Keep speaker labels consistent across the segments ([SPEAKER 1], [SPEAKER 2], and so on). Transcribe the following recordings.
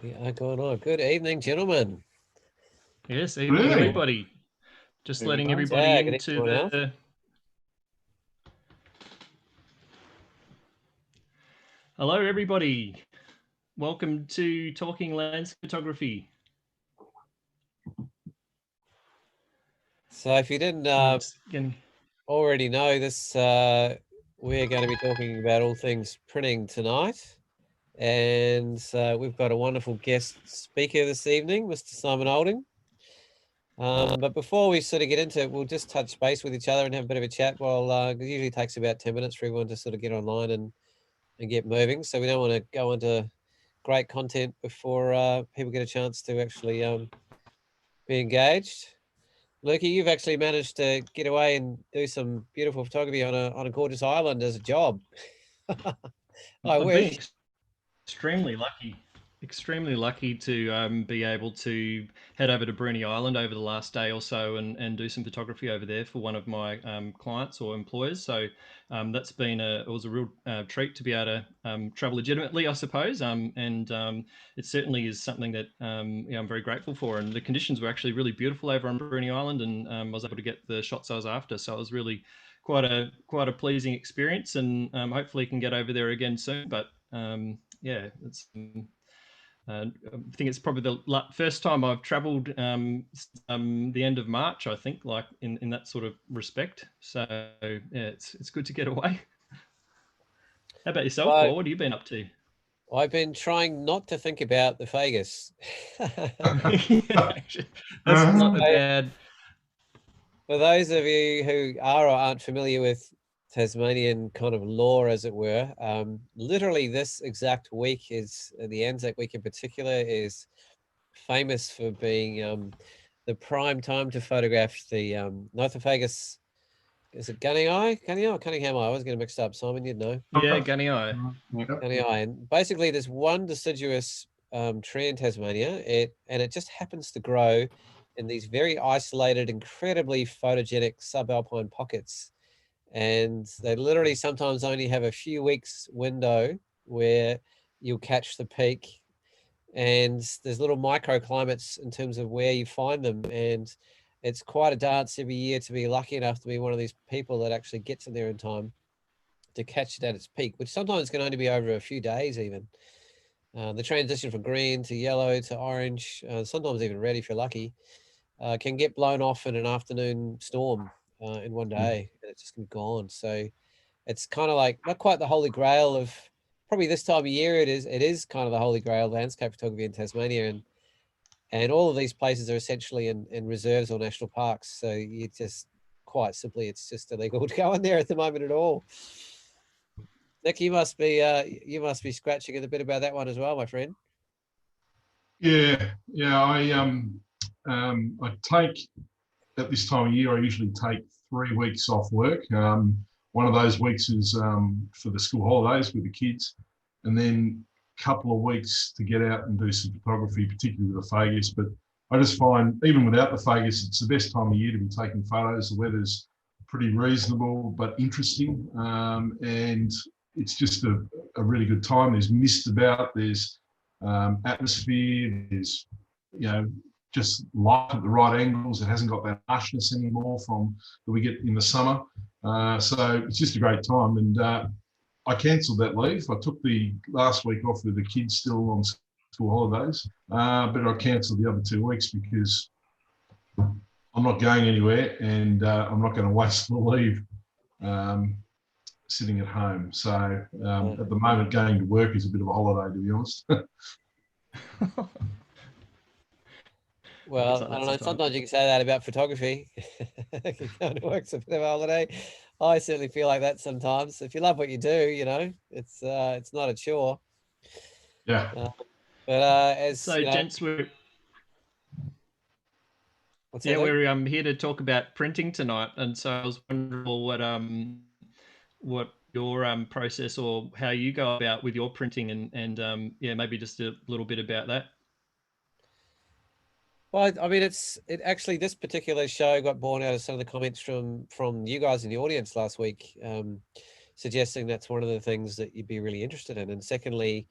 [SPEAKER 1] Yeah, going on. Good evening, gentlemen.
[SPEAKER 2] Yes, evening
[SPEAKER 3] Really?
[SPEAKER 2] everybody. Just
[SPEAKER 3] Evening,
[SPEAKER 2] letting
[SPEAKER 3] guys.
[SPEAKER 2] everybody
[SPEAKER 1] Yeah, good evening,
[SPEAKER 2] into
[SPEAKER 1] everyone else.
[SPEAKER 2] the... Hello everybody. Welcome to Talking Landscape Photography.
[SPEAKER 1] So if you didn't
[SPEAKER 2] We're just getting...
[SPEAKER 1] already know this, we're going to be talking about all things printing tonight. And we've got a wonderful guest speaker this evening, Mr. Simon Olding. But before we sort of get into it, we'll just touch base with each other and have a bit of a chat. Well, it usually takes about 10 minutes for everyone to sort of get online and get moving. So we don't want to go into great content before people get a chance to actually be engaged. Lukey, you've actually managed to get away and do some beautiful photography on a gorgeous island as a job. I
[SPEAKER 2] I've been
[SPEAKER 1] wish.
[SPEAKER 2] extremely lucky to be able to head over to Bruny Island over the last day or so and do some photography over there for one of my clients or employers. So that's been it was a real treat to be able to travel legitimately, I suppose. It certainly is something that I'm very grateful for. And the conditions were actually really beautiful over on Bruny Island, and I was able to get the shots I was after. So it was really quite a pleasing experience, and hopefully can get over there again soon. But yeah, it's I think it's probably the first time I've travelled the end of March, I think, like in that sort of respect. So yeah, it's good to get away. How about yourself,
[SPEAKER 1] Well,
[SPEAKER 2] Paul? What have you been up to?
[SPEAKER 1] I've been trying not to think about the Vegas.
[SPEAKER 2] That's not a bad...
[SPEAKER 1] For those of you who are or aren't familiar with Tasmanian kind of lore, as it were, literally this exact week is the Anzac week in particular is famous for being the prime time to photograph the North of Vegas. Is it Gunny Eye? Gunny Eye or Cunningham Eye? I was getting mixed up. Simon, you'd know.
[SPEAKER 2] Yeah, Gunny Eye.
[SPEAKER 1] Gunny Eye. And basically, there's one deciduous tree in Tasmania, and it just happens to grow in these very isolated, incredibly photogenic subalpine pockets. And they literally sometimes only have a few weeks window where you'll catch the peak. And there's little microclimates in terms of where you find them. And it's quite a dance every year to be lucky enough to be one of these people that actually gets in there in time to catch it at its peak, which sometimes can only be over a few days even. The transition from green to yellow to orange, sometimes even red if you're lucky, can get blown off in an afternoon storm in one day, and it's just gone. So it's kind of like not quite the holy grail of probably this time of year. It is kind of the holy grail of landscape photography in Tasmania, and all of these places are essentially in reserves or national parks. So you just quite simply, it's just illegal to go in there at the moment at all. Nick, you must be scratching at a bit about that one as well, my friend.
[SPEAKER 3] Yeah. I take at this time of year. I usually take 3 weeks off work. One of those weeks is for the school holidays with the kids, and then a couple of weeks to get out and do some photography, particularly with the Fagus. But I just find even without the Fagus, it's the best time of year to be taking photos. The weather's pretty reasonable but interesting, and it's just a really good time. There's mist about, there's atmosphere, there's just light at the right angles. It hasn't got that harshness anymore from that we get in the summer. So it's just a great time. And I cancelled that leave. I took the last week off with the kids still on school holidays, but I cancelled the other 2 weeks because I'm not going anywhere, and I'm not going to waste the leave sitting at home. So at the moment, going to work is a bit of a holiday, to be honest.
[SPEAKER 1] Well, I don't know. Sometimes you can say that about photography. Going to work's a bit of a holiday. I certainly feel like that sometimes. If you love what you do, it's not a chore.
[SPEAKER 3] Yeah.
[SPEAKER 1] But as
[SPEAKER 2] So,
[SPEAKER 1] you know,
[SPEAKER 2] gents, we're
[SPEAKER 1] what's that?
[SPEAKER 2] we're here to talk about printing tonight, and so I was wondering what your process or how you go about with your printing, and yeah, maybe just a little bit about that.
[SPEAKER 1] Well, I mean, it actually this particular show got born out of some of the comments from you guys in the audience last week, suggesting that's one of the things that you'd be really interested in. And secondly,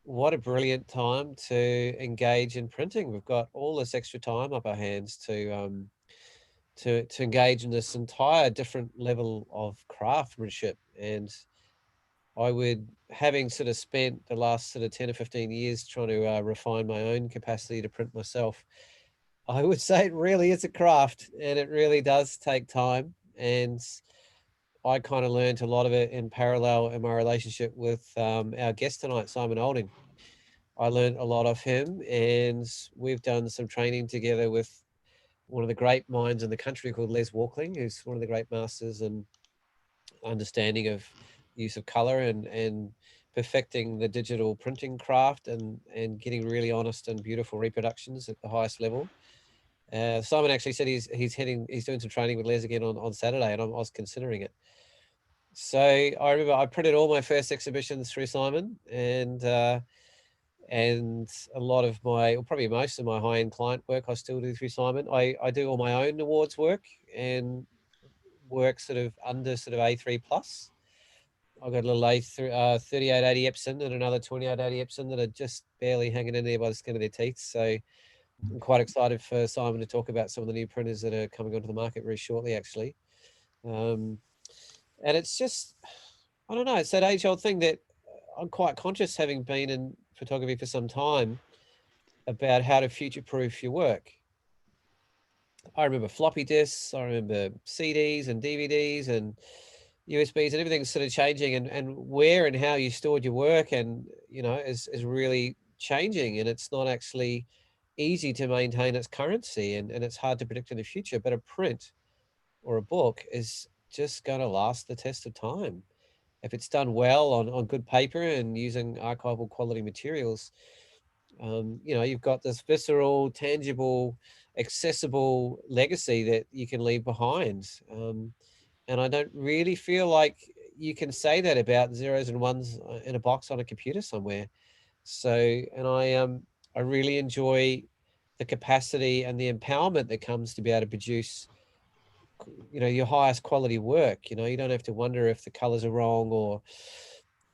[SPEAKER 1] what a brilliant time to engage in printing. We've got all this extra time up our hands to engage in this entire different level of craftsmanship. And I would, having sort of spent the last sort of 10 or 15 years trying to refine my own capacity to print myself, I would say it really is a craft, and it really does take time. And I kind of learned a lot of it in parallel in my relationship with our guest tonight, Simon Olding. I learned a lot of him, and we've done some training together with one of the great minds in the country called Les Walkling, who's one of the great masters in understanding of use of color and perfecting the digital printing craft and getting really honest and beautiful reproductions at the highest level. Simon actually said he's doing some training with Les again on Saturday, and I was considering it. So I remember I printed all my first exhibitions through Simon, and a lot of my, or probably most of my high-end client work I still do through Simon. I do all my own awards work and work sort of under sort of A3 plus. I've got a little A3, 3880 Epson and another 2880 Epson that are just barely hanging in there by the skin of their teeth. So I'm quite excited for Simon to talk about some of the new printers that are coming onto the market very shortly, actually. And it's just, I don't know, it's that age-old thing that I'm quite conscious, having been in photography for some time, about how to future-proof your work. I remember floppy disks, I remember CDs and DVDs and USBs, and everything's sort of changing, and where and how you stored your work, and is really changing, and it's not actually easy to maintain its currency, and it's hard to predict in the future. But a print or a book is just going to last the test of time if it's done well on good paper and using archival quality materials. You've got this visceral, tangible, accessible legacy that you can leave behind. And I don't really feel like you can say that about zeros and ones in a box on a computer somewhere. So, and I really enjoy the capacity and the empowerment that comes to be able to produce, your highest quality work. You don't have to wonder if the colors are wrong, or,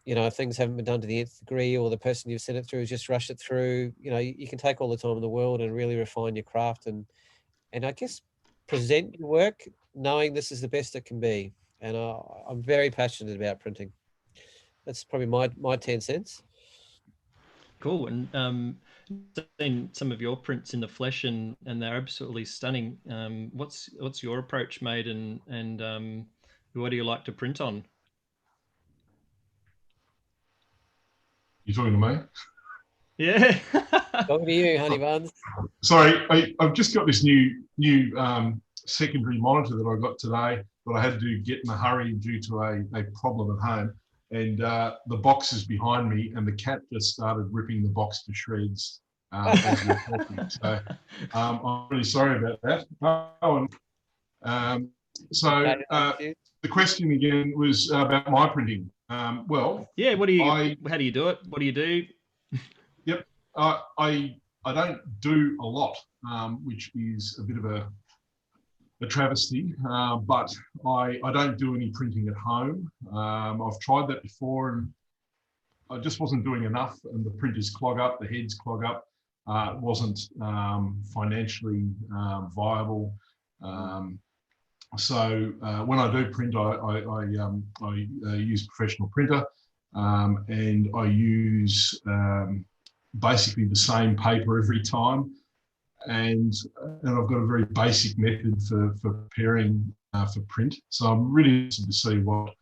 [SPEAKER 1] if things haven't been done to the nth degree, or the person you've sent it through has just rushed it through. You can take all the time in the world and really refine your craft, and I guess present your work knowing this is the best it can be. And I'm very passionate about printing. That's probably my 10 cents.
[SPEAKER 2] Cool. And seen some of your prints in the flesh, and they're absolutely stunning. What's your approach, mate, and what do you like to print on?
[SPEAKER 3] You talking to me?
[SPEAKER 2] Yeah.
[SPEAKER 1] Talking to you, honey buns.
[SPEAKER 3] Sorry, I've just got this new secondary monitor that I got today that I had to get in a hurry due to a problem at home. And the box is behind me, and the cat just started ripping the box to shreds as we're talking. So I'm really sorry about that. The question again was about my printing.
[SPEAKER 2] Yeah. How do you do it? What do you do?
[SPEAKER 3] Yep. I don't do a lot, which is a bit of a travesty, but I don't do any printing at home. I've tried that before, and I just wasn't doing enough, and the printers clog up, the heads clog up. It wasn't financially viable. So when I do print, I use professional printer, and I use basically the same paper every time. And I've got a very basic method for preparing for print. So I'm really interested to see what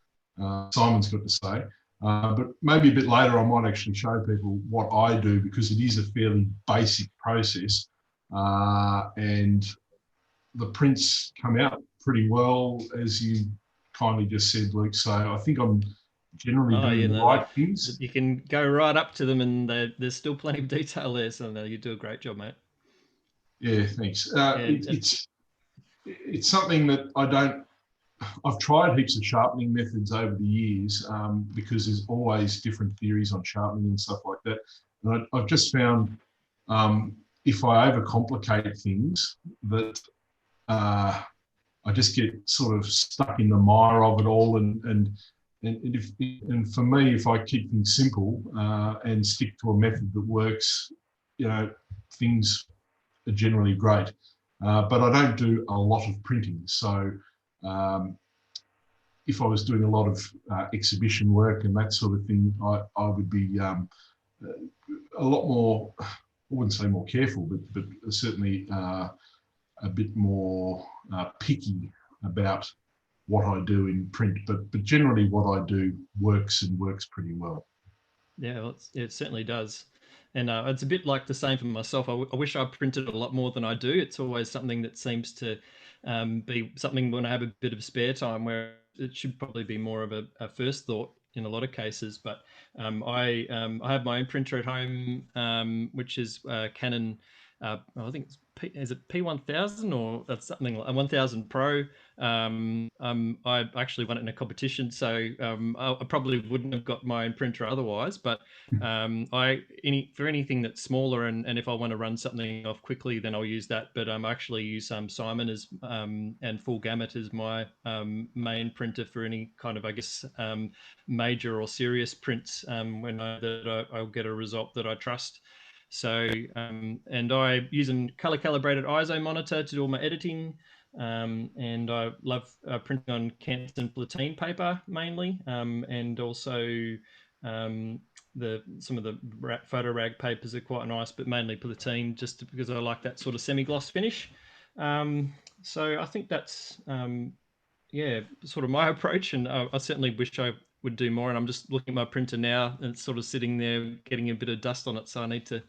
[SPEAKER 3] Simon's got to say. But maybe a bit later I might actually show people what I do, because it is a fairly basic process. And the prints come out pretty well, as you kindly just said, Luke. So I think I'm generally doing the right things.
[SPEAKER 2] You can go right up to them, and there's still plenty of detail there. So you do a great job, mate.
[SPEAKER 3] Yeah, thanks. It's something that I've tried heaps of sharpening methods over the years, because there's always different theories on sharpening and stuff like that. And I've just found if I overcomplicate things, that I just get sort of stuck in the mire of it all, and and for me, if I keep things simple and stick to a method that works, things are generally great. But I don't do a lot of printing. So if I was doing a lot of exhibition work and that sort of thing, I would be a lot more, I wouldn't say more careful, but certainly a bit more picky about what I do in print. But generally what I do works pretty well.
[SPEAKER 2] Yeah, well, it certainly does. And it's a bit like the same for myself. I wish I printed a lot more than I do. It's always something that seems to be something when I have a bit of spare time, where it should probably be more of a first thought in a lot of cases. But I have my own printer at home, which is Canon. I think is it P1000 or that's something like a 1000 Pro. I actually won it in a competition, so I probably wouldn't have got my own printer otherwise. But for anything that's smaller, and if I want to run something off quickly, then I'll use that. But I actually use Simon as and Full Gamut as my main printer for any kind of, I guess, major or serious prints when I'll get a result that I trust. So and I use a color calibrated ISO monitor to do all my editing. And I love printing on Canson Platine paper mainly, and also some of the photo rag papers are quite nice, but mainly Platine, just because I like that sort of semi-gloss finish. So I think that's yeah, sort of my approach, and I certainly wish I would do more. And I'm just looking at my printer now, and it's sort of sitting there getting a bit of dust on it, so I need to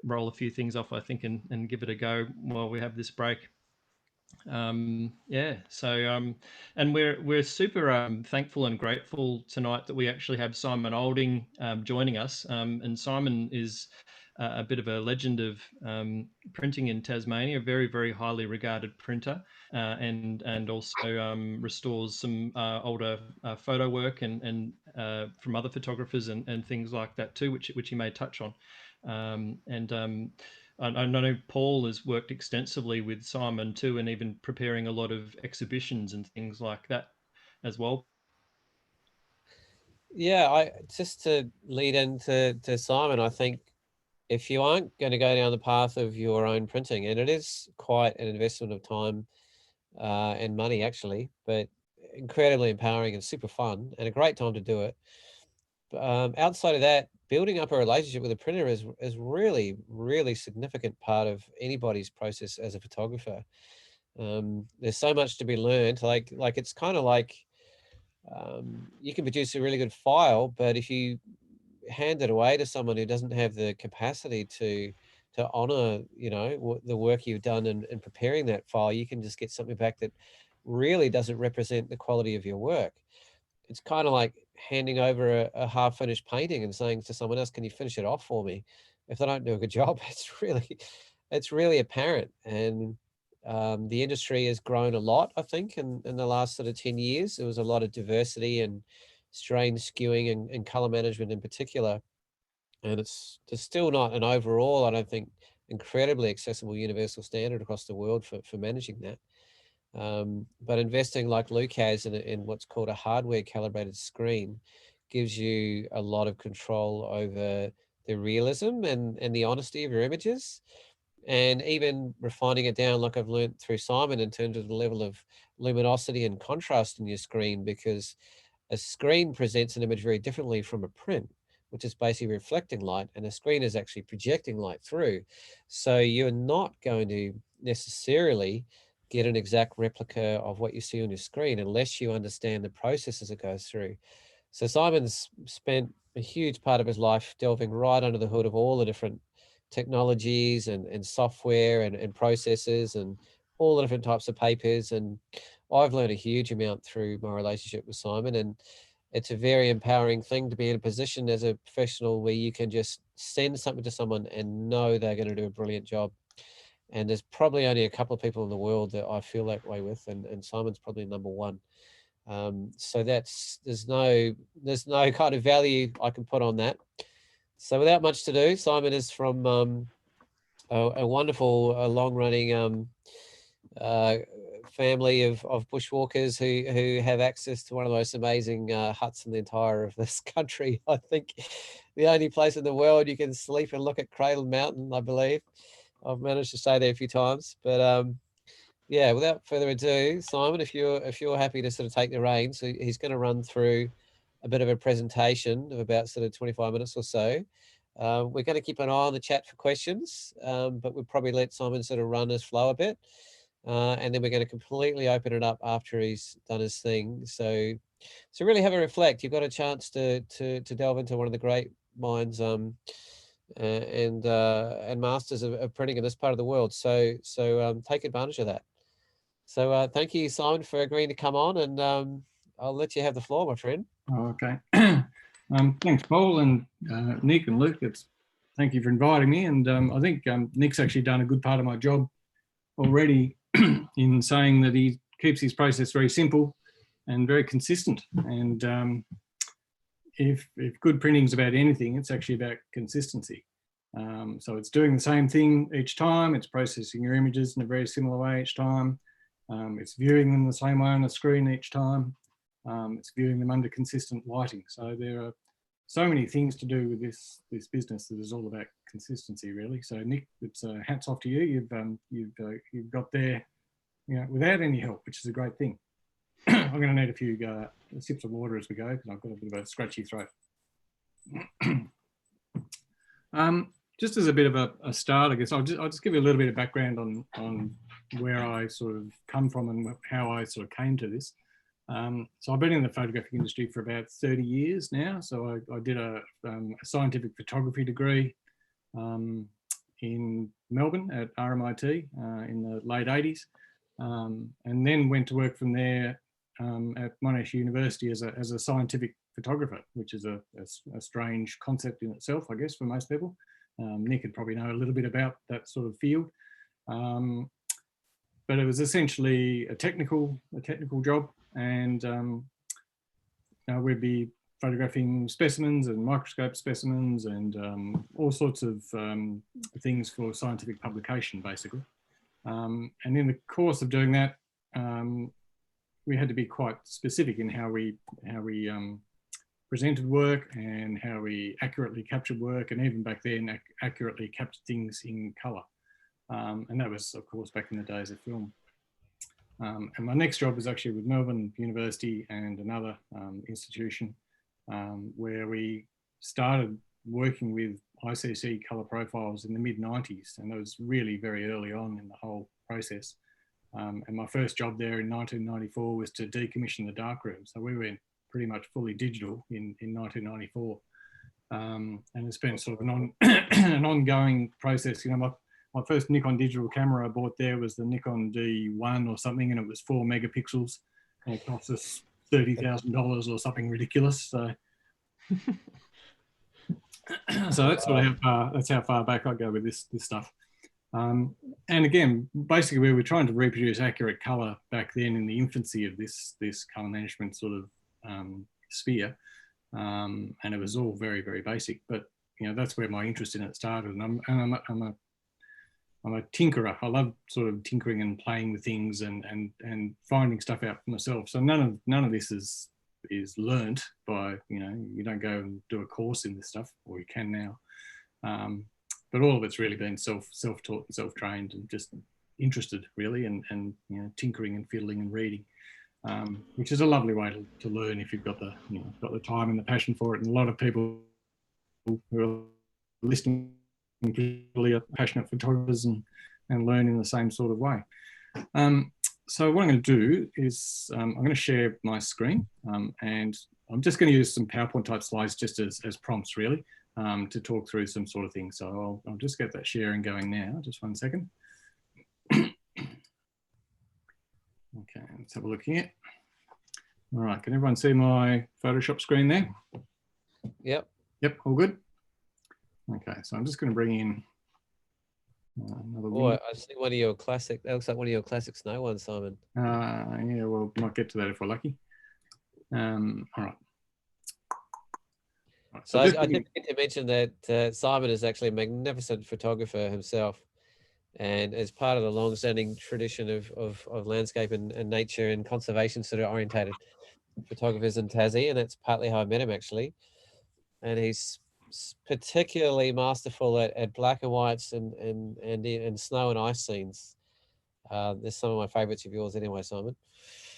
[SPEAKER 2] roll a few things off, I think, and give it a go while we have this break. Yeah, so and we're super thankful and grateful tonight that we actually have Simon Olding joining us. And Simon is a bit of a legend of printing in Tasmania, a very, very highly regarded printer, and also restores some older photo work and from other photographers and things like that too, which he may touch on. I know Paul has worked extensively with Simon too, and even preparing a lot of exhibitions and things like that as well.
[SPEAKER 1] Yeah, I just to lead into Simon, I think if you aren't going to go down the path of your own printing, and it is quite an investment of time and money actually, but incredibly empowering and super fun and a great time to do it. Outside of that, building up a relationship with a printer is really, really significant part of anybody's process as a photographer. There's so much to be learned. Like it's kind of like you can produce a really good file, but if you hand it away to someone who doesn't have the capacity to honor, the work you've done in preparing that file, you can just get something back that really doesn't represent the quality of your work. It's kind of like handing over a half-finished painting and saying to someone else, "Can you finish it off for me?" If they don't do a good job, it's really apparent. And the industry has grown a lot, I think, in the last sort of 10 years. There was a lot of diversity and strain skewing and color management in particular. And there's still not an overall, I don't think, incredibly accessible universal standard across the world for managing that. But investing like Luke has in what's called a hardware calibrated screen gives you a lot of control over the realism and the honesty of your images, and even refining it down like I've learned through Simon in terms of the level of luminosity and contrast in your screen, because a screen presents an image very differently from a print, which is basically reflecting light, and a screen is actually projecting light through. So you're not going to necessarily get an exact replica of what you see on your screen unless you understand the processes it goes through. So Simon's spent a huge part of his life delving right under the hood of all the different technologies and software and processes and all the different types of papers. And I've learned a huge amount through my relationship with Simon, and it's a very empowering thing to be in a position as a professional where you can just send something to someone and know they're going to do a brilliant job. And there's probably only a couple of people in the world that I feel that way with, and Simon's probably number one. So there's no kind of value I can put on that. So without much to do, Simon is from a wonderful, long-running family of bushwalkers who have access to one of the most amazing huts in the entire of this country. I think the only place in the world you can sleep and look at Cradle Mountain, I believe. I've managed to stay there a few times, but yeah, without further ado, Simon, if you're happy to sort of take the reins, so he's going to run through a bit of a presentation of about sort of 25 minutes or so. We're going to keep an eye on the chat for questions, but we'll probably let Simon sort of run his flow a bit. And then we're going to completely open it up after he's done his thing. So really have a reflect. You've got a chance to delve into one of the great minds and masters of printing in this part of the world. So take advantage of that. So thank you, Simon, for agreeing to come on, and I'll let you have the floor, my friend.
[SPEAKER 4] Okay. Thanks, Paul and Nick and Luke. Thank you for inviting me. And I think Nick's actually done a good part of my job already in saying that he keeps his process very simple and very consistent. And if good printing is about anything, it's actually about consistency. So it's doing the same thing each time. It's processing your images in a very similar way each time. It's viewing them the same way on the screen each time. It's viewing them under consistent lighting. So there are so many things to do with this business that is all about consistency, really. So Nick, it's hats off to you. You've got there, without any help, which is a great thing. I'm going to need a few sips of water as we go because I've got a bit of a scratchy throat. Just as a bit of a start, I guess I'll just give you a little bit of background on where I sort of come from and how I sort of came to this. So I've been in the photographic industry for about 30 years now. So I did a scientific photography degree in Melbourne at RMIT in the late 80s, and then went to work from there at Monash University as a scientific photographer, which is a strange concept in itself, I guess, for most people. Nick would probably know a little bit about that sort of field. But it was essentially a technical job, and we'd be photographing specimens and microscope specimens and all sorts of things for scientific publication, basically. And in the course of doing that, we had to be quite specific in how we presented work and how we accurately captured work, and even back then accurately captured things in colour. And that was, of course, back in the days of film. And my next job was actually with Melbourne University and another institution where we started working with ICC colour profiles in the mid-90s, and that was really very early on in the whole process. And my first job there in 1994 was to decommission the darkroom. So we went pretty much fully digital in 1994. And it's been sort of an ongoing process. My first Nikon digital camera I bought there was the Nikon D1 or something, and it was 4 megapixels, and it cost us $30,000 or something ridiculous. So, so that's sort of how far back I go with this stuff. And again, basically, we were trying to reproduce accurate color back then in the infancy of this color management sort of sphere, and it was all very, very basic. But that's where my interest in it started. And I'm a tinkerer. I love sort of tinkering and playing with things and finding stuff out for myself. So none of this is learnt by you don't go and do a course in this stuff, or you can now. But all of it's really been self-taught and self-trained and just interested, really, and tinkering and fiddling and reading, which is a lovely way to learn if you've got the time and the passion for it. And a lot of people who are listening really are passionate photographers and learn in the same sort of way. So what I'm going to do is I'm going to share my screen, and I'm just going to use some PowerPoint type slides just as prompts, really. To talk through some sort of thing. So I'll just get that sharing going now. Just 1 second. Okay, let's have a look here. All right, can everyone see my Photoshop screen there?
[SPEAKER 1] Yep.
[SPEAKER 4] Yep, all good. Okay, so I'm just going to bring in another
[SPEAKER 1] one. Oh, I see one of your classic. That looks like one of your classic snow ones, Simon.
[SPEAKER 4] Yeah, we'll might get to that if we're lucky. All right.
[SPEAKER 1] So I did meant to mention that Simon is actually a magnificent photographer himself. and as part of the long-standing tradition of landscape and nature and conservation sort of orientated photographers in Tassie, and that's partly how I met him actually. And he's particularly masterful at black and whites and snow and ice scenes. There's some of my favourites of yours anyway, Simon.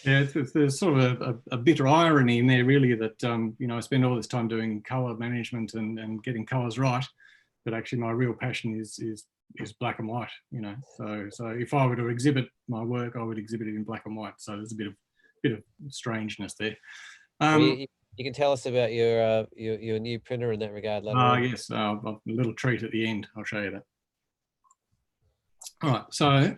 [SPEAKER 4] Yeah, there's sort of a bitter irony in there, really, that you know, I spend all this time doing colour management and getting colours right, but actually my real passion is black and white. You know, so if I were to exhibit my work, I would exhibit it in black and white. So there's a bit of strangeness there.
[SPEAKER 1] Well, you can tell us about your new printer in that regard later on.
[SPEAKER 4] Yes, a little treat at the end. I'll show you that. All right, so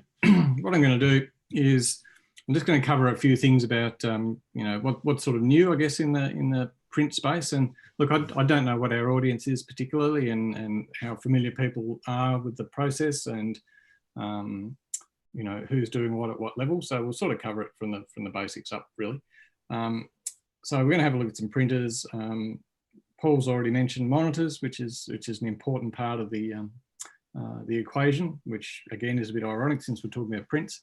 [SPEAKER 4] what I'm going to do is I'm just going to cover a few things about you know, what's sort of new, I guess, in the print space. And look, I don't know what our audience is particularly, and how familiar people are with the process, and you know, who's doing what at what level. So we'll sort of cover it from the basics up, really. So we're going to have a look at some printers. Paul's already mentioned monitors, which is an important part of the equation, which again is a bit ironic since we're talking about prints.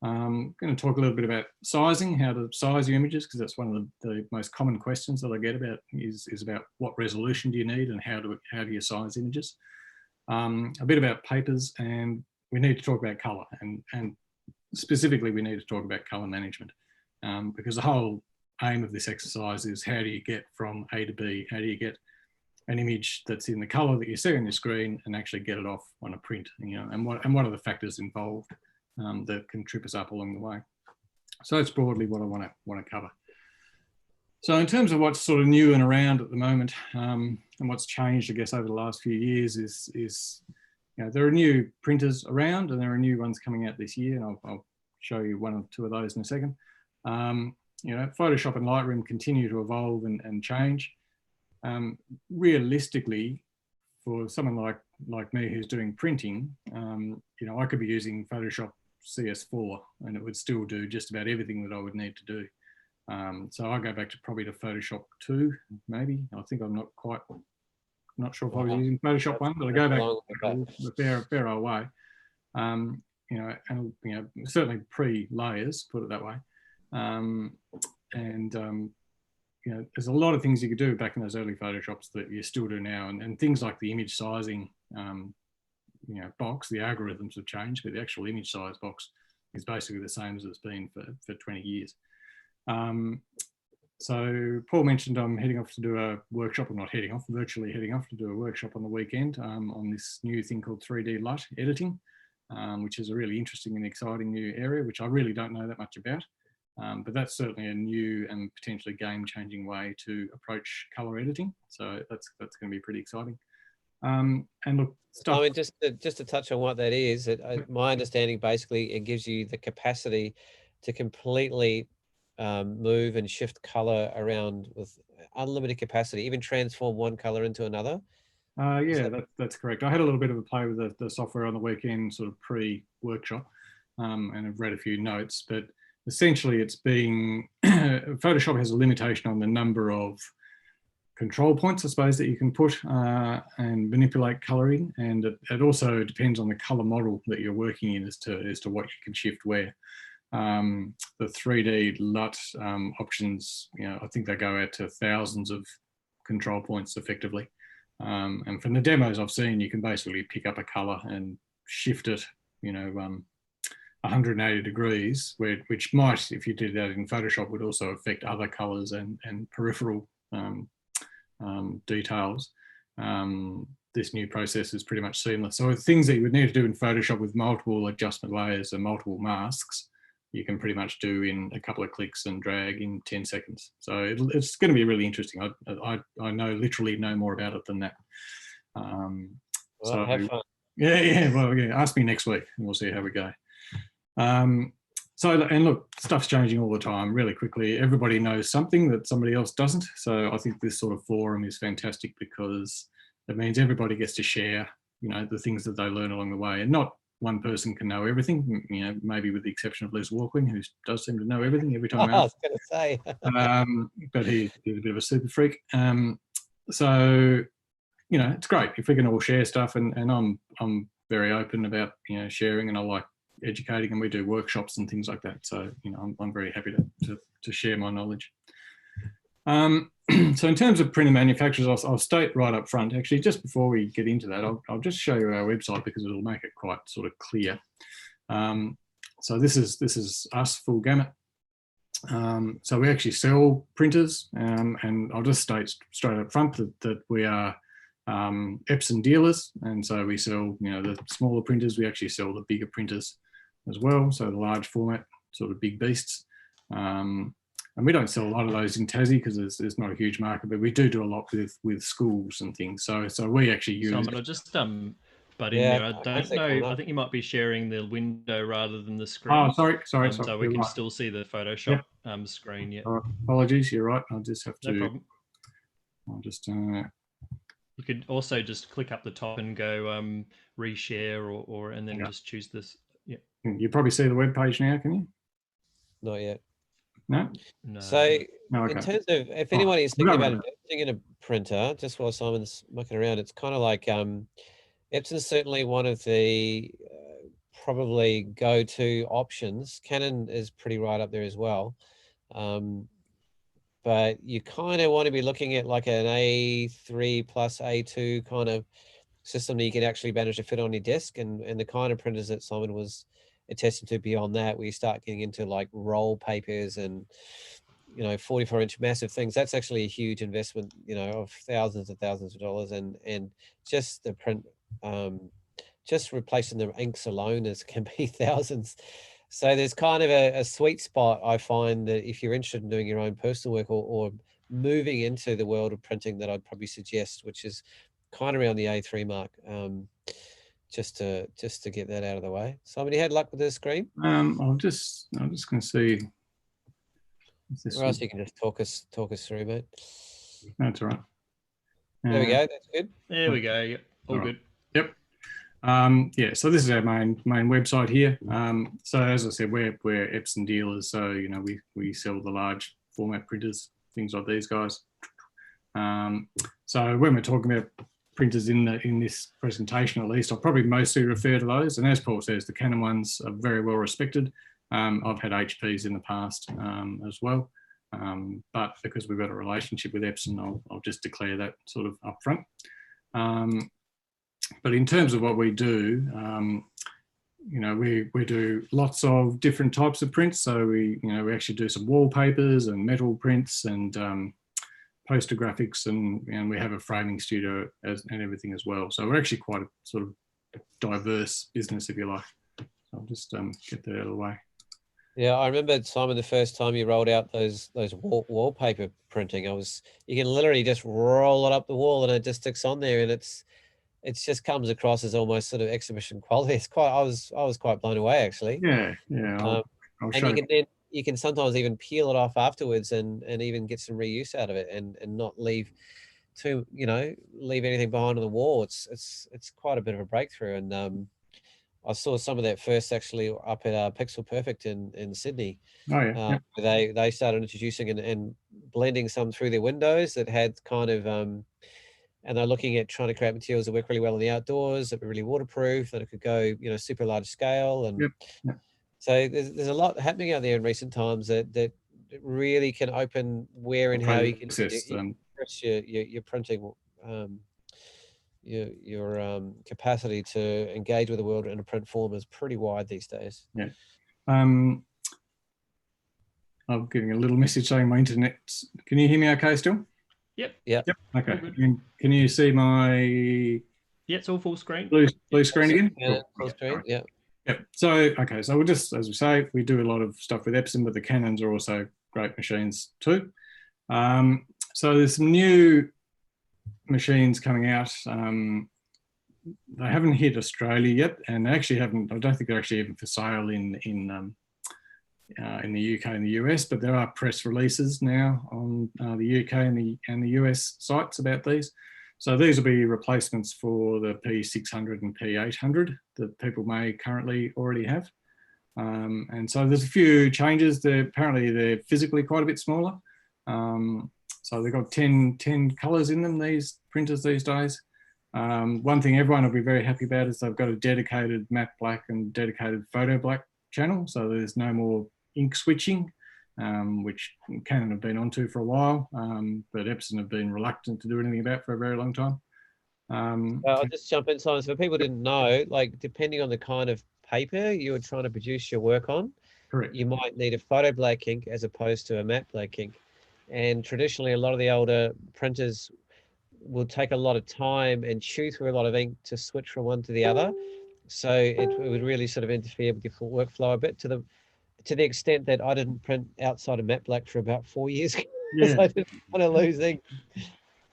[SPEAKER 4] I'm going to talk a little bit about sizing, how to size your images, because that's one of the most common questions that I get about is about what resolution do you need and how do you size images. A bit about papers, and we need to talk about colour, and specifically we need to talk about colour management, because the whole aim of this exercise is how do you get from A to B, how do you get an image that's in the colour that you see on your screen and actually get it off on a print, you know, and what are the factors involved that can trip us up along the way. So that's broadly what I want to cover. So in terms of what's sort of new and around at the moment, and what's changed, I guess, over the last few years is you know, there are new printers around, and there are new ones coming out this year, and I'll show you one or two of those in a second. You know, Photoshop and Lightroom continue to evolve and change. Realistically, for someone like me who's doing printing, you know, I could be using Photoshop CS4 and it would still do just about everything that I would need to do. So I go back to probably to Photoshop 2, maybe. I think I'm not sure if I was using Photoshop 1, but I go back a fair old way. You know, and you know, certainly pre-layers, put it that way. You know, there's a lot of things you could do back in those early Photoshops that you still do now, and things like the image sizing, you know, box, the algorithms have changed, but the actual image size box is basically the same as it's been for 20 years. So Paul mentioned I'm heading off to do a workshop, or not heading off, virtually heading off to do a workshop on the weekend on this new thing called 3D LUT editing, which is a really interesting and exciting new area, which I really don't know that much about. But that's certainly a new and potentially game-changing way to approach color editing. So that's going to be pretty exciting. And look, stuff.
[SPEAKER 1] I mean, just to touch on what that is, my understanding basically it gives you the capacity to completely move and shift color around with unlimited capacity, even transform one color into another.
[SPEAKER 4] Yeah, that's correct. I had a little bit of a play with the software on the weekend, sort of pre-workshop, and I've read a few notes, but essentially it's being, Photoshop has a limitation on the number of control points, I suppose, that you can put and manipulate coloring. And it also depends on the color model that you're working in as to what you can shift where. The 3D LUT options, you know, I think they go out to thousands of control points effectively. And from the demos I've seen, you can basically pick up a color and shift it, you know, 180 degrees, which might, if you did that in Photoshop, would also affect other colors and peripheral details. This new process is pretty much seamless. So things that you would need to do in Photoshop with multiple adjustment layers and multiple masks, you can pretty much do in a couple of clicks and drag in 10 seconds. So it's going to be really interesting. I know literally no more about it than that.
[SPEAKER 1] Well,
[SPEAKER 4] so
[SPEAKER 1] have fun.
[SPEAKER 4] Yeah. Well, yeah, ask me next week and we'll see how we go. So, and look, stuff's changing all the time really quickly. Everybody knows something that somebody else doesn't. So I think this sort of forum is fantastic because it means everybody gets to share, you know, the things that they learn along the way, and not one person can know everything, you know, maybe with the exception of Les Walkwing, who does seem to know everything every time.
[SPEAKER 1] I was going to say.
[SPEAKER 4] But he's a bit of a super freak. So, you know, it's great if we can all share stuff, and I'm very open about, sharing, and I like educating, and we do workshops and things like that. So, I'm very happy to share my knowledge. So in terms of printer manufacturers, I'll state right up front, actually, just before we get into that, I'll just show you our website because it'll make it quite sort of clear. So this is us, full gamut. So we actually sell printers, and I'll just state straight up front that we are Epson dealers, and so we sell, the smaller printers. We actually sell the bigger printers as well, so the large format, sort of big beasts. And we don't sell a lot of those in Tassie because there's not a huge market, but we do a lot with schools and things. So we actually use.
[SPEAKER 2] Simon, I just butt in there. I don't know. I think you might be sharing the window rather than the screen.
[SPEAKER 4] Oh, sorry.
[SPEAKER 2] So we can still see the Photoshop screen. Yeah.
[SPEAKER 4] Apologies. You're right. I'll just have to.
[SPEAKER 2] No problem.
[SPEAKER 4] I'll just.
[SPEAKER 2] You could also just click up the top and go reshare, or and then just choose this. Yeah.
[SPEAKER 4] You probably see the web page now, can you?
[SPEAKER 1] Not yet.
[SPEAKER 4] No.
[SPEAKER 1] So
[SPEAKER 4] okay.
[SPEAKER 1] In terms of, if anyone is thinking about investing in a printer, just while Simon's mucking around, it's kind of like Epson's certainly one of the probably go-to options. Canon is pretty right up there as well. But you kind of want to be looking at like an A3 plus A2 kind of system that you can actually manage to fit on your desk, and the kind of printers that Simon was attesting to beyond that, where you start getting into like roll papers and 44-inch massive things. That's actually a huge investment, of thousands and thousands of dollars, and just the print, just replacing the inks alone can be thousands. So there's kind of a sweet spot, I find, that if you're interested in doing your own personal work or moving into the world of printing, that I'd probably suggest, which is kind of around the A3 mark. Just to get that out of the way. Simon, you had luck with the screen?
[SPEAKER 4] I'm just going to see.
[SPEAKER 1] Or else you can just talk us through, mate.
[SPEAKER 4] That's all right.
[SPEAKER 1] There we go. That's good.
[SPEAKER 2] There we go. Yep. All good.
[SPEAKER 4] Yep. Yeah. So this is our main website here. So as I said, we're Epson dealers. So we sell the large format printers, things like these guys. So when we're talking about printers in this presentation, at least, I'll probably mostly refer to those. And as Paul says, the Canon ones are very well respected. I've had HPs in the past as well, but because we've got a relationship with Epson, I'll just declare that sort of upfront. But in terms of what we do, we do lots of different types of prints. So we actually do some wallpapers and metal prints and poster graphics, and we have a framing studio and everything as well. So we're actually quite a sort of diverse business, if you like. So I'll just get that out of the way.
[SPEAKER 1] Yeah, I remember, Simon, the first time you rolled out those wallpaper printing. You can literally just roll it up the wall and it just sticks on there, and it just comes across as almost sort of exhibition quality. It's quite. I was quite blown away, actually.
[SPEAKER 4] Yeah.
[SPEAKER 1] I'll show you can sometimes even peel it off afterwards and even get some reuse out of it and not leave anything behind on the wall. It's quite a bit of a breakthrough, and I saw some of that first actually up at Pixel Perfect in Sydney.
[SPEAKER 4] Oh yeah.
[SPEAKER 1] They started introducing and blending some through their windows that had kind of and they're looking at trying to create materials that work really well in the outdoors, that were really waterproof, that it could go super large scale. And
[SPEAKER 4] yep.
[SPEAKER 1] So there's a lot happening out there in recent times that really can open where and how you can express your printing, your capacity to engage with the world in a print form is pretty wide these days.
[SPEAKER 4] Yeah. I'm getting a little message saying my internet. Can you hear me okay still?
[SPEAKER 2] Yep.
[SPEAKER 4] Okay. Can you see my?
[SPEAKER 2] Yeah, it's all full screen.
[SPEAKER 4] Blue screen again.
[SPEAKER 1] Yeah, full screen. Right. Yeah.
[SPEAKER 4] Yep. So we'll just, as we say, we do a lot of stuff with Epson, but the Canons are also great machines too. So there's some new machines coming out. They haven't hit Australia yet, and they actually haven't. I don't think they're actually even for sale in the UK and the US, but there are press releases now on the UK and the US sites about these. So these will be replacements for the P600 and P800 that people may currently already have. And so there's a few changes. Apparently they're physically quite a bit smaller. So they've got 10 colours in them, these printers these days. One thing everyone will be very happy about is they've got a dedicated matte black and dedicated photo black channel. So there's no more ink switching, which Canon have been onto for a while, but Epson have been reluctant to do anything about for a very long time.
[SPEAKER 1] I'll just jump in, Simon. So for people who didn't know, like depending on the kind of paper you were trying to produce your work on,
[SPEAKER 4] Correct.
[SPEAKER 1] you might need a photo black ink as opposed to a matte black ink. And traditionally, a lot of the older printers will take a lot of time and chew through a lot of ink to switch from one to the other. So it would really sort of interfere with your workflow a bit, to the extent that I didn't print outside of matte black for about 4 years because I didn't want to lose ink.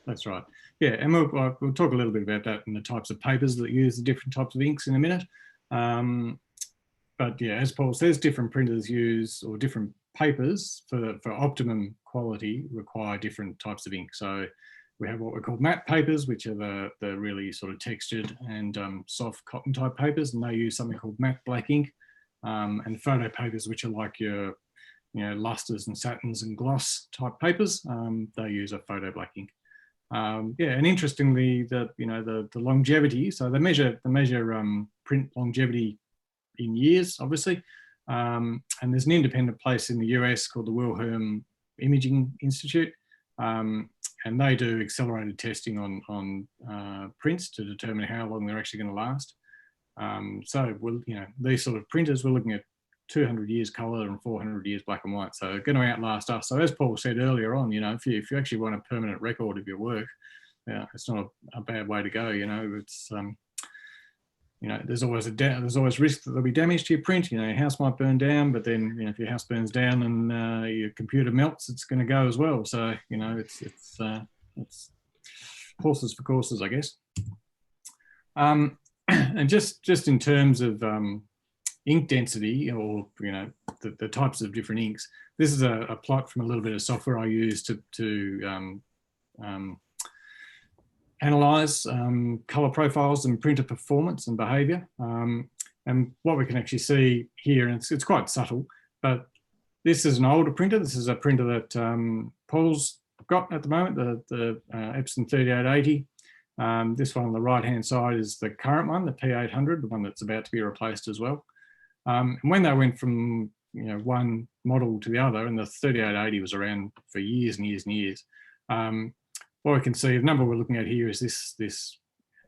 [SPEAKER 4] That's right. Yeah, and we'll talk a little bit about that and the types of papers that use the different types of inks in a minute. But yeah, as Paul says, different printers use, or different papers for optimum quality require different types of ink. So we have what we call matte papers, which are the really sort of textured and soft cotton type papers, and they use something called matte black ink. And photo papers, which are like your lusters and satins and gloss type papers, they use a photo black ink. Yeah, and interestingly, the longevity. So they measure print longevity in years, obviously. And there's an independent place in the US called the Wilhelm Imaging Institute, and they do accelerated testing on prints to determine how long they're actually going to last. So these sort of printers, we're looking at 200 years color and 400 years black and white, so going to outlast us. So as Paul said earlier on, if you actually want a permanent record of your work, it's not a bad way to go. It's there's always risk that there'll be damage to your print. Your house might burn down, but then if your house burns down and your computer melts, it's going to go as well. So it's horses for courses, I guess. And just in terms of ink density, or the types of different inks, this is a plot from a little bit of software I use to analyze color profiles and printer performance and behavior. And what we can actually see here, and it's quite subtle, but this is an older printer. This is a printer that Paul's got at the moment, the Epson 3880. This one on the right-hand side is the current one, the P800, the one that's about to be replaced as well. And when they went from one model to the other, and the 3880 was around for years and years and years, what we can see, the number we're looking at here is this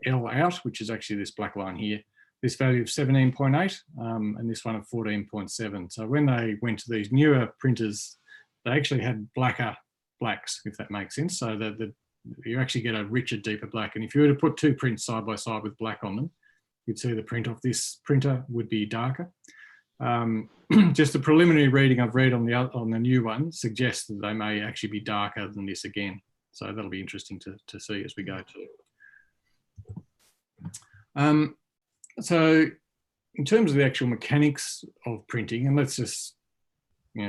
[SPEAKER 4] L out, which is actually this black line here. This value of 17.8 and this one of 14.7. So when they went to these newer printers, they actually had blacker blacks, if that makes sense. So that you actually get a richer, deeper black. And if you were to put two prints side by side with black on them, you'd see the print off this printer would be darker. Just a preliminary reading I've read on the new one suggests that they may actually be darker than this again. So that'll be interesting to see as we go too. So in terms of the actual mechanics of printing, and let's just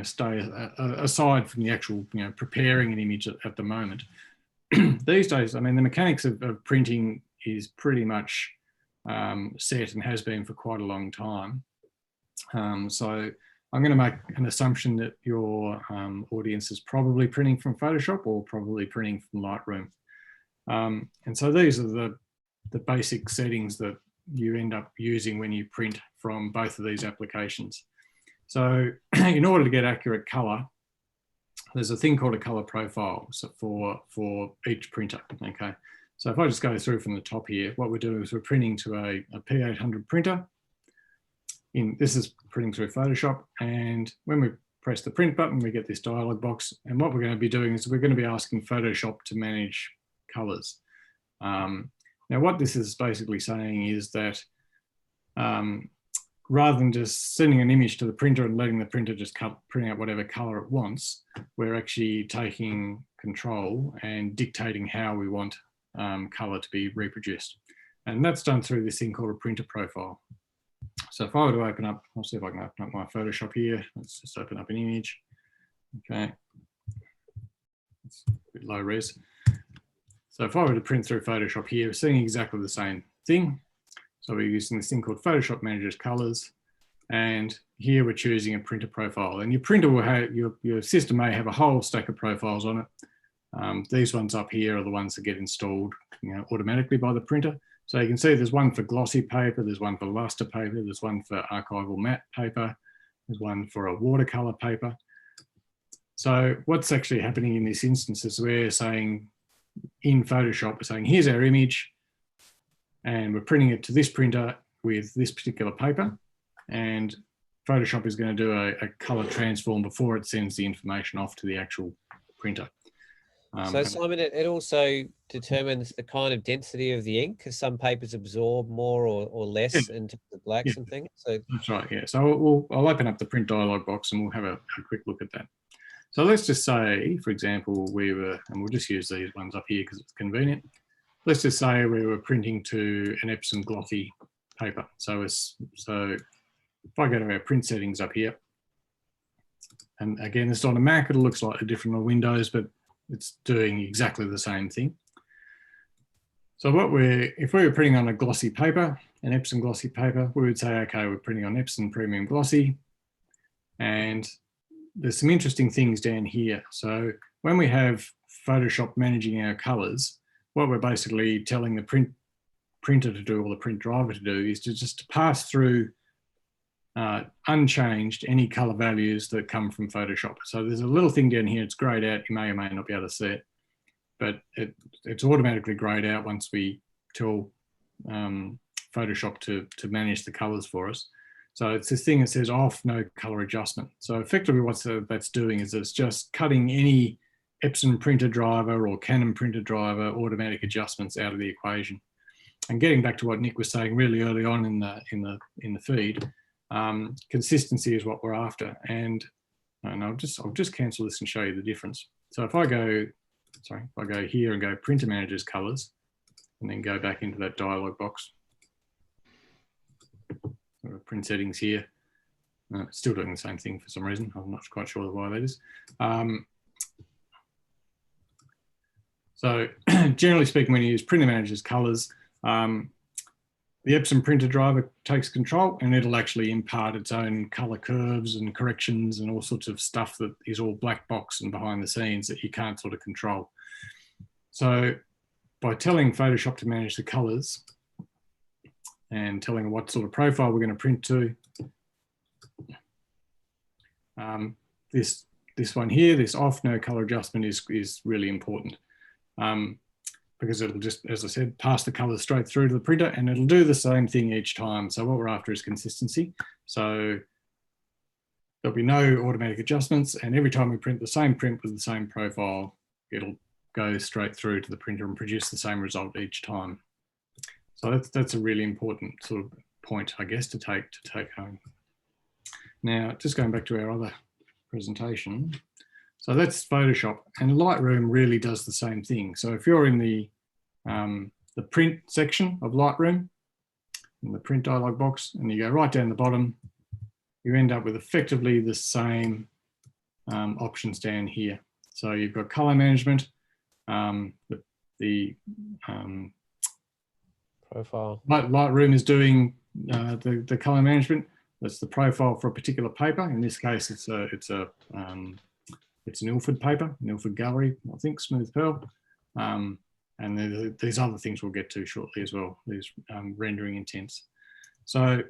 [SPEAKER 4] stay aside from the actual preparing an image at the moment. These days, I mean, the mechanics of printing is pretty much set and has been for quite a long time. So I'm going to make an assumption that your audience is probably printing from Photoshop or probably printing from Lightroom. And so these are the basic settings that you end up using when you print from both of these applications. So in order to get accurate color, there's a thing called a color profile for each printer, okay? So if I just go through from the top here, what we're doing is we're printing to a P800 printer. This is printing through Photoshop, and when we press the print button, we get this dialog box, and what we're going to be doing is we're going to be asking Photoshop to manage colors. Now what this is basically saying is that rather than just sending an image to the printer and letting the printer just print out whatever color it wants, we're actually taking control and dictating how we want color to be reproduced. And that's done through this thing called a printer profile. So if I were to open up, I'll see if I can open up my Photoshop here. Let's just open up an image. Okay. It's a bit low res. So if I were to print through Photoshop here, we're seeing exactly the same thing. So we're using this thing called Photoshop Manages Colors. And here we're choosing a printer profile. And your printer will have, your system may have a whole stack of profiles on it. These ones up here are the ones that get installed, automatically by the printer. So you can see there's one for glossy paper, there's one for luster paper, there's one for archival matte paper, there's one for a watercolor paper. So what's actually happening in this instance is we're saying in Photoshop, we're saying here's our image and we're printing it to this printer with this particular paper, and Photoshop is going to do a color transform before it sends the information off to the actual printer.
[SPEAKER 1] So Simon, it also determines the kind of density of the ink, because some papers absorb more or less into the blacks and things. So
[SPEAKER 4] that's right, yeah. So I'll open up the print dialog box and we'll have a quick look at that. So let's just say, for example, and we'll just use these ones up here because it's convenient. Let's just say we were printing to an Epson glossy paper. So if I go to our print settings up here, and again, it's on a Mac, it looks slightly different on Windows, but it's doing exactly the same thing. So if we were printing on a glossy paper, an Epson glossy paper, we would say, okay, we're printing on Epson Premium Glossy. And there's some interesting things down here. So when we have Photoshop managing our colors, what we're basically telling the printer to do, or the print driver to do, is to just pass through unchanged any color values that come from Photoshop. So there's a little thing down here, it's grayed out, you may or may not be able to see it, but it's automatically grayed out once we tell Photoshop to manage the colors for us. So it's this thing that says off, no color adjustment. So effectively what that's doing is it's just cutting any Epson printer driver or Canon printer driver automatic adjustments out of the equation. And getting back to what Nick was saying really early on in the feed, consistency is what we're after. And I'll just cancel this and show you the difference. So if I go here and go Printer Managers Colors, and then go back into that dialog box, print settings here. It's still doing the same thing for some reason. I'm not quite sure why that is. So generally speaking, when you use Printer Managers Colors, the Epson printer driver takes control and it'll actually impart its own color curves and corrections and all sorts of stuff that is all black box and behind the scenes that you can't sort of control. So by telling Photoshop to manage the colors and telling what sort of profile we're going to print to, this one here, this off, no color adjustment is really important. Because it'll just, as I said, pass the colors straight through to the printer and it'll do the same thing each time. So what we're after is consistency. So there'll be no automatic adjustments, and every time we print the same print with the same profile, it'll go straight through to the printer and produce the same result each time. So that's a really important sort of point, I guess, to take home. Now, just going back to our other presentation. So that's Photoshop, and Lightroom really does the same thing. So if you're in the print section of Lightroom, in the print dialog box, and you go right down the bottom, you end up with effectively the same options down here. So you've got color management, the
[SPEAKER 1] profile.
[SPEAKER 4] Lightroom is doing the color management. That's the profile for a particular paper. In this case, it's an Ilford paper, an Ilford Gallery, I think, Smooth Pearl. And these other things we'll get to shortly as well, these rendering intents. So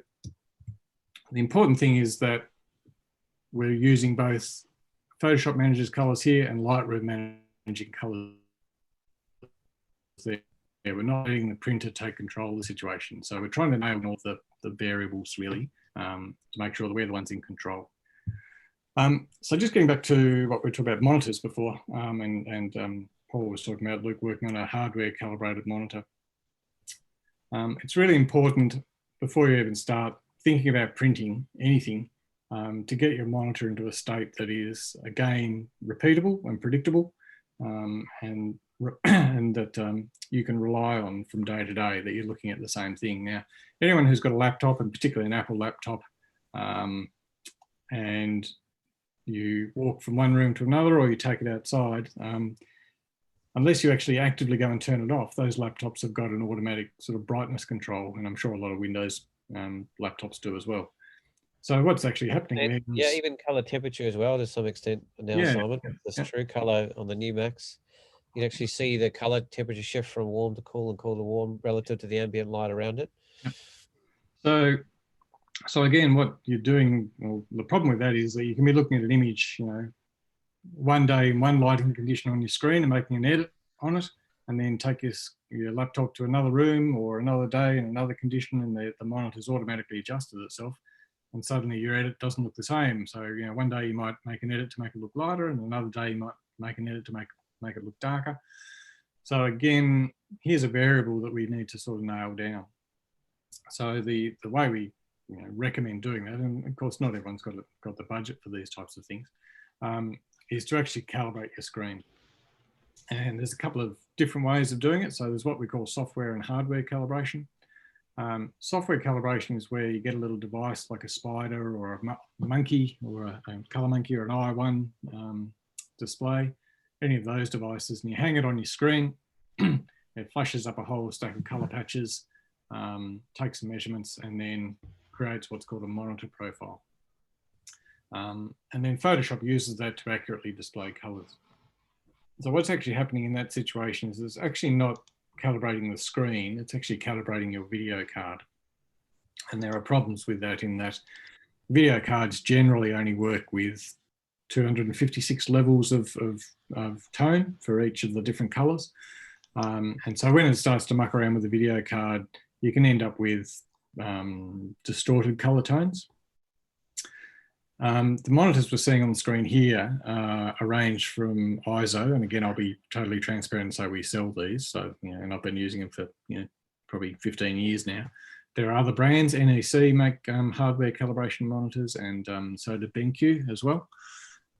[SPEAKER 4] the important thing is that we're using both Photoshop manages colors here and Lightroom managing colors there. We're not letting the printer take control of the situation. So we're trying to nail all the variables really to make sure that we're the ones in control. So just getting back to what we talked about monitors before, and Paul was talking about Luke working on a hardware calibrated monitor. It's really important before you even start thinking about printing anything to get your monitor into a state that is, again, repeatable and predictable, and that you can rely on from day to day, that you're looking at the same thing. Now, anyone who's got a laptop, and particularly an Apple laptop, and you walk from one room to another or you take it outside, unless you actually actively go and turn it off, those laptops have got an automatic sort of brightness control, and I'm sure a lot of Windows laptops do as well. So what's actually happening
[SPEAKER 1] And, yeah, even color temperature as well to some extent now, Simon. There's true color on the new Macs. you'd actually see the color temperature shift from warm to cool and cool to warm relative to the ambient light around it.
[SPEAKER 4] So again, what you're doing, well, the problem with that is that you can be looking at an image, you know, one day in one lighting condition on your screen and making an edit on it, and then take your laptop to another room or another day in another condition, and the monitor's automatically adjusted itself, and suddenly your edit doesn't look the same. So, you know, one day you might make an edit to make it look lighter, and another day you might make an edit to make it look darker. So again, here's a variable that we need to sort of nail down. So the way we recommend doing that, and of course not everyone's got the budget for these types of things, is to actually calibrate your screen. And there's a couple of different ways of doing it. So there's what we call software and hardware calibration. Software calibration is where you get a little device like a spider or a monkey or a color monkey or an i1 display, any of those devices, and you hang it on your screen. It flashes up a whole stack of color patches, takes some measurements, and then creates what's called a monitor profile. And then Photoshop uses that to accurately display colors. So what's actually happening in that situation is it's actually not calibrating the screen, it's actually calibrating your video card. And there are problems with that in that video cards generally only work with 256 levels of tone for each of the different colors. And so when it starts to muck around with the video card, you can end up with distorted color tones. The monitors we're seeing on the screen here are ranged from ISO, and again, I'll be totally transparent and say we sell these. So, and I've been using them for probably 15 years now. There are other brands. NEC make hardware calibration monitors, and so did BenQ as well.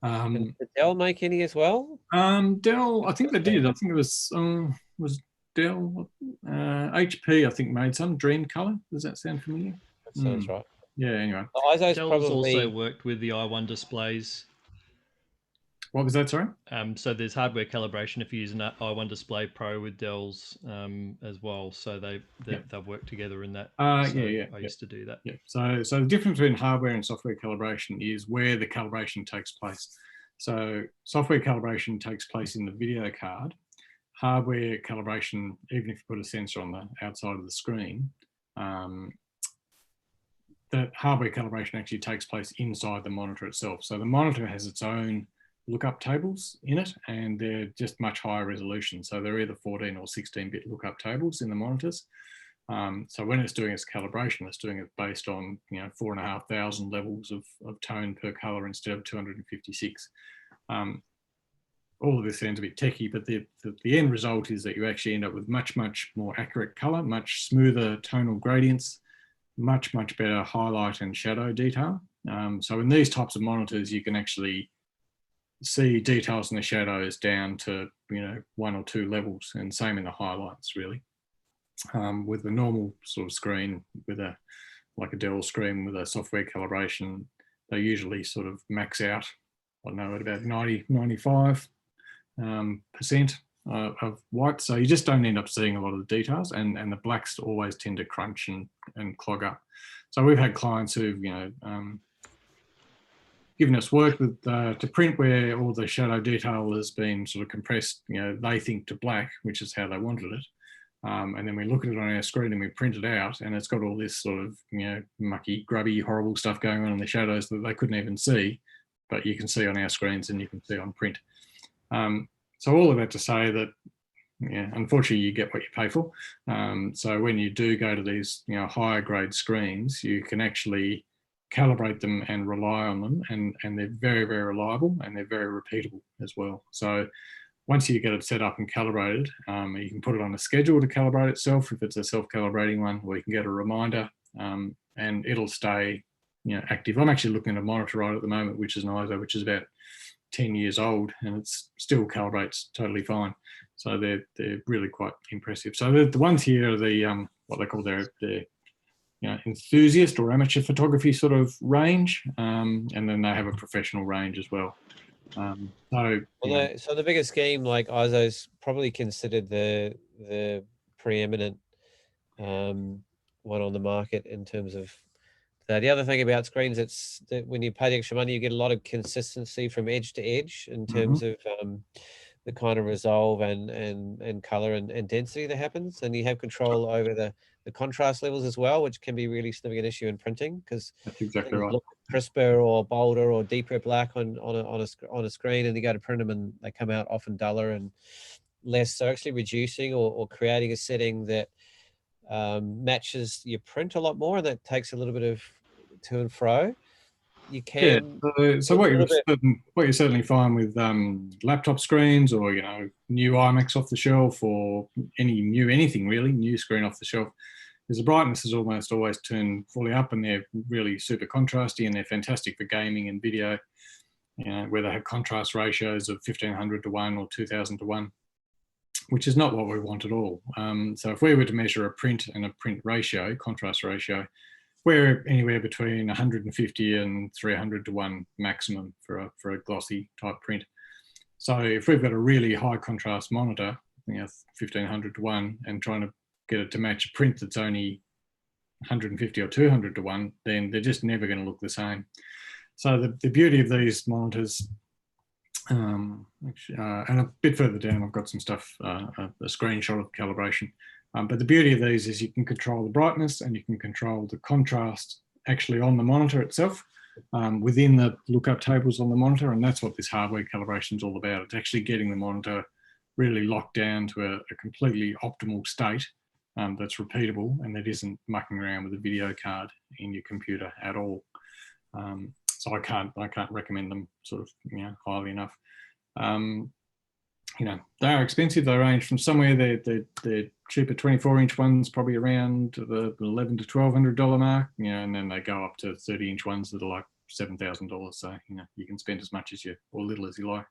[SPEAKER 1] Did Dell make any as well?
[SPEAKER 4] Dell, I think they did. I think it was Dell. HP, I think, made some. Dream Color. Does that sound familiar?
[SPEAKER 1] That sounds right.
[SPEAKER 4] Yeah, anyway.
[SPEAKER 1] ISO's
[SPEAKER 2] Dell's
[SPEAKER 1] probably
[SPEAKER 2] also worked with the i1 displays.
[SPEAKER 4] What was that, sorry?
[SPEAKER 2] So there's hardware calibration if you use an i1 Display Pro with Dell's as well. So they've worked together in that. I used to do that.
[SPEAKER 4] Yeah. So the difference between hardware and software calibration is where the calibration takes place. So software calibration takes place in the video card. Hardware calibration, even if you put a sensor on the outside of the screen, that hardware calibration actually takes place inside the monitor itself. So the monitor has its own lookup tables in it, and they're just much higher resolution. So they're either 14 or 16-bit lookup tables in the monitors. So when it's doing its calibration, it's doing it based on 4,500 levels of tone per color instead of 256. All of this sounds a bit techie, but the end result is that you actually end up with much more accurate color, much smoother tonal gradients, much better highlight and shadow detail. So in these types of monitors, you can actually see details in the shadows down to 1 or 2 levels, and same in the highlights really. With the normal sort of screen, with like a Dell screen with a software calibration, they usually sort of max out, I don't know, at about 95% of white. So you just don't end up seeing a lot of the details, and the blacks always tend to crunch and clog up. So we've had clients who've given us work with to print where all the shadow detail has been sort of compressed, they think to black, which is how they wanted it. And then we look at it on our screen and we print it out, and it's got all this sort of mucky, grubby, horrible stuff going on in the shadows that they couldn't even see, but you can see on our screens and you can see on print. So all of that to say that, unfortunately you get what you pay for. So when you do go to these higher grade screens, you can actually calibrate them and rely on them, and they're very reliable, and they're very repeatable as well. So once you get it set up and calibrated, you can put it on a schedule to calibrate itself if it's a self-calibrating one, or you can get a reminder, and it'll stay active. I'm actually looking at a monitor right at the moment, which is an ISO, which is about 10 years old, and it still calibrates totally fine. So they're really quite impressive. So the ones here are the what they call their enthusiast or amateur photography sort of range, and then they have a professional range as well. So
[SPEAKER 1] the bigger scheme, like ISO's probably considered the preeminent one on the market in terms of that. The other thing about screens, it's that when you pay the extra money, you get a lot of consistency from edge to edge in terms of the kind of resolve and color and density that happens. And you have control over the contrast levels as well, which can be really significant issue in printing, because
[SPEAKER 4] That's exactly
[SPEAKER 1] things
[SPEAKER 4] right.
[SPEAKER 1] look crisper or bolder or deeper black on a screen, and you go to print them and they come out often duller and less. So actually reducing or creating a setting that matches your print a lot more, and that takes a little bit of to and fro. You
[SPEAKER 4] Yeah.
[SPEAKER 1] can
[SPEAKER 4] So
[SPEAKER 1] a
[SPEAKER 4] what
[SPEAKER 1] little bit.
[SPEAKER 4] you certainly find with laptop screens, or new iMacs off the shelf, or any new anything really, new screen off the shelf, is the brightness is almost always turned fully up, and they're really super contrasty, and they're fantastic for gaming and video. Where they have contrast ratios of 1500 to 1 or 2000 to 1, which is not what we want at all. So if we were to measure a print and a print ratio, contrast ratio, we're anywhere between 150 and 300 to 1 maximum for a glossy type print. So if we've got a really high contrast monitor, 1500 to 1, and trying to get it to match a print that's only 150 or 200 to 1, then they're just never going to look the same. So the beauty of these monitors, and a bit further down, I've got some stuff, a screenshot of calibration. But the beauty of these is you can control the brightness and you can control the contrast actually on the monitor itself, within the lookup tables on the monitor. And that's what this hardware calibration is all about. It's actually getting the monitor really locked down to a completely optimal state that's repeatable, and that isn't mucking around with a video card in your computer at all. So I can't recommend them sort of highly enough. They are expensive. They range from somewhere they're cheaper 24-inch ones, probably around the $1,100 to $1,200 mark, and then they go up to 30-inch ones that are like $7,000. So you can spend as much as you or little as you like.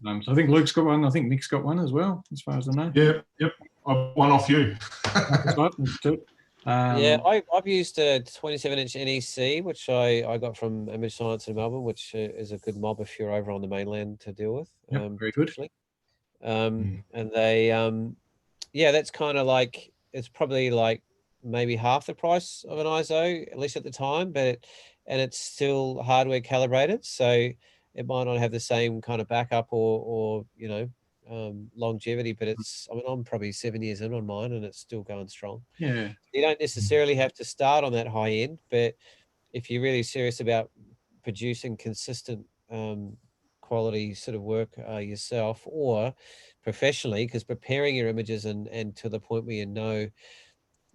[SPEAKER 4] So I think Luke's got one. I think Nick's got one as well, as far as I know.
[SPEAKER 3] Yeah, yep. One off you.
[SPEAKER 4] That's right. Let's do it.
[SPEAKER 1] Yeah, I've used a 27-inch NEC, which I got from Image Science in Melbourne, which is a good mob if you're over on the mainland to deal with.
[SPEAKER 4] Yep, very good.
[SPEAKER 1] Actually. And they, yeah, that's kind of like, it's probably like maybe half the price of an ISO, at least at the time, and it's still hardware calibrated. So it might not have the same kind of backup or longevity, but I'm probably 7 years in on mine and it's still going strong.
[SPEAKER 4] Yeah.
[SPEAKER 1] You don't necessarily have to start on that high end, but if you're really serious about producing consistent quality sort of work yourself or professionally, because preparing your images and to the point where you know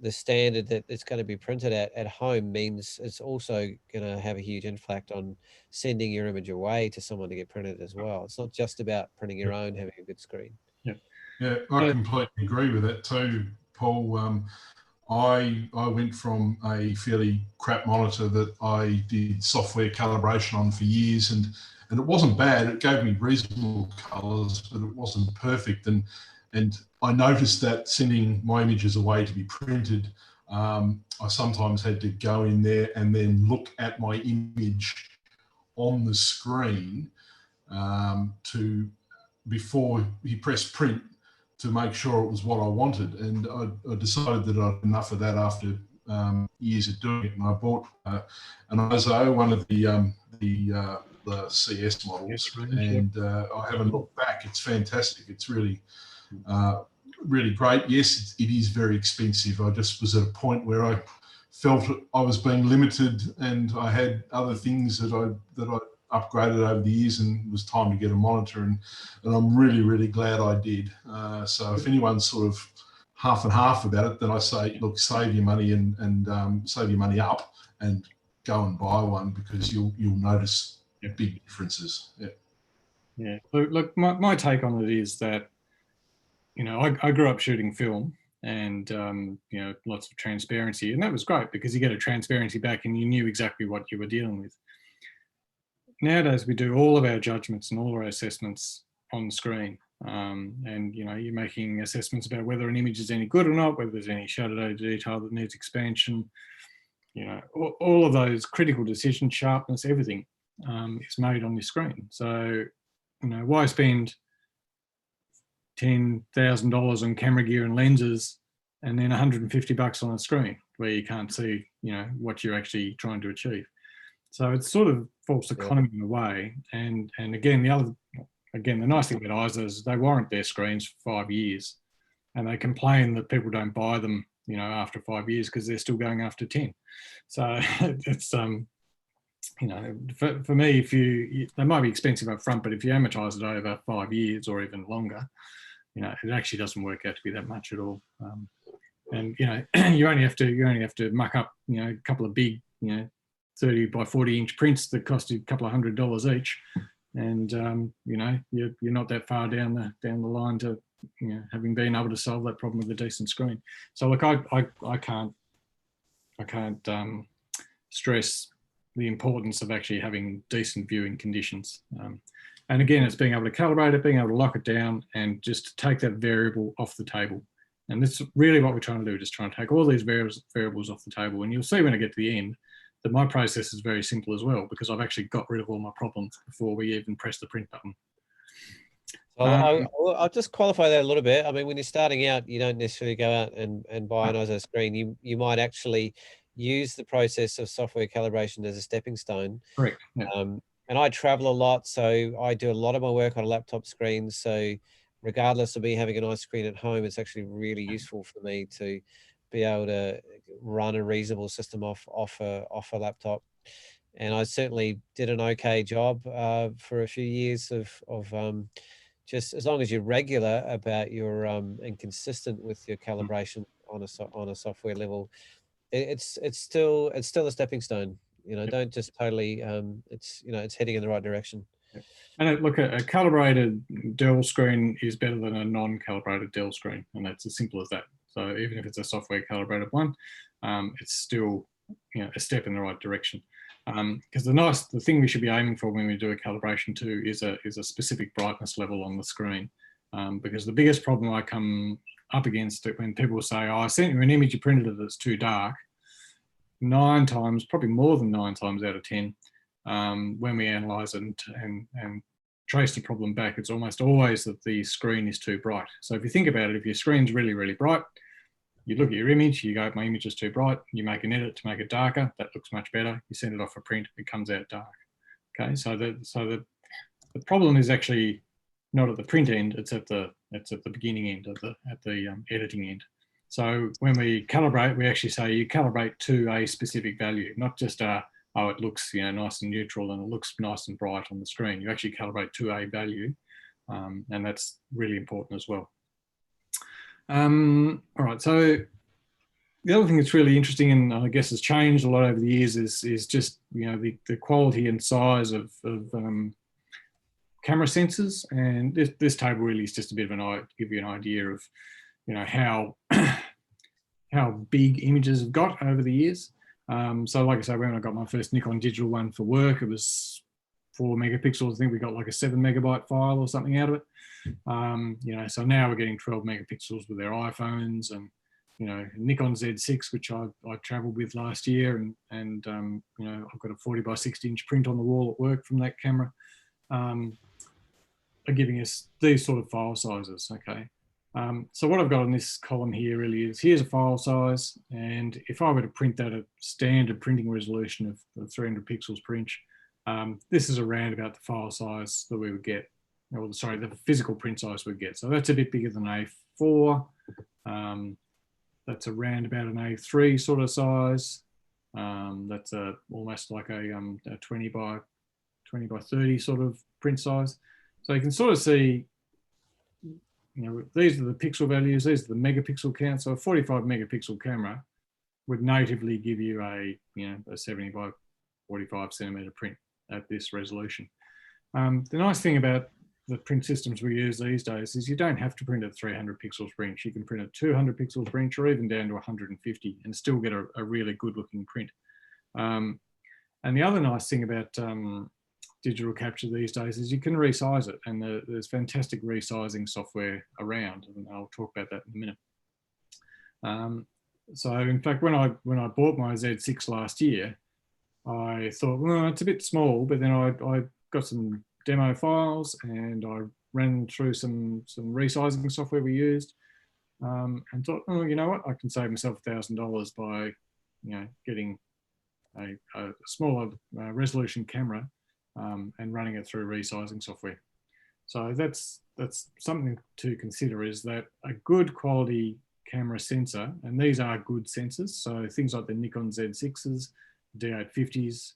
[SPEAKER 1] the standard that it's going to be printed at home means it's also going to have a huge impact on sending your image away to someone to get printed as well. It's not just about printing your own, having a good screen.
[SPEAKER 3] Yeah, I completely agree with that too, Paul. I went from a fairly crap monitor that I did software calibration on for years, and it wasn't bad. It gave me reasonable colors, but it wasn't perfect. And I noticed that sending my images away to be printed, I sometimes had to go in there and then look at my image on the screen before he pressed print to make sure it was what I wanted. And I decided that I'd had enough of that after years of doing it. And I bought an ISO, one of the CS models, and I haven't looked back. It's fantastic. It's really, really great. Yes, it is very expensive. I just was at a point where I felt I was being limited, and I had other things that I upgraded over the years, and it was time to get a monitor, and I'm really, really glad I did. So if anyone's sort of half and half about it, then I say, look, save your money and save your money up and go and buy one, because you'll notice big differences.
[SPEAKER 4] Yeah. Look, my take on it is that, I grew up shooting film, and lots of transparency, and that was great because you get a transparency back and you knew exactly what you were dealing with. Nowadays, we do all of our judgments and all of our assessments on the screen. And, you're making assessments about whether an image is any good or not, whether there's any shadow detail that needs expansion, all of those critical decisions, sharpness, everything is made on your screen. So, why spend $10,000 on camera gear and lenses and then $150 on a screen where you can't see, what you're actually trying to achieve? So it's sort of false economy in a way. And again, the again, the nice thing about ISO is they warrant their screens for 5 years, and they complain that people don't buy them, you know, after 5 years because they're still going after 10. So it's you know, for me, if they might be expensive up front, but if you amortize it over 5 years or even longer, you know, it actually doesn't work out to be that much at all. And you know, you only have to muck up, you know, a couple of big, you know, 30 by 40 inch prints that cost you a couple of $100 each, and you know, you're not that far down the line to, you know, having been able to solve that problem with a decent screen. So look, I can't stress the importance of actually having decent viewing conditions. And again, it's being able to calibrate it, being able to lock it down, and just take that variable off the table. And that's really what we're trying to do, just trying to take all these variables off the table. And you'll see when I get to the end that my process is very simple as well, because I've actually got rid of all my problems before we even press the print button.
[SPEAKER 1] I'll just qualify that a little bit. I mean, when you're starting out, you don't necessarily go out and buy an ISO screen. You might actually use the process of software calibration as a stepping stone.
[SPEAKER 4] Correct. Yeah.
[SPEAKER 1] And I travel a lot, so I do a lot of my work on a laptop screen. So regardless of me having an ice screen at home, it's actually really useful for me to be able to run a reasonable system off a laptop. And I certainly did an okay job for a few years of just as long as you're regular about your and consistent with your calibration on a software level, it's still a stepping stone. You know,
[SPEAKER 4] Yep.
[SPEAKER 1] don't just totally. It's, you know, it's heading in the right direction.
[SPEAKER 4] Yep. And look, a calibrated Dell screen is better than a non-calibrated Dell screen, and that's as simple as that. So even if it's a software calibrated one, it's still, you know, a step in the right direction. Because the thing we should be aiming for when we do a calibration too is a specific brightness level on the screen. Because the biggest problem I come up against it when people say, "Oh, I sent you an image, you printed it, it's too dark." 9 times, probably more than 9 times out of 10, when we analyze it and trace the problem back, it's almost always that the screen is too bright. So if you think about it, if your screen's really, really bright, you look at your image, you go, my image is too bright, you make an edit to make it darker, that looks much better, you send it off for print, it comes out dark. Okay, so the problem is actually not at the print end, it's at the beginning end, at the editing end. So when we calibrate, we actually say you calibrate to a specific value, not just oh, it looks, you know, nice and neutral and it looks nice and bright on the screen. You actually calibrate to a value, and that's really important as well. All right, so the other thing that's really interesting, and I guess has changed a lot over the years, is just, you know, the quality and size of camera sensors. And this table really is just a bit of to give you an idea of, you know, how big images have got over the years. So like I say, when I got my first Nikon digital one for work, it was 4 megapixels. I think we got like a 7 megabyte file or something out of it. You know, so now we're getting 12 megapixels with their iPhones, and, you know, Nikon Z6, which I traveled with last year, and you know, I've got a 40 by 60 inch print on the wall at work from that camera, are giving us these sort of file sizes. Okay. So what I've got on this column here really is, here's a file size, and if I were to print that at standard printing resolution of 300 pixels per inch, this is around about the file size that we would get, or sorry, the physical print size we'd get. So that's a bit bigger than A4. That's around about an A3 sort of size. That's almost like a 20 by 30 sort of print size. So you can sort of see, you know, these are the pixel values, these are the megapixel count. So a 45 megapixel camera would natively give you a 70 by 45 centimeter print at this resolution. The nice thing about the print systems we use these days is you don't have to print at 300 pixels per inch. You can print at 200 pixels per inch, or even down to 150, and still get a really good looking print. And the other nice thing about digital capture these days is you can resize it, and there's fantastic resizing software around, and I'll talk about that in a minute. So in fact, when I bought my Z6 last year, I thought, well, it's a bit small, but then I got some demo files and I ran through some resizing software we used, and thought, oh, you know what, I can save myself $1,000 by, you know, getting a smaller resolution camera and running it through resizing software. So that's something to consider, is that a good quality camera sensor, and these are good sensors, so things like the Nikon Z6s, D850s,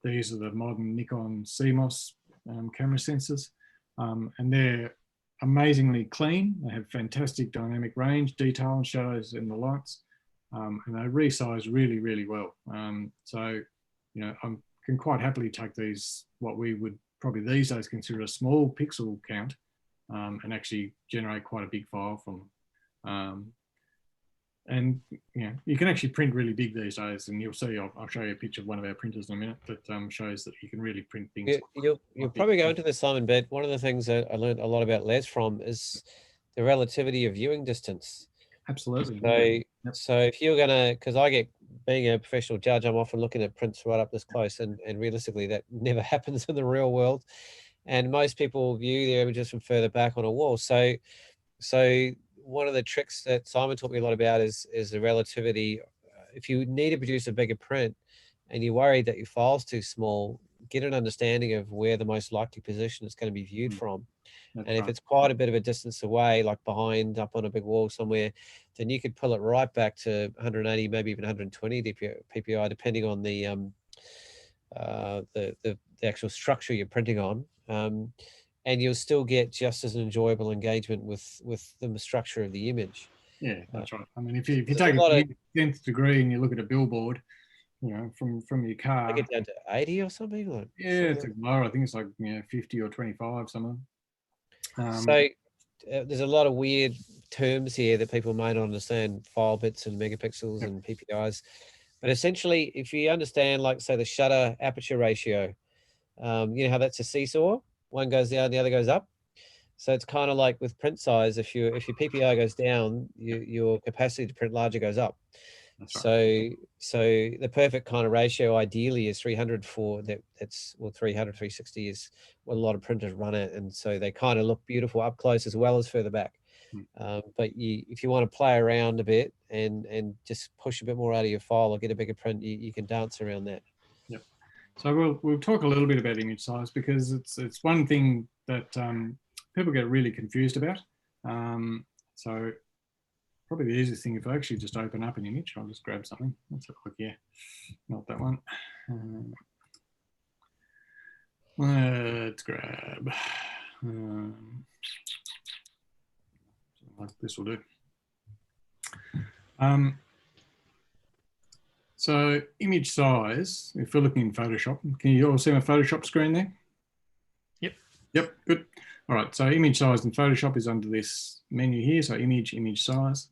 [SPEAKER 4] these are the modern Nikon CMOS camera sensors, and they're amazingly clean. They have fantastic dynamic range, detail and shadows in the lights, and they resize really, really well. So, you know, I can quite happily take these, what we would probably these days consider a small pixel count, and actually generate quite a big file from them. And you know, you can actually print really big these days, and you'll see, I'll show you a picture of one of our printers in a minute that shows that you can really print things.
[SPEAKER 1] You'll probably go into this, Simon, but one of the things that I learned a lot about Les from is the relativity of viewing distance.
[SPEAKER 4] Absolutely.
[SPEAKER 1] So,
[SPEAKER 4] Yep.
[SPEAKER 1] so if you're gonna, because I get, being a professional judge, I'm often looking at prints right up this close, and realistically that never happens in the real world. And most people view their images from further back on a wall. So one of the tricks that Simon taught me a lot about is the relativity. If you need to produce a bigger print and you're worried that your file's too small, get an understanding of where the most likely position it's going to be viewed from.
[SPEAKER 4] That's
[SPEAKER 1] and if
[SPEAKER 4] right.
[SPEAKER 1] it's quite a bit of a distance away, like behind up on a big wall somewhere, then you could pull it right back to 180, maybe even 120 PPI, depending on the actual structure you're printing on. And you'll still get just as an enjoyable engagement with the structure of the image.
[SPEAKER 4] Yeah, that's right. I mean, if you
[SPEAKER 1] there's
[SPEAKER 4] take
[SPEAKER 1] a lot
[SPEAKER 4] a
[SPEAKER 1] of,
[SPEAKER 4] 10th degree and you look at a billboard, you know, from your car,
[SPEAKER 1] I get down to 80 or something. Like,
[SPEAKER 4] yeah, it's lower. I think it's like, you know, 50 or 25, something.
[SPEAKER 1] So there's a lot of weird terms here that people may not understand: file bits and megapixels and PPIs. But essentially, if you understand, like, say, the shutter aperture ratio, you know how that's a seesaw. One goes down, the other goes up. So it's kind of like with print size. If your PPI goes down, your capacity to print larger goes up.
[SPEAKER 4] That's right.
[SPEAKER 1] So the perfect kind of ratio ideally is 300 for that. That's, well, 300, 360 is what a lot of printers run at. And so they kind of look beautiful up close as well as further back. But if you want to play around a bit and just push a bit more out of your file or get a bigger print, you can dance around that.
[SPEAKER 4] Yep. So we'll talk a little bit about image size, because it's one thing that people get really confused about. So probably the easiest thing, if I actually just open up an image, I'll just grab something. Let's have a look here. Not that one. Let's grab. Like this will do. So image size, if we're looking in Photoshop, can you all see my Photoshop screen there? Yep, good. All right, so image size in Photoshop is under this menu here, so image size.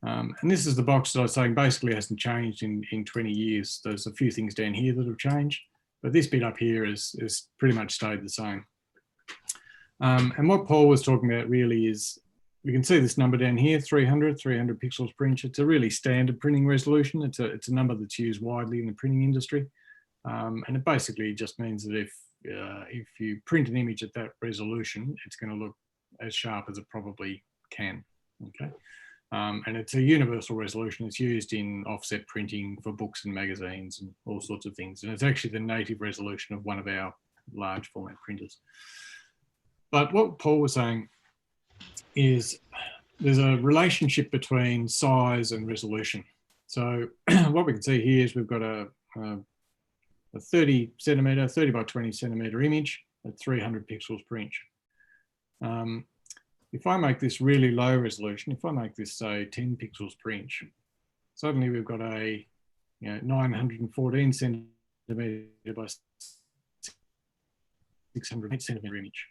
[SPEAKER 4] And this is the box that I was saying basically hasn't changed in 20 years. There's a few things down here that have changed, but this bit up here is pretty much stayed the same. And what Paul was talking about really is, you can see this number down here, 300 pixels per inch. It's a really standard printing resolution. It's a number that's used widely in the printing industry. And it basically just means that if you print an image at that resolution, it's going to look as sharp as it probably can, okay? And it's a universal resolution. It's used in offset printing for books and magazines and all sorts of things. And it's actually the native resolution of one of our large format printers. But what Paul was saying is there's a relationship between size and resolution. So what we can see here is we've got a 30 by 20 centimeter image at 300 pixels per inch. If I make this really low resolution, if I make this, say, 10 pixels per inch, suddenly we've got a 914 centimeter by 608 centimeter image.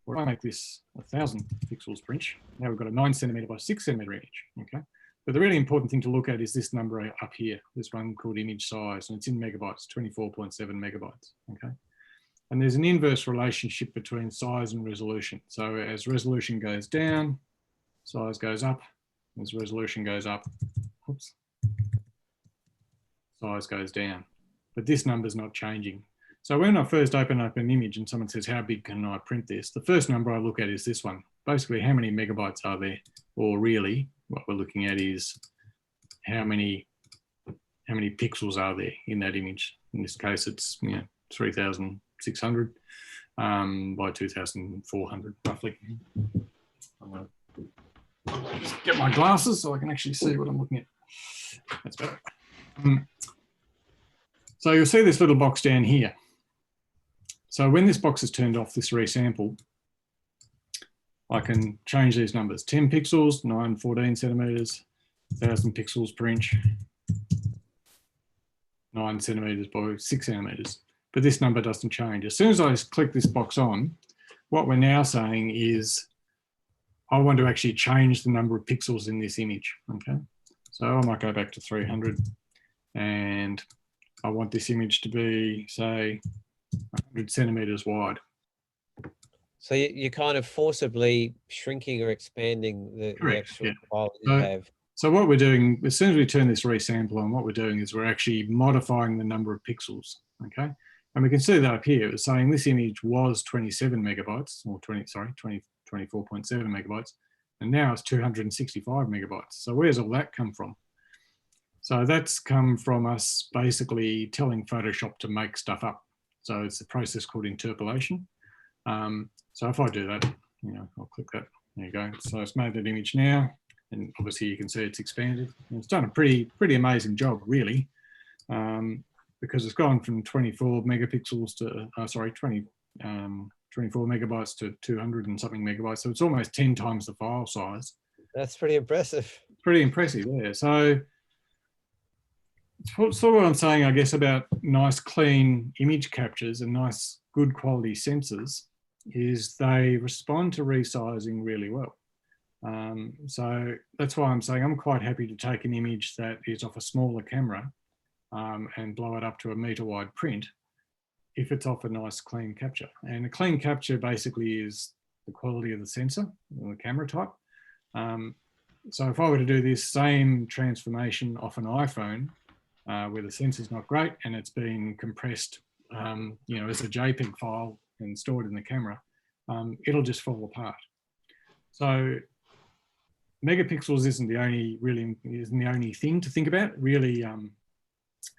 [SPEAKER 4] Or if I make this 1,000 pixels per inch, now we've got a 9 centimeter by 6 centimeter image, okay? But the really important thing to look at is this number up here, this one called image size, and it's in megabytes, 24.7 megabytes, okay? And there's an inverse relationship between size and resolution. So as resolution goes down, size goes up. As resolution goes up, oops, size goes down. But this number's not changing. So when I first open up an image and someone says, how big can I print this? The first number I look at is this one. Basically, how many megabytes are there? Or really, what we're looking at is how many pixels are there in that image. In this case, it's 3,600. by 2,400 roughly. I'm going to just get my glasses so I can actually see what I'm looking at. That's better. So you'll see this little box down here. So when this box is turned off, this resample, I can change these numbers: 10 pixels, 9, 14 centimeters, 1,000 pixels per inch, 9 centimeters by 6 centimeters. But this number doesn't change. As soon as I click this box on, what we're now saying is I want to actually change the number of pixels in this image. Okay, so I might go back to 300, and I want this image to be, say, 100 centimeters wide.
[SPEAKER 1] So you're kind of forcibly shrinking or expanding the actual file that you have.
[SPEAKER 4] So what we're doing, as soon as we turn this resample on, what we're doing is we're actually modifying the number of pixels, okay? And we can see that up here. It's saying this image was 27 megabytes, or 24.7 megabytes, and now it's 265 megabytes. So where's all that come from? So that's come from us basically telling Photoshop to make stuff up. So it's a process called interpolation. So if I do that, I'll click that. There you go. So it's made that image now, and obviously you can see it's expanded. And it's done a pretty amazing job, really, because it's gone from 24 megapixels to 24 megabytes to 200 and something megabytes. So it's almost 10 times the file size.
[SPEAKER 1] That's pretty impressive.
[SPEAKER 4] Pretty impressive, yeah. So it's sort of what I'm saying, I guess, about nice, clean image captures and nice, good quality sensors is they respond to resizing really well. So that's why I'm saying I'm quite happy to take an image that is off a smaller camera and blow it up to a meter wide print if it's off a nice clean capture. And a clean capture basically is the quality of the sensor or the camera type. So if I were to do this same transformation off an iPhone where the sensor's not great and it's been compressed as a JPEG file and stored in the camera, it'll just fall apart. So megapixels isn't the only thing to think about. Really,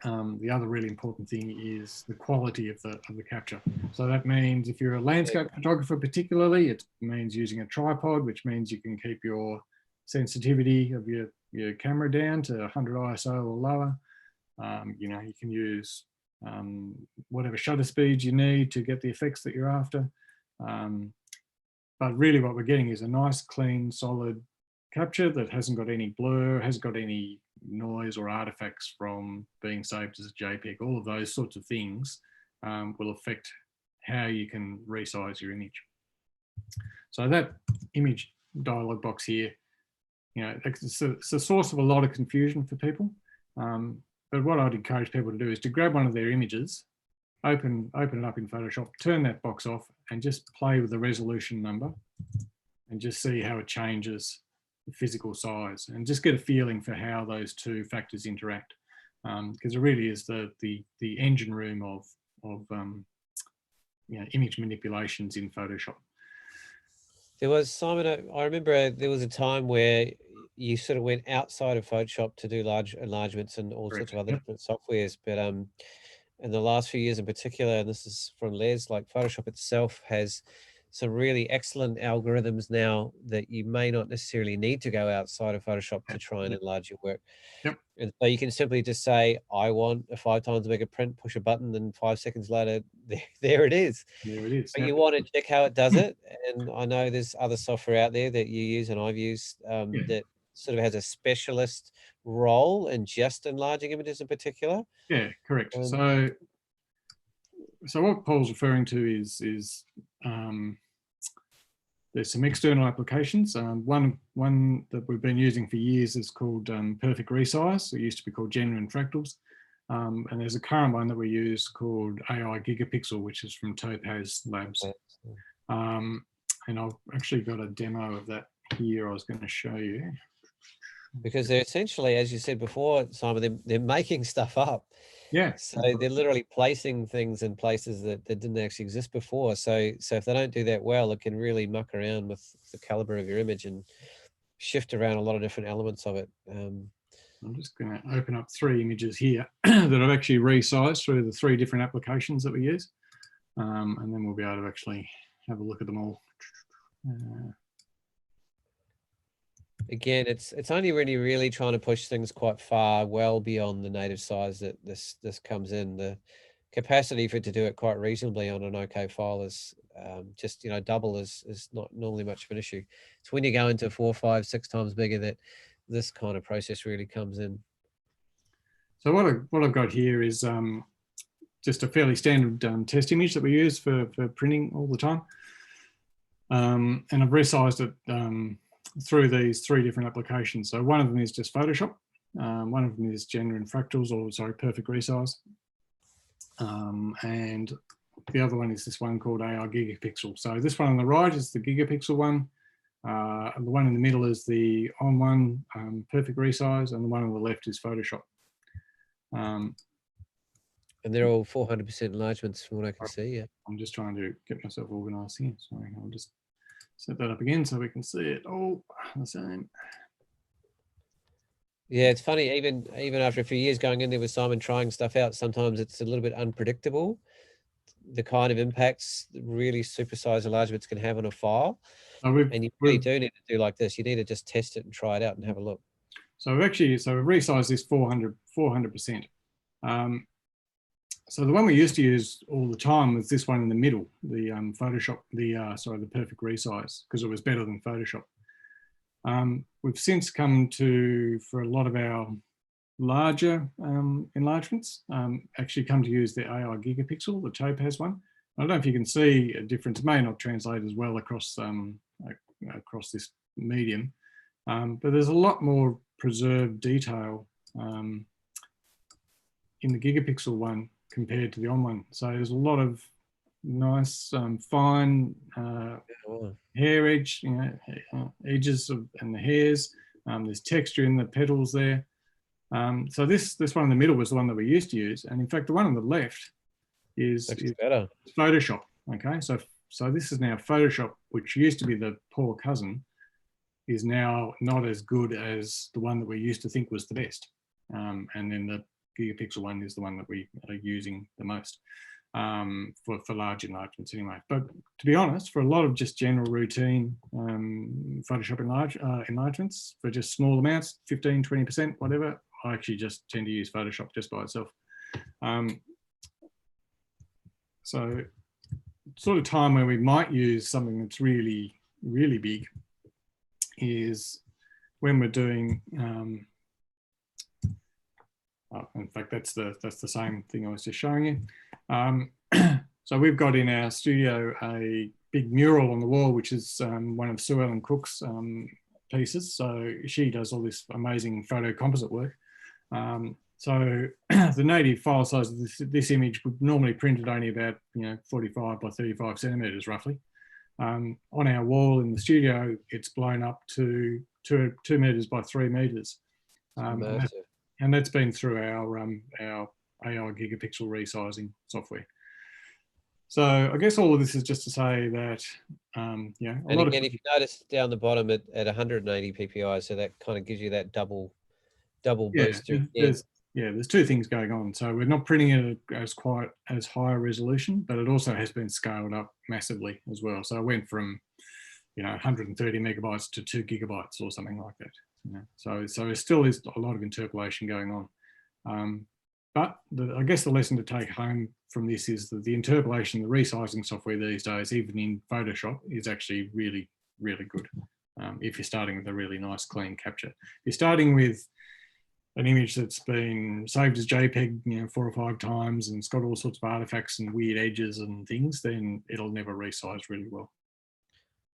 [SPEAKER 4] the other really important thing is the quality of the capture. So that means if you're a landscape photographer particularly, it means using a tripod, which means you can keep your sensitivity of your camera down to 100 ISO or lower. You can use whatever shutter speeds you need to get the effects that you're after. But really what we're getting is a nice, clean, solid capture that hasn't got any blur, hasn't got any noise or artifacts from being saved as a JPEG. All of those sorts of things will affect how you can resize your image. So that image dialog box here, it's a source of a lot of confusion for people. But what I'd encourage people to do is to grab one of their images, open it up in Photoshop, turn that box off and just play with the resolution number and just see how it changes the physical size and just get a feeling for how those two factors interact. Because it really is the engine room of image manipulations in Photoshop.
[SPEAKER 1] There was, Simon, I remember there was a time where you sort of went outside of Photoshop to do large enlargements and all sorts of other different softwares. But in the last few years in particular, and this is from Les, like Photoshop itself has some really excellent algorithms now that you may not necessarily need to go outside of Photoshop to try and enlarge your work.
[SPEAKER 4] Yep.
[SPEAKER 1] And so you can simply just say, I want a 5 times bigger print, push a button, and 5 seconds later, there it is.
[SPEAKER 4] There it is.
[SPEAKER 1] But you want to check how it does it. And I know there's other software out there that you use and I've used that sort of has a specialist role in just enlarging images in particular.
[SPEAKER 4] Yeah, correct. So what Paul's referring to is there's some external applications. One that we've been using for years is called Perfect Resize. It used to be called Genuine Fractals. And there's a current one that we use called AI Gigapixel, which is from Topaz Labs. And I've actually got a demo of that here I was going to show you.
[SPEAKER 1] Because they're essentially, as you said before, Simon, they're making stuff up.
[SPEAKER 4] Yeah.
[SPEAKER 1] So they're literally placing things in places that didn't actually exist before. So if they don't do that well, it can really muck around with the caliber of your image and shift around a lot of different elements of it.
[SPEAKER 4] I'm just going to open up 3 images here that I've actually resized through the 3 different applications that we use. and then we'll be able to actually have a look at them all.
[SPEAKER 1] Again, it's only really trying to push things quite far, well beyond the native size that this comes in. The capacity for it to do it quite reasonably on an OK file is just, you know, double is not normally much of an issue. It's when you go into 4, 5, 6 times bigger that this kind of process really comes in.
[SPEAKER 4] So what I've got here is just a fairly standard test image that we use for printing all the time. And I've resized it through these 3 different applications. So one of them is just Photoshop. One of them is gender and fractals, or sorry, perfect resize. And the other one is this one called AI Gigapixel. So this one on the right is the Gigapixel one. And the one in the middle is the on-one perfect resize, and the one on the left is Photoshop.
[SPEAKER 1] And they're all 400% enlargements from what I can see, yeah.
[SPEAKER 4] I'm just trying to get myself organized here. Sorry, I'll just set that up again so we can see it all the same.
[SPEAKER 1] Yeah, it's funny, even after a few years going in there with Simon trying stuff out, sometimes it's a little bit unpredictable, the kind of impacts that really supersized enlargements can have on a file. And you really do need to do like this. You need to just test it and try it out and have a look. So
[SPEAKER 4] we've resized this 400%. So the one we used to use all the time was this one in the middle, the Photoshop, the perfect resize, because it was better than Photoshop. We've since come to, for a lot of our larger enlargements, actually come to use the AI Gigapixel, the Topaz one. I don't know if you can see a difference. It may not translate as well across across this medium, but there's a lot more preserved detail in the Gigapixel one compared to the on one. So there's a lot of nice fine hair edge, edges and the hairs. There's texture in the petals there. So this one in the middle was the one that we used to use, and in fact the one on the left is
[SPEAKER 1] better.
[SPEAKER 4] Photoshop. Okay, so this is now Photoshop, which used to be the poor cousin, is now not as good as the one that we used to think was the best. And then the Gigapixel one is the one that we are using the most for large enlargements anyway. But to be honest, for a lot of just general routine Photoshop enlargements, for just small amounts, 15, 20%, whatever, I actually just tend to use Photoshop just by itself. So sort of time where we might use something that's really, really big is when we're doing, in fact, that's the same thing I was just showing you. So we've got in our studio a big mural on the wall, which is one of Sue Ellen Cook's pieces. So she does all this amazing photo composite work. So the native file size of this image would normally print at only about 45 by 35 centimeters roughly. On our wall in the studio, it's blown up to 2 meters by 3 meters, and that's been through our AI Gigapixel resizing software. So I guess all of this is just to say that and again, if you
[SPEAKER 1] notice down the bottom at 180 ppi, so that kind of gives you that double boost.
[SPEAKER 4] There's 2 things going on. So we're not printing it as quite as high a resolution, but it also has been scaled up massively as well. So it went from 130 megabytes to 2 gigabytes or something like that. So there still is a lot of interpolation going on. But I guess the lesson to take home from this is that the interpolation, the resizing software these days, even in Photoshop, is actually really, really good. If you're starting with a really nice clean capture. If you're starting with an image that's been saved as JPEG 4 or 5 times and it's got all sorts of artifacts and weird edges and things, then it'll never resize really well.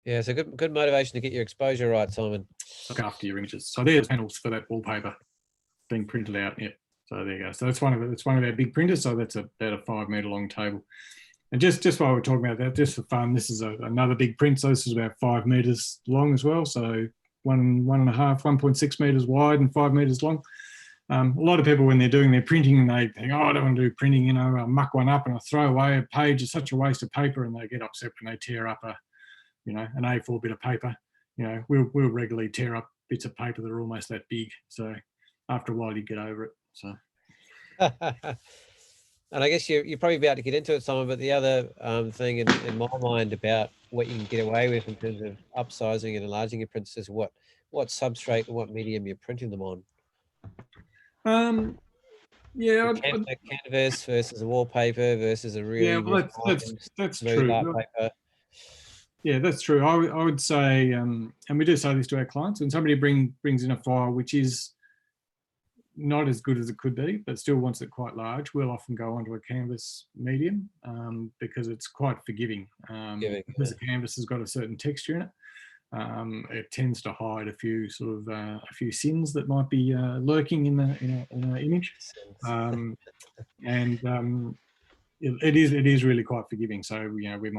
[SPEAKER 1] Yeah, so good motivation to get your exposure right, Simon.
[SPEAKER 4] Look after your images. So there's panels for that wallpaper being printed out. Yeah. So there you go. So that's one of our big printers. So that's about a 5 meter long table. And just while we're talking about that, just for fun, this is another big print. So this is about 5 meters long as well. So 1.5, 1.6 meters wide and 5 meters long. A lot of people, when they're doing their printing, they think, oh, I don't want to do printing, I'll muck one up and I'll throw away a page. It's such a waste of paper, and they get upset when they tear up an A4 bit of paper. We'll regularly tear up bits of paper that are almost that big. So after a while, you get over it. So.
[SPEAKER 1] And I guess you're probably about to get into it, Simon, but the other thing in my mind about what you can get away with in terms of upsizing and enlarging your prints is what substrate and what medium you're printing them on.
[SPEAKER 4] Yeah,
[SPEAKER 1] A canvas versus a wallpaper versus a really
[SPEAKER 4] well,
[SPEAKER 1] refined,
[SPEAKER 4] that's
[SPEAKER 1] smooth
[SPEAKER 4] true.
[SPEAKER 1] art paper.
[SPEAKER 4] Yeah, that's true. I would say, and we do say this to our clients, when somebody brings in a file which is not as good as it could be, but still wants it quite large, we'll often go onto a canvas medium because it's quite forgiving. Because the canvas has got a certain texture in it, it tends to hide a few sins that might be lurking in an image, it is really quite forgiving. So we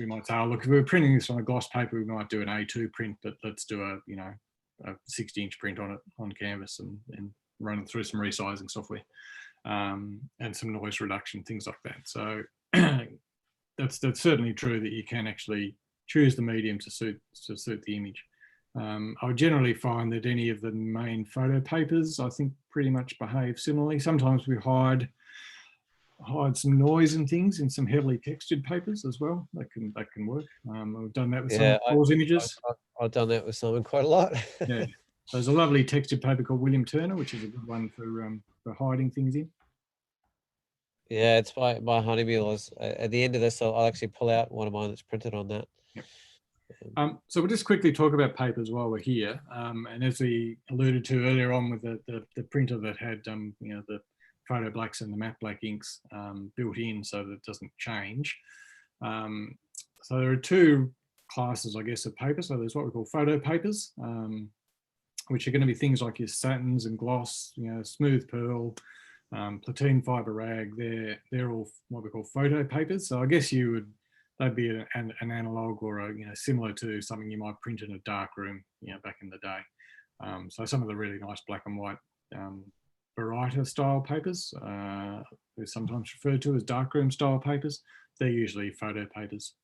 [SPEAKER 4] might say, oh, look, if we were printing this on a gloss paper, we might do an A2 print, but let's do a 60-inch print on it on canvas and run it through some resizing software and some noise reduction, things like that. So that's certainly true that you can actually choose the medium to suit the image. I would generally find that any of the main photo papers, I think, pretty much behave similarly. Sometimes we hide some noise and things in some heavily textured papers as well. That can work. I've done that with some of Paul's images.
[SPEAKER 1] I've done that with Simon quite a lot.
[SPEAKER 4] Yeah, there's a lovely textured paper called William Turner, which is a good one for hiding things in.
[SPEAKER 1] Yeah, it's my Honeymule. At the end of this, I'll actually pull out one of mine that's printed on that.
[SPEAKER 4] Yep. So we'll just quickly talk about papers while we're here. And as we alluded to earlier on with the printer that had the photo blacks and the matte black inks built in so that it doesn't change. So there are two classes, I guess, of paper. So there's what we call photo papers, which are going to be things like your satins and gloss, smooth pearl, platine fiber rag. They're all what we call photo papers. So I guess they'd be an analog or similar to something you might print in a dark room, back in the day. So some of the really nice black and white Barita style papers, they're sometimes referred to as darkroom style papers. They're usually photo papers.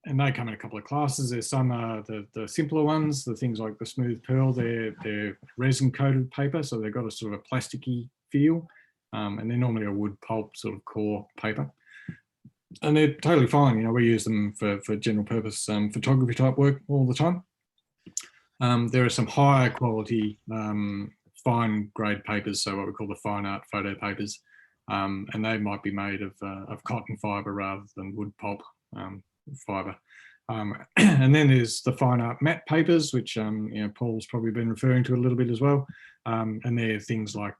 [SPEAKER 4] And they come in a couple of classes. There's some the simpler ones, the things like the smooth pearl, they're resin coated paper, so they've got a sort of a plasticky feel, and they're normally a wood pulp sort of core paper. And they're totally fine. We use them for general purpose photography type work all the time. There are some higher quality fine grade papers, so what we call the fine art photo papers, and they might be made of cotton fibre rather than wood pulp fibre. And then there's the fine art matte papers, which Paul's probably been referring to a little bit as well, and they're things like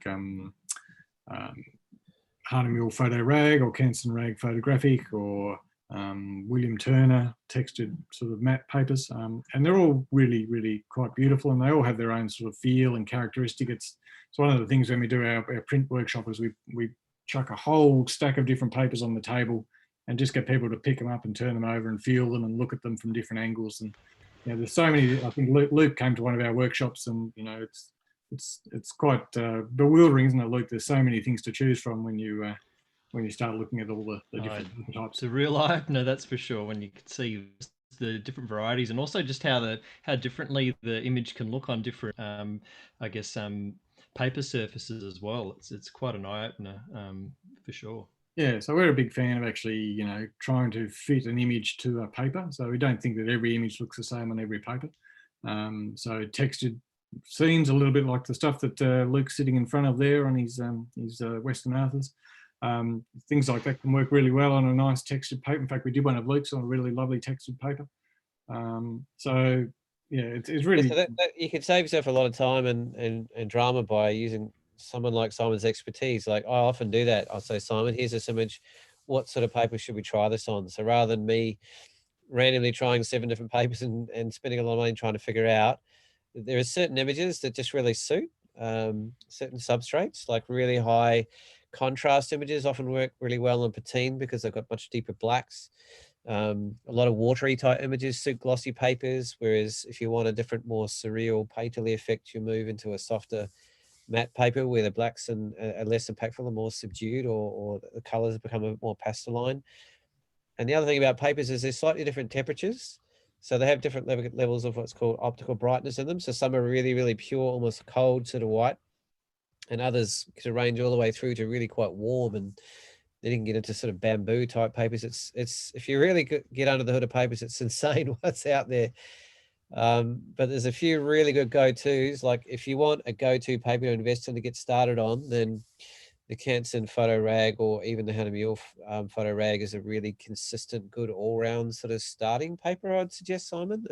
[SPEAKER 4] Honeymule photo rag or Canson rag photographic or William Turner textured sort of matte papers, and they're all really, really quite beautiful, and they all have their own sort of feel and characteristic. It's one of the things when we do our print workshop is we chuck a whole stack of different papers on the table and just get people to pick them up and turn them over and feel them and look at them from different angles. And there's so many. I think Luke came to one of our workshops, and it's quite bewildering, isn't it, Luke? There's so many things to choose from when you start looking at all the different types.
[SPEAKER 2] It's a real eye-opener, that's for sure, when you can see the different varieties, and also just how differently the image can look on different, paper surfaces as well. It's quite an eye-opener for sure.
[SPEAKER 4] Yeah, so we're a big fan of actually, trying to fit an image to a paper. So we don't think that every image looks the same on every paper. So textured scenes, a little bit like the stuff that Luke's sitting in front of there on his Western Arthurs. Things like that can work really well on a nice textured paper. In fact, we did one of Luke's on a really lovely textured paper. So yeah, it's really...
[SPEAKER 1] Yeah, so you can save yourself a lot of time and drama by using someone like Simon's expertise. Like I often do that. I'll say, Simon, here's this image. What sort of paper should we try this on? So rather than me randomly trying 7 different papers and spending a lot of money trying to figure out, there are certain images that just really suit certain substrates, like really high contrast images often work really well on patine because they've got much deeper blacks. A lot of watery type images suit glossy papers, whereas if you want a different, more surreal painterly effect, you move into a softer matte paper where the blacks are less impactful and more subdued, or the colors become a more pasteline. And the other thing about papers is they're slightly different temperatures. So they have different levels of what's called optical brightness in them. So some are really, really pure, almost cold sort of white. and others can range all the way through to really quite warm, and then you can get into sort of bamboo type papers. It's if you really get under the hood of papers, it's insane what's out there. But there's a few really good go-tos. Like if you want a go-to paper to invest in to get started on, then the Canson Photo Rag or even the Hanamill Photo Rag is a really consistent, good all-round sort of starting paper, I'd suggest, Simon.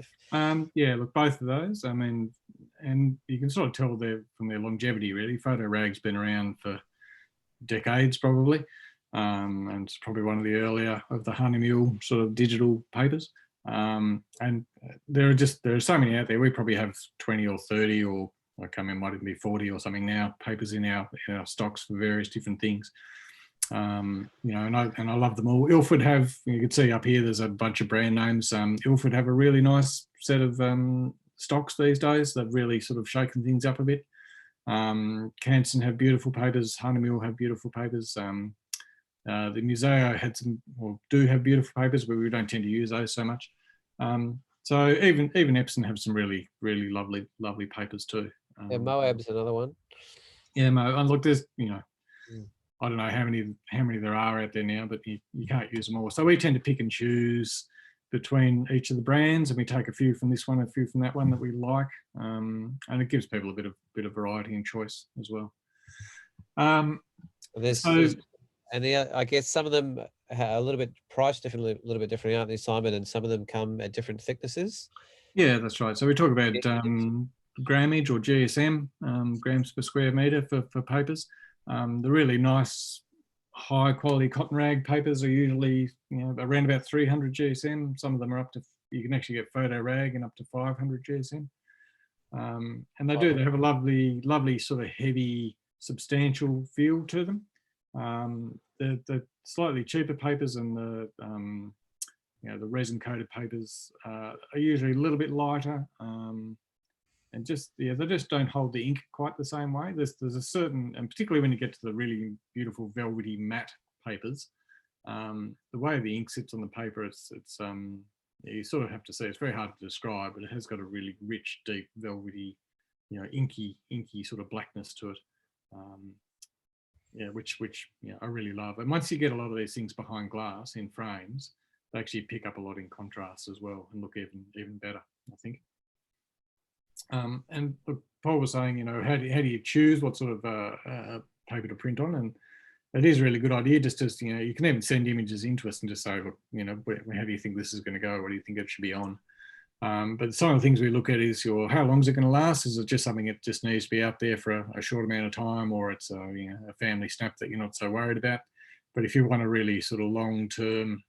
[SPEAKER 4] Yeah, look, both of those. I mean, and you can sort of tell from their longevity, really. Photo Rag's been around for decades, probably. And it's probably one of the earlier of the Hanamill sort of digital papers. And there are so many out there. We probably have 20 or 30 or I can't remember, might even be 40 or something now, papers in our stocks for various different things. You know, and I love them all. Ilford have, you can see up here, there's a bunch of brand names. Ilford have a really nice set of stocks these days. They've really sort of shaken things up a bit. Canson have beautiful papers. Hanamill have beautiful papers. The Museo had some, or do have beautiful papers, but we don't tend to use those so much. So even Epson have some really lovely papers too.
[SPEAKER 1] Yeah, Moab's another one.
[SPEAKER 4] Yeah, and look, there's, you know, I don't know how many there are out there now, but you can't use them all. So we tend to pick and choose between each of the brands, and we take a few from this one, a few from that one that we like, and it gives people a bit of variety and choice as well.
[SPEAKER 1] I guess some of them are a little bit priced differently, a little bit differently, aren't they, Simon? And some of them come at different thicknesses.
[SPEAKER 4] Yeah, that's right. So we talk about grammage or GSM, grams per square metre for papers. The really nice, high quality cotton rag papers are usually, you know, around about 300 GSM. Some of them are up to, you can actually get photo rag and up to 500 GSM. And they have a lovely sort of heavy, substantial feel to them. The slightly cheaper papers and the the resin coated papers are usually a little bit lighter, and they just don't hold the ink quite the same way. There's a certain, and particularly when you get to the really beautiful velvety matte papers, the way the ink sits on the paper, it's you sort of have to see. It's very hard to describe, but it has got a really rich, deep, velvety, inky sort of blackness to it. Which I really love. And once you get a lot of these things behind glass in frames, they actually pick up a lot in contrast as well and look even better, I think. And Paul was saying, how do you choose what sort of paper to print on? And it is a really good idea. Just as you can even send images into us and just say, look, how do you think this is going to go? What do you think it should be on? But some of the things we look at is how long is it going to last? Is it just something that just needs to be out there for a short amount of time, or it's a family snap that you're not so worried about? But if you want a really sort of long-term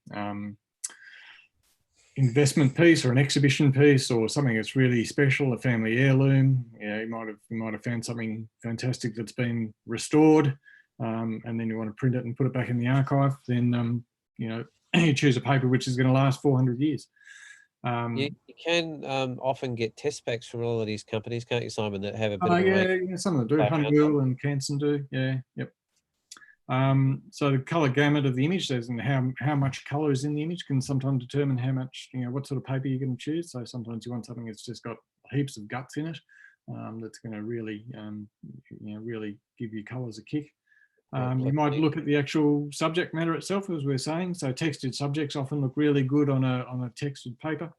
[SPEAKER 4] investment piece or an exhibition piece or something that's really special, a family heirloom, you might have found something fantastic that's been restored, and then you want to print it and put it back in the archive, then you choose a paper which is going to last 400 years.
[SPEAKER 1] You can often get test packs from all of these companies, can't you, Simon, that have a bit of a
[SPEAKER 4] some of them do. Hanamill and Canson do. Yeah, yep. So the color gamut of the image, and how much color is in the image, can sometimes determine how much, what sort of paper you're going to choose. So sometimes you want something that's just got heaps of guts in it, that's going to really, really give your colors a kick. You might look at the actual subject matter itself, as we're saying. So textured subjects often look really good on a textured paper.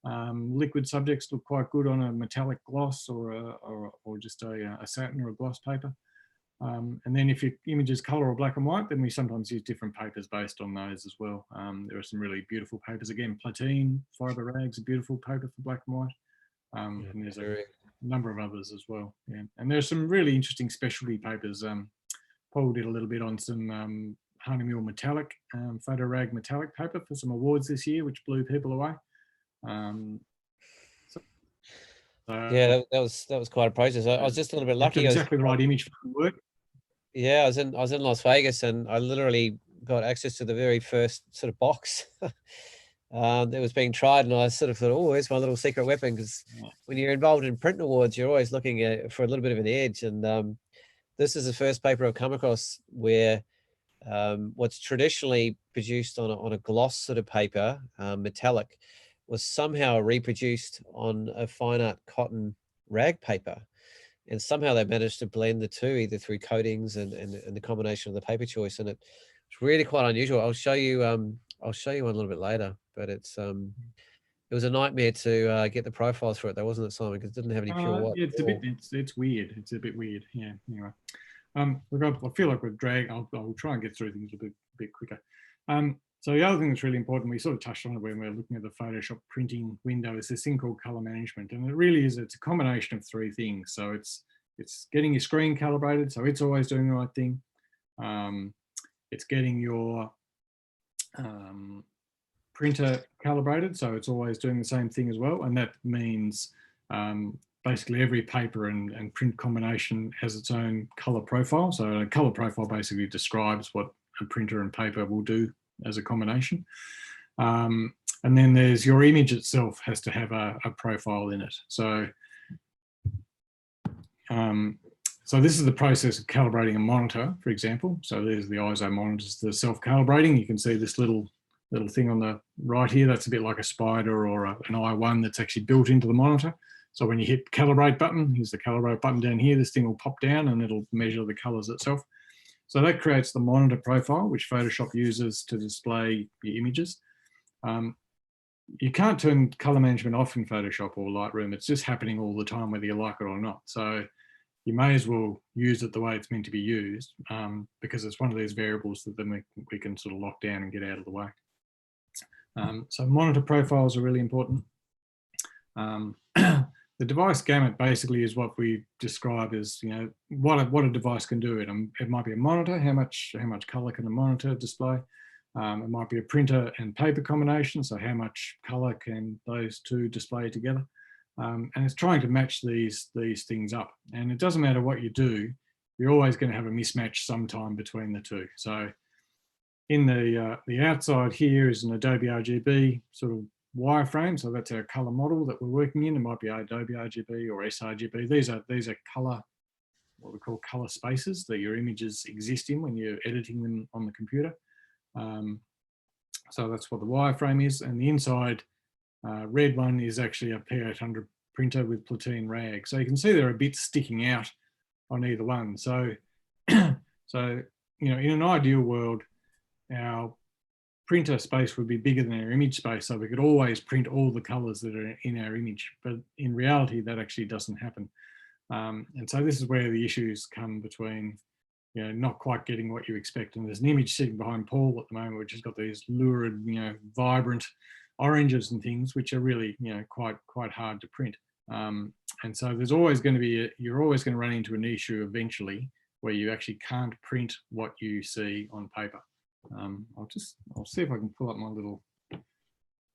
[SPEAKER 4] Liquid subjects look quite good on a metallic gloss or just a satin or a gloss paper. And then if your image is color or black and white, then we sometimes use different papers based on those as well. There are some really beautiful papers. Again, Platine fiber rags, a beautiful paper for black and white. And there's a number of others as well. Yeah. And there's some really interesting specialty papers. Paul did a little bit on some Hanamill metallic, photo rag metallic paper for some awards this year, which blew people away.
[SPEAKER 1] Yeah, that was quite a process. I was just a little bit lucky.
[SPEAKER 4] Exactly the right image for the work.
[SPEAKER 1] Yeah, I was in Las Vegas, and I literally got access to the very first sort of box that was being tried, and I sort of thought, oh, here's my little secret weapon, because when you're involved in print awards, you're always looking for a little bit of an edge, and this is the first paper I've come across where what's traditionally produced on a gloss sort of paper, metallic, was somehow reproduced on a fine art cotton rag paper. and somehow they managed to blend the two, either through coatings and the combination of the paper choice, and it's really quite unusual. I'll show you one a little bit later, but it's it was a nightmare to get the profiles for it, though, wasn't it, Simon? Because it didn't have any pure white.
[SPEAKER 4] Yeah, it's a bit, it's weird. It's a bit weird. Yeah. Anyway, look, I feel like we're dragging. I'll try and get through things a bit quicker. So the other thing that's really important, we sort of touched on it when we were looking at the Photoshop printing window, is this thing called color management, and it really is. It's a combination of three things. So it's getting your screen calibrated, so it's always doing the right thing. It's getting your printer calibrated, so it's always doing the same thing as well, and that means basically every paper and print combination has its own color profile. So a color profile basically describes what a printer and paper will do as a combination. And then there's your image itself has to have a profile in it. So so this is the process of calibrating a monitor, for example. So there's the ISO monitors, the self-calibrating. You can see this little thing on the right here. That's a bit like a spider or an I1 that's actually built into the monitor. So when you hit calibrate button, here's the calibrate button down here, this thing will pop down and it'll measure the colors itself. So that creates the monitor profile, which Photoshop uses to display your images. You can't turn color management off in Photoshop or Lightroom. It's just happening all the time, whether you like it or not. So you may as well use it the way it's meant to be used, because it's one of these variables that then we can sort of lock down and get out of the way. So monitor profiles are really important. The device gamut basically is what we describe as, what a device can do. It might be a monitor. How much color can a monitor display? It might be a printer and paper combination. So how much color can those two display together? And it's trying to match these things up. And it doesn't matter what you do, you're always going to have a mismatch sometime between the two. So in the outside here is an Adobe RGB sort of wireframe. So that's our color model that we're working in. It might be Adobe RGB or sRGB. These are color, what we call color spaces that your images exist in when you're editing them on the computer. So that's what the wireframe is. And the inside red one is actually a P800 printer with plateen rag. So you can see there are bits sticking out on either one. So, in an ideal world, our printer space would be bigger than our image space, so we could always print all the colors that are in our image. But in reality, that actually doesn't happen. And so this is where the issues come between, not quite getting what you expect. And there's an image sitting behind Paul at the moment, which has got these lurid, vibrant oranges and things, which are really, quite hard to print. And so there's always going to be, you're always going to run into an issue eventually where you actually can't print what you see on paper. I'll see if I can pull up my little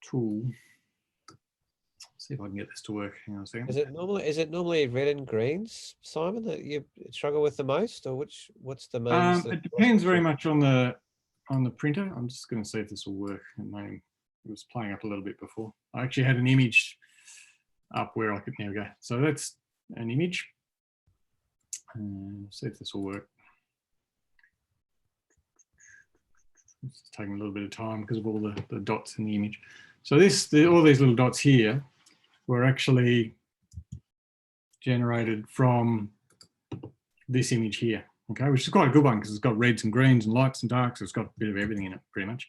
[SPEAKER 4] tool. See if I can get this to work. Hang on a second.
[SPEAKER 1] Is it normally red and greens, Simon, that you struggle with the most, or what's the main?
[SPEAKER 4] It depends very much on the printer. I'm just going to see if this will work. It was playing up a little bit before. I actually had an image up where I could. There we go. So that's an image. See if this will work. It's taking a little bit of time because of all the dots in the image. So all these little dots here were actually generated from this image here, okay, which is quite a good one because it's got reds and greens and lights and darks. So it's got a bit of everything in it, pretty much.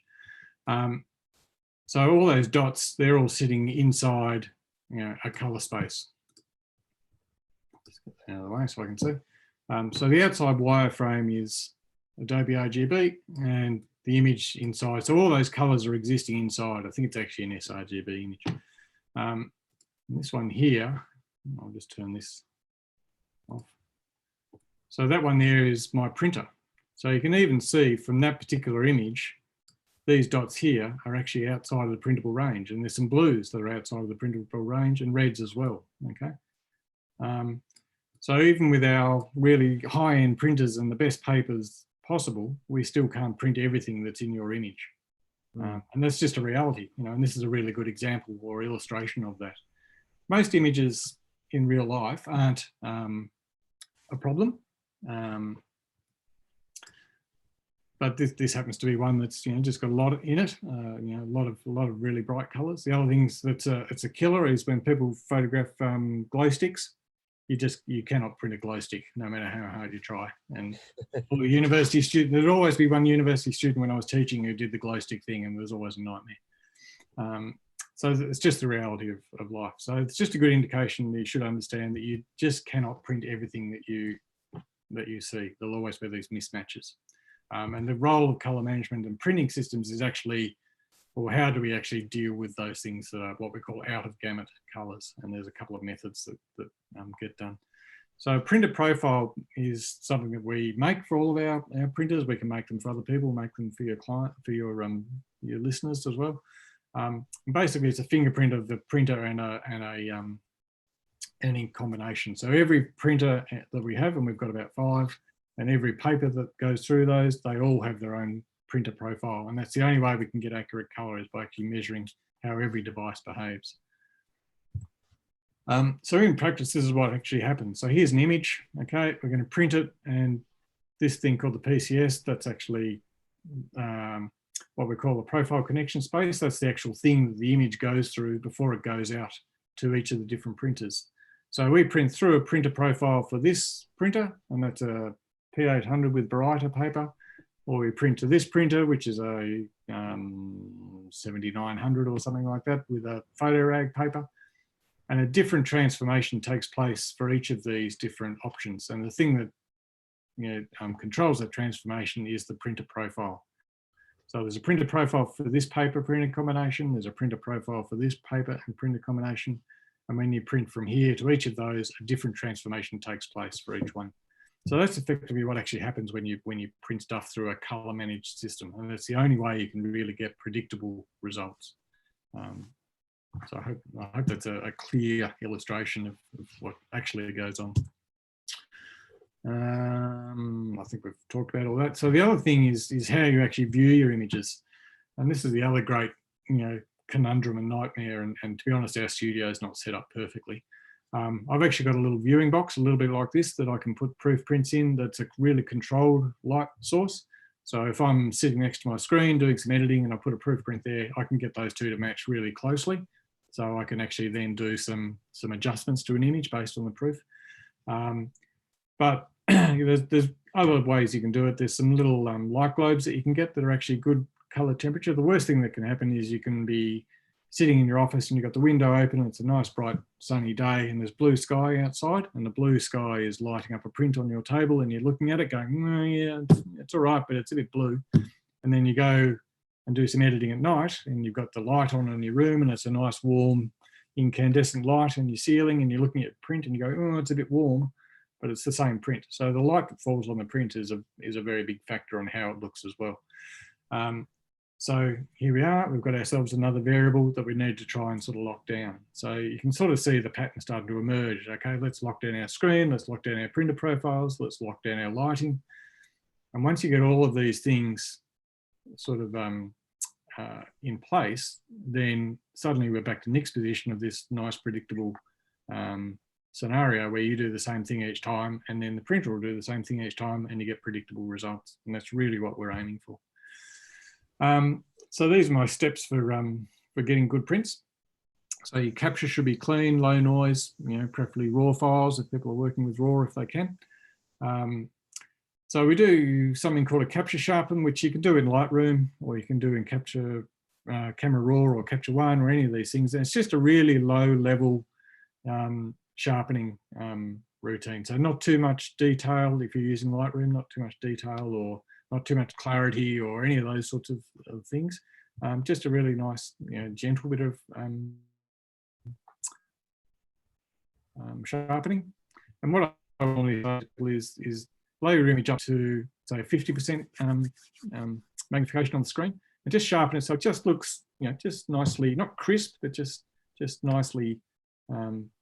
[SPEAKER 4] So all those dots, they're all sitting inside, a color space. Just get that out of the way so I can see. So the outside wireframe is Adobe RGB and the image inside. So all those colors are existing inside. I think it's actually an sRGB image. This one here, I'll just turn this off. So that one there is my printer. So you can even see from that particular image, these dots here are actually outside of the printable range, and there's some blues that are outside of the printable range and reds as well, okay? So even with our really high-end printers and the best papers possible, we still can't print everything that's in your image. And that's just a reality, and this is a really good example or illustration of that. Most images in real life aren't a problem, but this happens to be one that's just got a lot in it, a lot of really bright colours. The other things that's it's a killer is when people photograph glow sticks. you cannot print a glow stick no matter how hard you try. And for a university student, there'd always be one university student when I was teaching who did the glow stick thing, and it was always a nightmare. So it's just the reality of life. So it's just a good indication that you should understand that you just cannot print everything that you see. There'll always be these mismatches. And the role of color management and printing systems is actually, or how do we actually deal with those things that are what we call out of gamut colors? And there's a couple of methods that get done. So printer profile is something that we make for all of our printers. We can make them for other people, make them for your client, for your listeners as well. Basically, it's a fingerprint of the printer and an ink combination. So every printer that we have, and we've got about 5, and every paper that goes through those, they all have their own printer profile. And that's the only way we can get accurate color, is by actually measuring how every device behaves. So in practice, this is what actually happens. So here's an image, okay? We're going to print it, and this thing called the PCS, that's actually what we call the profile connection space. That's the actual thing that the image goes through before it goes out to each of the different printers. So we print through a printer profile for this printer, and that's a P800 with Baryta paper, or we print to this printer, which is a 7900 or something like that, with a photo rag paper. And a different transformation takes place for each of these different options. And the thing that controls that transformation is the printer profile. So there's a printer profile for this paper printer combination, there's a printer profile for this paper and printer combination. And when you print from here to each of those, a different transformation takes place for each one. So that's effectively what actually happens when you print stuff through a color managed system. And that's the only way you can really get predictable results. So I hope that's a clear illustration of what actually goes on. I think we've talked about all that. So the other thing is how you actually view your images. And this is the other great, conundrum and nightmare. And to be honest, our studio is not set up perfectly. I've actually got a little viewing box, a little bit like this, that I can put proof prints in. That's a really controlled light source. So if I'm sitting next to my screen doing some editing and I put a proof print there, I can get those two to match really closely. So I can actually then do some adjustments to an image based on the proof. But there's other ways you can do it. There's some little light globes that you can get that are actually good color temperature. The worst thing that can happen is you can be sitting in your office and you've got the window open and it's a nice bright sunny day and there's blue sky outside, and the blue sky is lighting up a print on your table and you're looking at it going, oh, yeah, it's all right, but it's a bit blue. And then you go and do some editing at night and you've got the light on in your room and it's a nice warm incandescent light on your ceiling and you're looking at print and you go, oh, it's a bit warm, but it's the same print. So the light that falls on the print is a very big factor on how it looks as well. So here we are, we've got ourselves another variable that we need to try and sort of lock down. So you can sort of see the pattern starting to emerge. Okay, let's lock down our screen, let's lock down our printer profiles, let's lock down our lighting. And once you get all of these things sort of in place, then suddenly we're back to Nick's position of this nice predictable scenario where you do the same thing each time and then the printer will do the same thing each time and you get predictable results. And that's really what we're aiming for. So these are my steps for getting good prints. So your capture should be clean, low noise, preferably raw files if people are working with raw if they can. So we do something called a capture sharpen, which you can do in Lightroom or you can do in Capture Camera Raw or Capture One or any of these things. And it's just a really low level sharpening routine. So not too much detail if you're using Lightroom, not too much detail or not too much clarity or any of those sorts of things. Just a really nice, gentle bit of sharpening. And what I normally do is blow your image up to say 50% magnification on the screen and just sharpen it so it just looks, just nicely, not crisp, but just nicely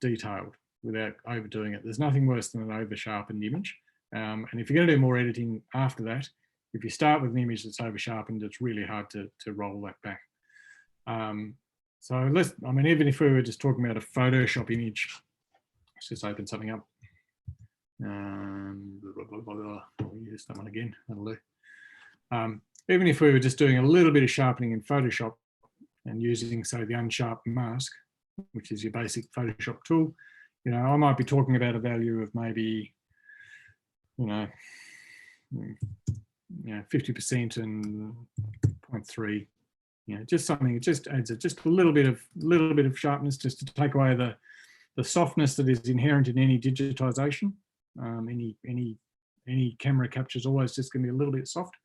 [SPEAKER 4] detailed without overdoing it. There's nothing worse than an over sharpened image. And if you're going to do more editing after that, if you start with an image that's over sharpened, it's really hard to roll that back. So even if we were just talking about a Photoshop image, let's just open something up. I'll use that one again, that'll do. Even if we were just doing a little bit of sharpening in Photoshop and using, say, the unsharp mask, which is your basic Photoshop tool, you know, I might be talking about a value of maybe, you know, 50% and 0.3. You know, just something. It just adds just a little bit of sharpness, just to take away the softness that is inherent in any digitization. Any camera capture is always just going to be a little bit soft.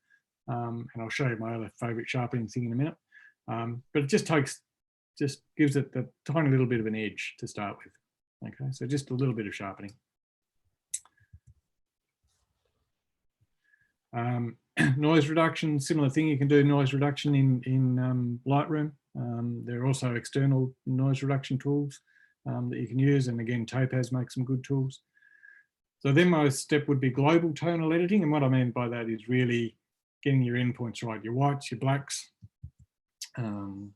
[SPEAKER 4] And I'll show you my other favorite sharpening thing in a minute. But it just gives it the tiny little bit of an edge to start with. Okay, so just a little bit of sharpening. Noise reduction, similar thing. You can do noise reduction in Lightroom. There are also external noise reduction tools that you can use, and again, Topaz makes some good tools. So then my step would be global tonal editing, and what I mean by that is really getting your endpoints right, your whites, your blacks. You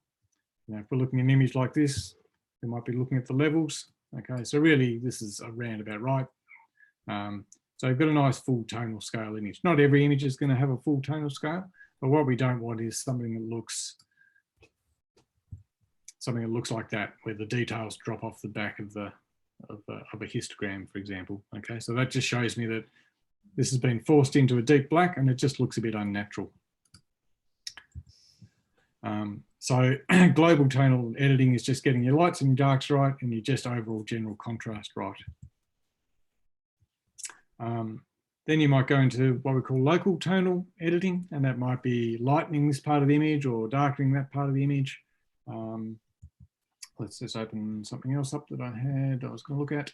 [SPEAKER 4] know, if we're looking at an image like this, we might be looking at the levels. Okay, so really this is around about right. So you've got a nice full tonal scale image. Not every image is going to have a full tonal scale, but what we don't want is something that looks like that, where the details drop off the back of a histogram, for example. Okay, so that just shows me that this has been forced into a deep black and it just looks a bit unnatural. So global tonal editing is just getting your lights and your darks right and your just overall general contrast right. Then you might go into what we call local tonal editing, and that might be lightening this part of the image or darkening that part of the image. Let's just open something else up that I was going to look at.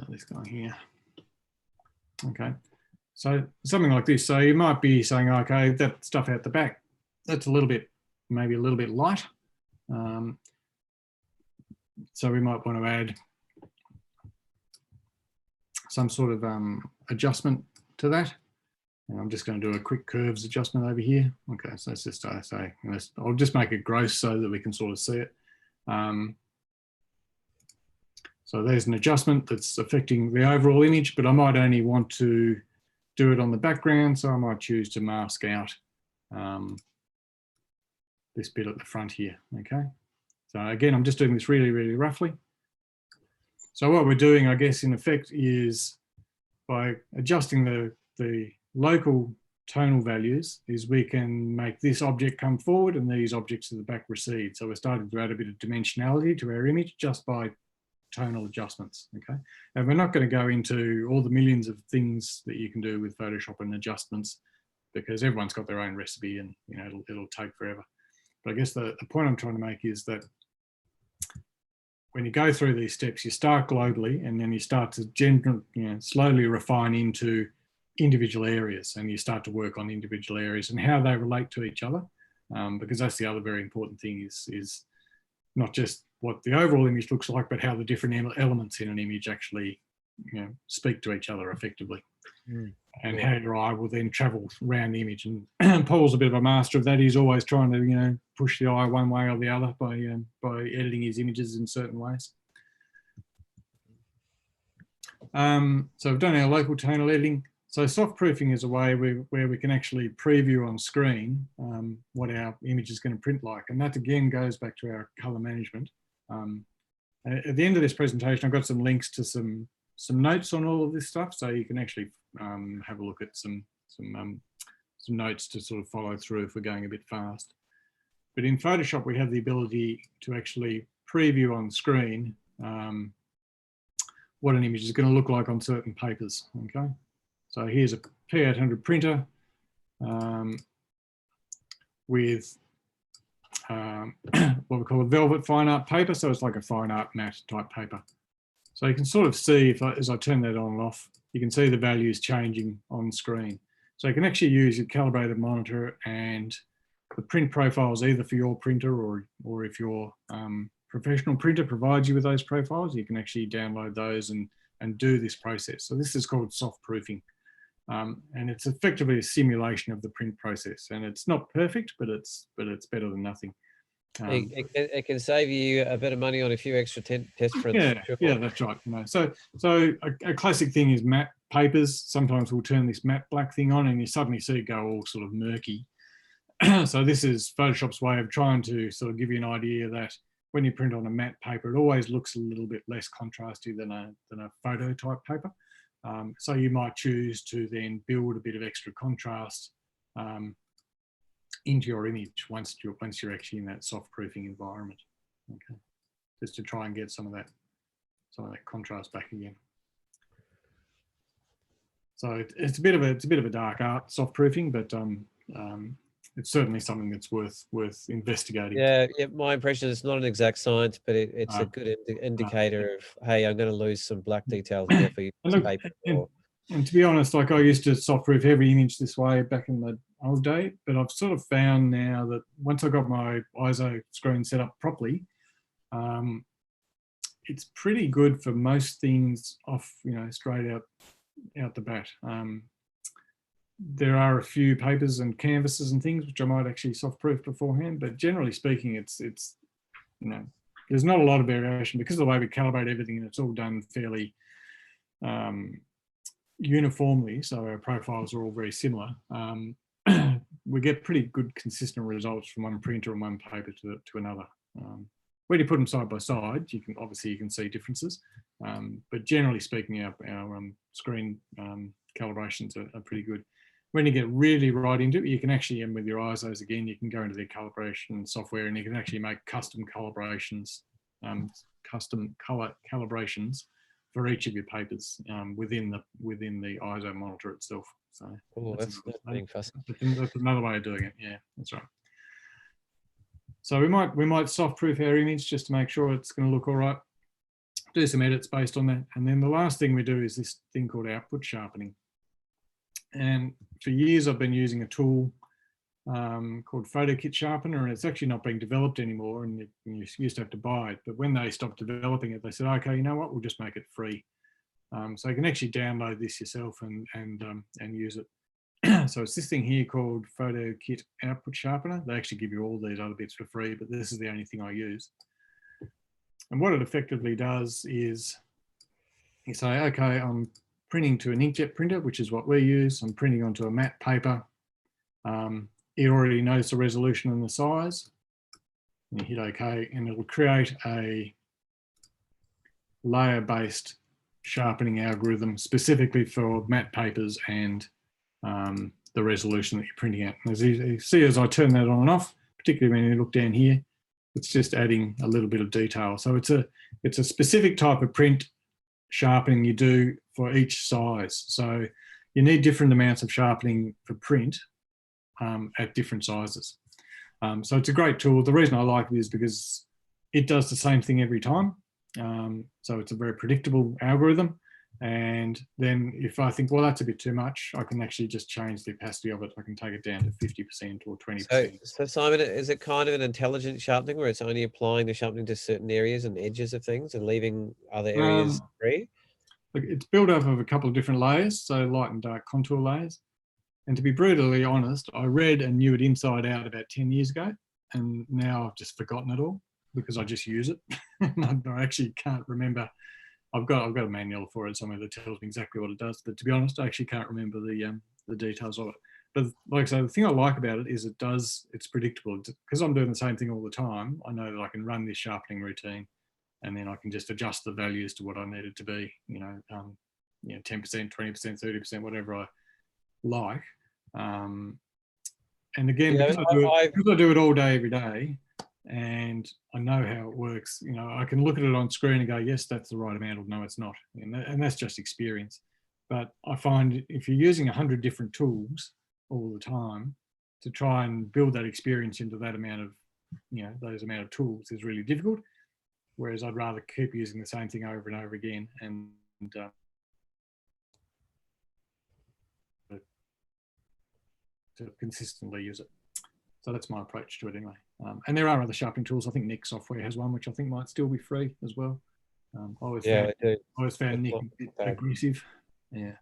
[SPEAKER 4] This guy here. Okay, so something like this. So you might be saying, okay, that stuff out the back, that's a little bit, maybe a little bit light. So we might want to add some sort of adjustment to that. And I'm just going to do a quick curves adjustment over here. Okay, so it's just, I'll just make it gross so that we can sort of see it. So there's an adjustment that's affecting the overall image, but I might only want to do it on the background. So I might choose to mask out this bit at the front here, okay? So again, I'm just doing this really, really roughly. So what we're doing, I guess, in effect is by adjusting the local tonal values is we can make this object come forward and these objects at the back recede. So we're starting to add a bit of dimensionality to our image just by tonal adjustments, okay? And we're not going to go into all the millions of things that you can do with Photoshop and adjustments because everyone's got their own recipe and, you know, it'll take forever. But I guess the point I'm trying to make is that when you go through these steps, you start globally and then you start to slowly refine into individual areas, and you start to work on individual areas and how they relate to each other, because that's the other very important thing is not just what the overall image looks like, but how the different elements in an image actually, you know, speak to each other effectively. And how your eye will then travel around the image. And Paul's a bit of a master of that. He's always trying to, you know, push the eye one way or the other by editing his images in certain ways. So we've done our local tonal editing. So soft proofing is a way where we can actually preview on screen what our image is going to print like. And that again goes back to our color management. At the end of this presentation, I've got some links to some notes on all of this stuff, so you can actually have a look at some notes to sort of follow through if we're going a bit fast. But in Photoshop, we have the ability to actually preview on screen what an image is going to look like on certain papers. Okay, so here's a P800 printer with what we call a velvet fine art paper, so it's like a fine art matte type paper. So you can sort of see, as I turn that on and off, you can see the values changing on screen. So you can actually use your calibrated monitor and the print profiles either for your printer or if your professional printer provides you with those profiles, you can actually download those and do this process. So this is called soft proofing. And it's effectively a simulation of the print process. And it's not perfect, but it's better than nothing.
[SPEAKER 1] It can save you a bit of money on a few extra test prints.
[SPEAKER 4] Yeah, that's right. You know, so a classic thing is matte papers. Sometimes we'll turn this matte black thing on and you suddenly see it go all sort of murky. So this is Photoshop's way of trying to sort of give you an idea that when you print on a matte paper, it always looks a little bit less contrasty than a photo type paper. So you might choose to then build a bit of extra contrast into your image once you're actually in that soft proofing environment. Okay, just to try and get some of that contrast back again. So it's a bit of a dark art, soft proofing, but it's certainly something that's worth investigating.
[SPEAKER 1] Yeah, my impression is it's not an exact science, but it's a good indicator of, hey, I'm going to lose some black details here for you.
[SPEAKER 4] And to be honest, like, I used to soft proof every image this way back in the old day, but I've sort of found now that once I got my ISO screen set up properly, it's pretty good for most things off, straight out the bat. There are a few papers and canvases and things which I might actually soft proof beforehand, but generally speaking, it's there's not a lot of variation because of the way we calibrate everything, and it's all done fairly uniformly, so our profiles are all very similar. We get pretty good consistent results from one printer and one paper to another. When you put them side by side, you can see differences, but generally speaking, our screen calibrations are pretty good. When you get really right into it, you can actually, and with your ISOs again, you can go into their calibration software and you can actually make custom calibrations, custom color calibrations for each of your papers within the ISO monitor itself. So
[SPEAKER 1] that's
[SPEAKER 4] another way of doing it. Yeah, that's right. So we might soft proof our image just to make sure it's going to look all right. Do some edits based on that, and then the last thing we do is this thing called output sharpening. And for years, I've been using a tool called PhotoKit Sharpener, and it's actually not being developed anymore, and you used to have to buy it. But when they stopped developing it, they said, okay, you know what, we'll just make it free. So you can actually download this yourself and use it. So it's this thing here called PhotoKit Output Sharpener. They actually give you all these other bits for free, but this is the only thing I use. And what it effectively does is you say, okay, I'm printing to an inkjet printer, which is what we use. I'm printing onto a matte paper. It already knows the resolution and the size. You hit OK, and it'll create a layer-based sharpening algorithm specifically for matte papers and the resolution that you're printing at. As you see, as I turn that on and off, particularly when you look down here, it's just adding a little bit of detail. So it's a specific type of print sharpening you do for each size. So you need different amounts of sharpening for print at different sizes. So it's a great tool. The reason I like it is because it does the same thing every time. So it's a very predictable algorithm. And then if I think, well, that's a bit too much, I can actually just change the opacity of it. I can take it down to 50% or 20%.
[SPEAKER 1] So Simon, is it kind of an intelligent sharpening where it's only applying the sharpening to certain areas and edges of things and leaving other areas free?
[SPEAKER 4] It's built up of a couple of different layers, so light and dark contour layers. And to be brutally honest, I read and knew it inside out about 10 years ago, and now I've just forgotten it all because I just use it. I actually can't remember. I've got a manual for it somewhere that tells me exactly what it does, but to be honest, I actually can't remember the details of it. But like I say, the thing I like about it is it's predictable. Because I'm doing the same thing all the time, I know that I can run this sharpening routine, and then I can just adjust the values to what I need it to be. 10%, 20%, 30%, whatever I like. And again, because I do it all day, every day, and I know how it works, I can look at it on screen and go, yes, that's the right amount, or no, it's not. And that's just experience. But I find if you're using 100 different tools all the time to try and build that experience into that amount of, those amount of tools is really difficult. Whereas I'd rather keep using the same thing over and over again and to consistently use it. So that's my approach to it anyway. And there are other sharpening tools. I think Nick software has one, which I think might still be free as well. I always found Nick a bit aggressive. Yeah.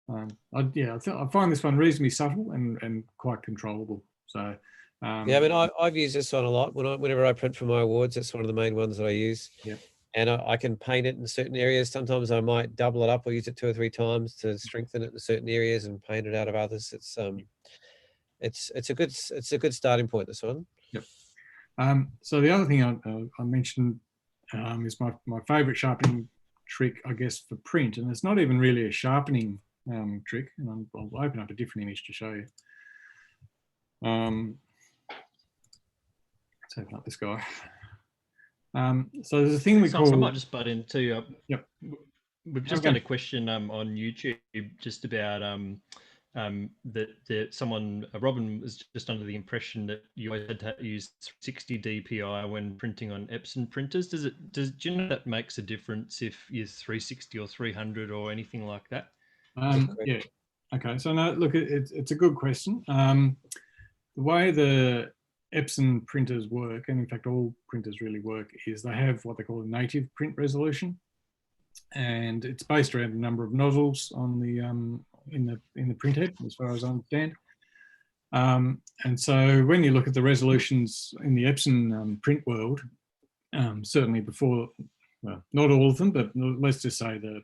[SPEAKER 4] I find this one reasonably subtle and quite controllable. So
[SPEAKER 1] yeah, I mean, I've used this one a lot. Whenever I print for my awards, that's one of the main ones that I use.
[SPEAKER 4] Yeah.
[SPEAKER 1] And I can paint it in certain areas. Sometimes I might double it up or use it 2 or 3 times to strengthen it in certain areas and paint it out of others. It's it's a good starting point, this one.
[SPEAKER 4] Yep. So the other thing I mentioned is my favourite sharpening trick, I guess, for print, and it's not even really a sharpening trick. And I'll open up a different image to show you. Let's open up this guy. So there's a thing we call.
[SPEAKER 2] I might just butt in too.
[SPEAKER 4] Yep.
[SPEAKER 2] We've just had a question on YouTube just about that someone, Robin, was just under the impression that you always had to use 60 DPI when printing on Epson printers. Do you know that makes a difference if you're 360 or 300 or anything like that?
[SPEAKER 4] Yeah. Okay. So no, look, it's a good question. The way the Epson printers work, and in fact all printers really work, is they have what they call a native print resolution, and it's based around a number of nozzles on the in the printhead, as far as I understand. And so when you look at the resolutions in the Epson print world, certainly before, well, not all of them, but let's just say the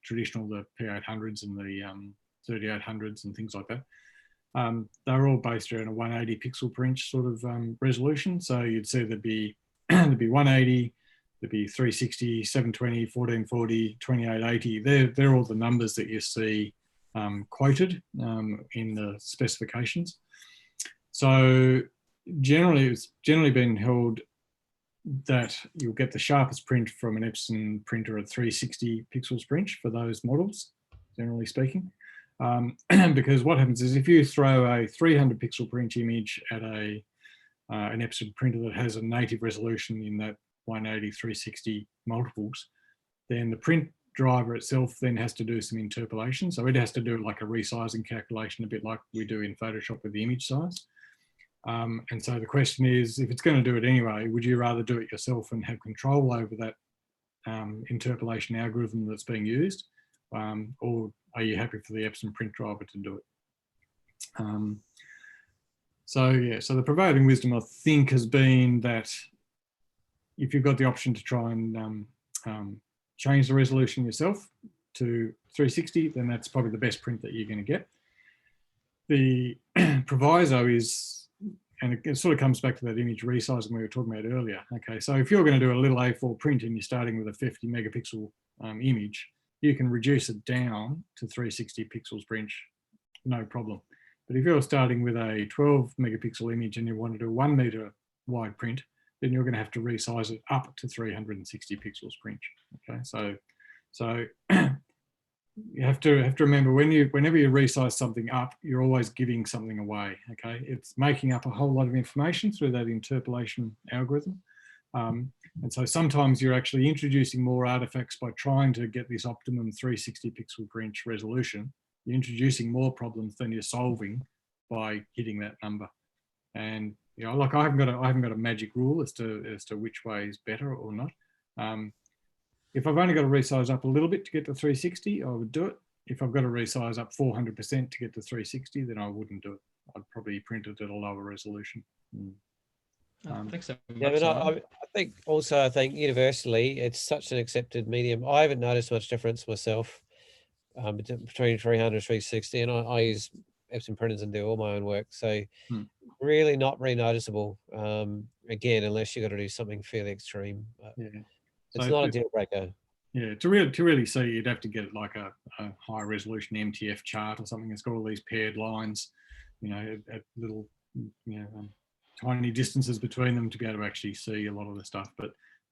[SPEAKER 4] traditional, the P800s and the 3800s and things like that. They're all based around a 180 pixel per inch sort of resolution. So you'd see there'd be 180, there'd be 360, 720, 1440, 2880. They're all the numbers that you see quoted in the specifications. So generally, it's generally been held that you'll get the sharpest print from an Epson printer at 360 pixels per inch for those models, generally speaking. Because what happens is if you throw a 300 pixel per inch image at an Epson printer that has a native resolution in that 180, 360 multiples, then the print driver itself then has to do some interpolation. So it has to do like a resizing calculation, a bit like we do in Photoshop with the image size. And so the question is, if it's going to do it anyway, would you rather do it yourself and have control over that interpolation algorithm that's being used? Or are you happy for the Epson print driver to do it? So yeah, so the prevailing wisdom, I think, has been that if you've got the option to try and change the resolution yourself to 360, then that's probably the best print that you're going to get. The proviso is, and it sort of comes back to that image resizing we were talking about earlier. Okay, so if you're going to do a little A4 print and you're starting with a 50 megapixel image, you can reduce it down to 360 pixels per inch, no problem. But if you're starting with a 12 megapixel image and you want to do a 1 meter wide print, then you're going to have to resize it up to 360 pixels per inch. Okay, so you have to remember whenever you resize something up, you're always giving something away. Okay, it's making up a whole lot of information through that interpolation algorithm. And so sometimes you're actually introducing more artifacts by trying to get this optimum 360 pixel per inch resolution. You're introducing more problems than you're solving by hitting that number. And you know, like I haven't got a magic rule as to which way is better or not. If I've only got to resize up a little bit to get to 360, I would do it. If I've got to resize up 400% to get to 360, then I wouldn't do it. I'd probably print it at a lower resolution.
[SPEAKER 2] Thanks so much.
[SPEAKER 1] Yeah, but I think universally it's such an accepted medium. I haven't noticed much difference myself between 300 and 360, and I use Epson printers and do all my own work. So really not very noticeable. Again, unless you've got to do something fairly extreme.
[SPEAKER 4] Yeah.
[SPEAKER 1] It's not a deal breaker.
[SPEAKER 4] Yeah, to really see, you'd have to get like a high resolution MTF chart or something that's got all these paired lines, you know, at little, you know, tiny distances between them to be able to actually see a lot of the stuff. But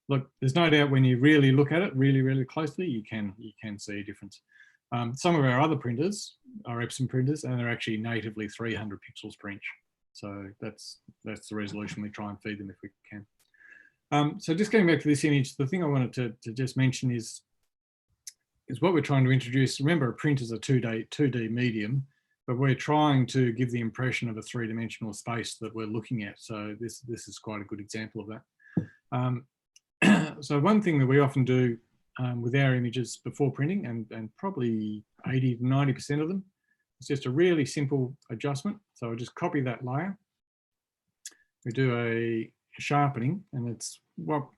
[SPEAKER 4] look, there's no doubt when you really look at it really closely, you can see a difference. Some of our other printers are Epson printers, and they're actually natively 300 pixels per inch. So that's the resolution we try and feed them if we can. So just going back to this image, the thing I wanted to just mention is what we're trying to introduce. Remember, a print is a 2D medium, but we're trying to give the impression of a three-dimensional space that we're looking at. So this is quite a good example of that. So one thing that we often do with our images before printing, and probably 80 to 90% of them, is just a really simple adjustment. So I just copy that layer. We do a sharpening, and it's what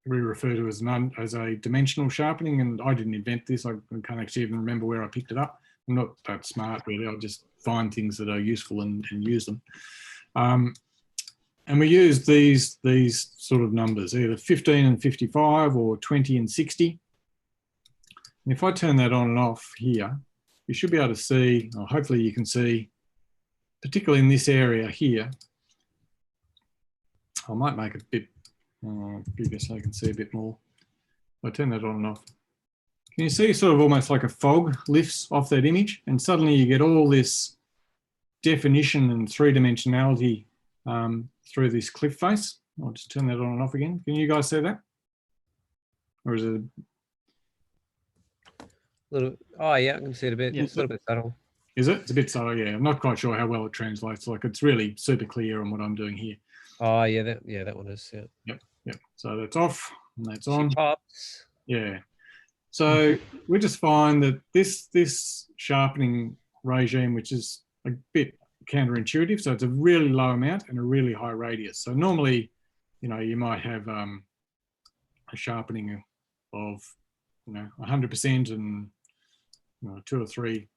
[SPEAKER 4] we refer to as a dimensional sharpening. And I didn't invent this. I can't actually even remember where I picked it up, I'm not that smart really. I just find things that are useful and use them. And we use these sort of numbers, either 15 and 55 or 20 and 60. And if I turn that on and off here, you should be able to see, or hopefully you can see, particularly in this area here. I might make it a bit bigger so I can see a bit more. I turn that on and off. Can you see sort of almost like a fog lifts off that image, and suddenly you get all this definition and three-dimensionality through this cliff face? I'll just turn that on and off again. Can you guys see that? Or is it
[SPEAKER 1] little? Oh yeah, I can see it a bit.
[SPEAKER 2] Yeah.
[SPEAKER 1] It's a little bit subtle.
[SPEAKER 4] Is it? It's a bit subtle, yeah. I'm not quite sure how well it translates. Like, it's really super clear on what I'm doing here.
[SPEAKER 1] Oh yeah, that one is. Yeah.
[SPEAKER 4] Yep. So that's off and that's
[SPEAKER 1] She
[SPEAKER 4] on.
[SPEAKER 1] pops.
[SPEAKER 4] Yeah. So we just find that this sharpening regime, which is a bit counterintuitive, so it's a really low amount and a really high radius. So normally, you know, you might have a sharpening of 100% and 2 or 3,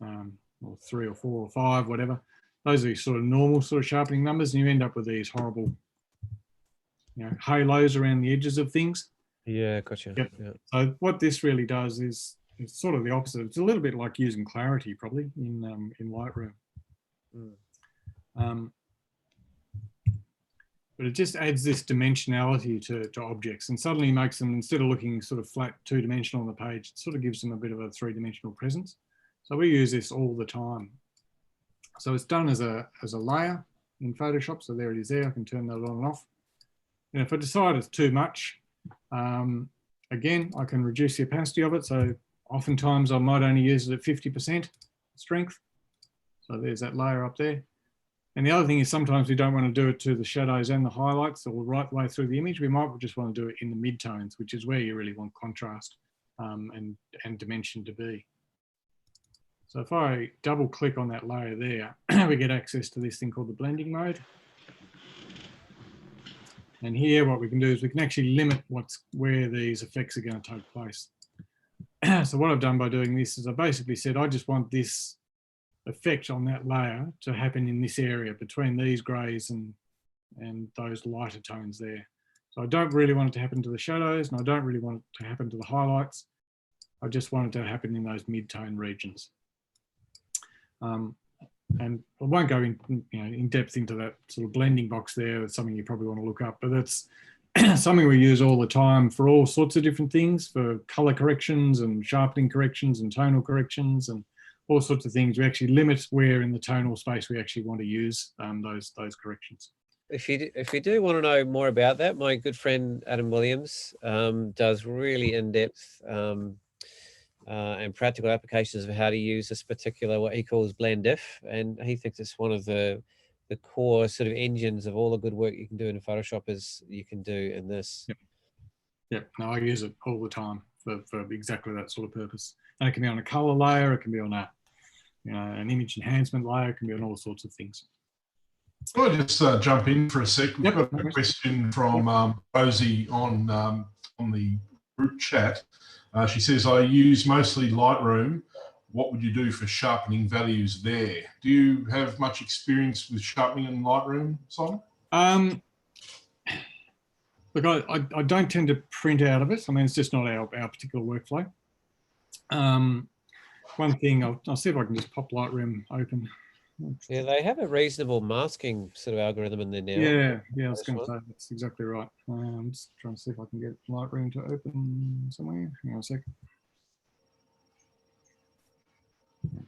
[SPEAKER 4] or 3 or 4 or 5, whatever. Those are sort of normal sort of sharpening numbers, and you end up with these horrible halos around the edges of things.
[SPEAKER 1] Yeah, gotcha.
[SPEAKER 4] Yep.
[SPEAKER 1] Yeah.
[SPEAKER 4] So what this really does is it's sort of the opposite. It's a little bit like using clarity probably in Lightroom. But it just adds this dimensionality to objects, and suddenly makes them, instead of looking sort of flat two-dimensional on the page, it sort of gives them a bit of a three-dimensional presence. So we use this all the time. So it's done as a layer in Photoshop. So there it is there. I can turn that on and off. And if I decide it's too much, again, I can reduce the opacity of it. So oftentimes I might only use it at 50% strength. So there's that layer up there. And the other thing is sometimes we don't want to do it to the shadows and the highlights or right the way through the image. We might just want to do it in the mid-tones, which is where you really want contrast and dimension to be. So if I double click on that layer there, we get access to this thing called the blending mode. And here what we can do is we can actually limit where these effects are going to take place. So what I've done by doing this is I basically said I just want this effect on that layer to happen in this area between these greys and those lighter tones there. So I don't really want it to happen to the shadows, and I don't really want it to happen to the highlights. I just want it to happen in those mid-tone regions. And I won't go in depth into that sort of blending box there. That's something you probably want to look up, but that's something we use all the time for all sorts of different things, for color corrections and sharpening corrections and tonal corrections and all sorts of things. We actually limit where in the tonal space we actually want to use those corrections.
[SPEAKER 1] If you do want to know more about that, my good friend Adam Williams does really in-depth and practical applications of how to use this particular, what he calls blend diff, and he thinks it's one of the core sort of engines of all the good work you can do in Photoshop is you can do in this.
[SPEAKER 4] Yep. No, I use it all the time for exactly that sort of purpose. And it can be on a color layer, it can be on a an image enhancement layer, it can be on all sorts of things.
[SPEAKER 3] I'll just jump in for a sec. We've got a question from Rosie on the group chat. She says, I use mostly Lightroom. What would you do for sharpening values there? Do you have much experience with sharpening in Lightroom, Simon?
[SPEAKER 4] Look, I don't tend to print out of it. I mean, it's just not our particular workflow. One thing, I'll see if I can just pop Lightroom open.
[SPEAKER 1] Yeah, they have a reasonable masking sort of algorithm in there now.
[SPEAKER 4] Yeah, I was going to say that's exactly right. I'm just trying to see if I can get Lightroom to open somewhere. Hang on a second.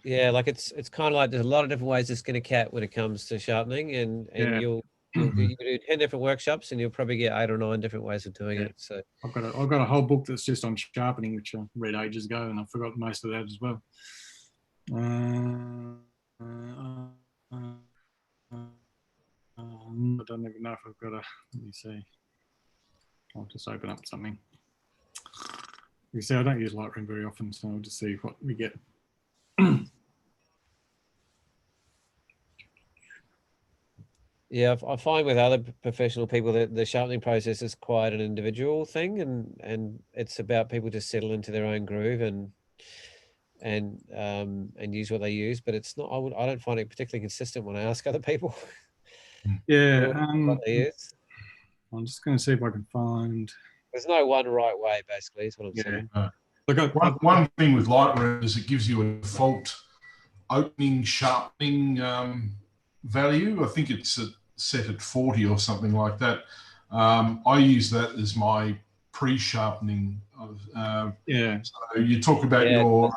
[SPEAKER 1] Yeah, like it's kind of like there's a lot of different ways to skin a cat when it comes to sharpening, and you do 10 different workshops, and you'll probably get 8 or 9 different ways of doing it. So
[SPEAKER 4] I've got a whole book that's just on sharpening, which I read ages ago, and I've forgotten most of that as well. I don't even know if I've got a, let me see. I'll just open up something. You see, I don't use Lightroom very often, so I'll just see what we get.
[SPEAKER 1] yeah, I find with other professional people that the sharpening process is quite an individual thing, and it's about people just settle into their own groove, and and use what they use, but it's not. I don't find it particularly consistent when I ask other people.
[SPEAKER 4] Yeah,
[SPEAKER 1] what they use.
[SPEAKER 4] I'm just going to see if I can find.
[SPEAKER 1] There's no one right way, basically. Is what I'm
[SPEAKER 4] Yeah.
[SPEAKER 1] saying.
[SPEAKER 4] Look,
[SPEAKER 3] One thing with Lightroom is it gives you a default opening sharpening value. I think it's set at 40 or something like that. I use that as my pre-sharpening.
[SPEAKER 4] Yeah.
[SPEAKER 3] So you talk about your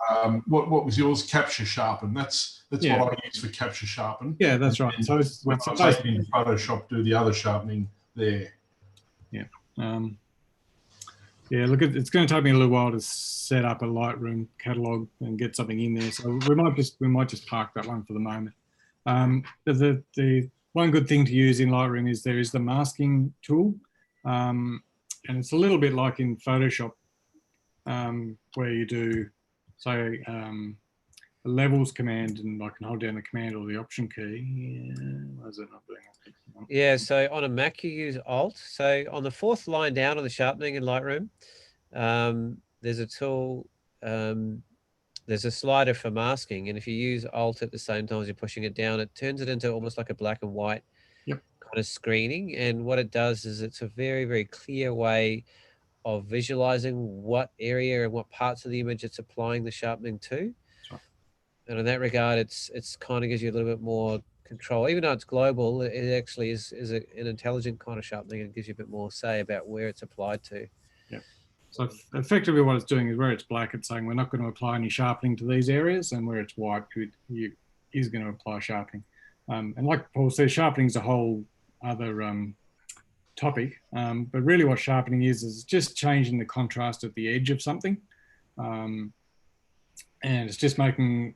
[SPEAKER 3] what was yours? Capture sharpen. That's what I use for capture sharpen.
[SPEAKER 4] Yeah, that's right. So
[SPEAKER 3] when I take it into Photoshop, do the other sharpening there.
[SPEAKER 4] Yeah. Yeah, look, it's going to take me a little while to set up a Lightroom catalog and get something in there. So we might just park that one for the moment. The one good thing to use in Lightroom is there is the masking tool, and it's a little bit like in Photoshop, where you do, say, the levels command, and I can hold down the command or the option key. Why is it not doing it?
[SPEAKER 1] Yeah, so on a Mac you use Alt. So on the fourth line down on the sharpening in Lightroom, there's a tool, there's a slider for masking, and if you use Alt at the same time as you're pushing it down, it turns it into almost like a black and white kind of screening. And what it does is it's a very, very clear way of visualizing what area and what parts of the image it's applying the sharpening to. And in that regard, it's kind of gives you a little bit more control. Even though it's global, it actually is an intelligent kind of sharpening, and it gives you a bit more say about where it's applied to.
[SPEAKER 4] Yeah. So effectively what it's doing is where it's black, it's saying we're not going to apply any sharpening to these areas, and where it's white, it is going to apply sharpening. And like Paul says, sharpening is a whole other topic, but really what sharpening is just changing the contrast at the edge of something. And it's just making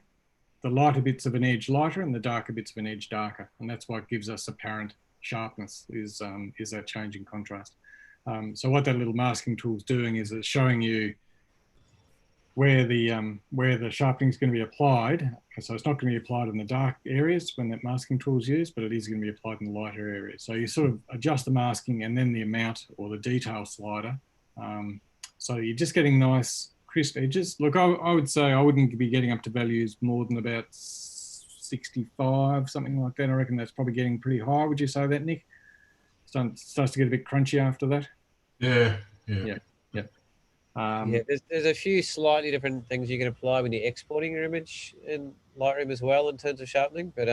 [SPEAKER 4] the lighter bits of an edge lighter and the darker bits of an edge darker. And that's what gives us apparent sharpness, is that change in contrast. So what that little masking tool is doing is it's showing you where the sharpening is going to be applied. So it's not going to be applied in the dark areas when that masking tool is used, but it is going to be applied in the lighter areas. So you sort of adjust the masking and then the amount or the detail slider. So you're just getting nice crisp edges. Look, I would say I wouldn't be getting up to values more than about 65, something like that. I reckon that's probably getting pretty high. Would you say that, Nick? Starts to get a bit crunchy after that.
[SPEAKER 3] Yeah.
[SPEAKER 1] There's a few slightly different things you can apply when you're exporting your image in Lightroom as well in terms of sharpening, but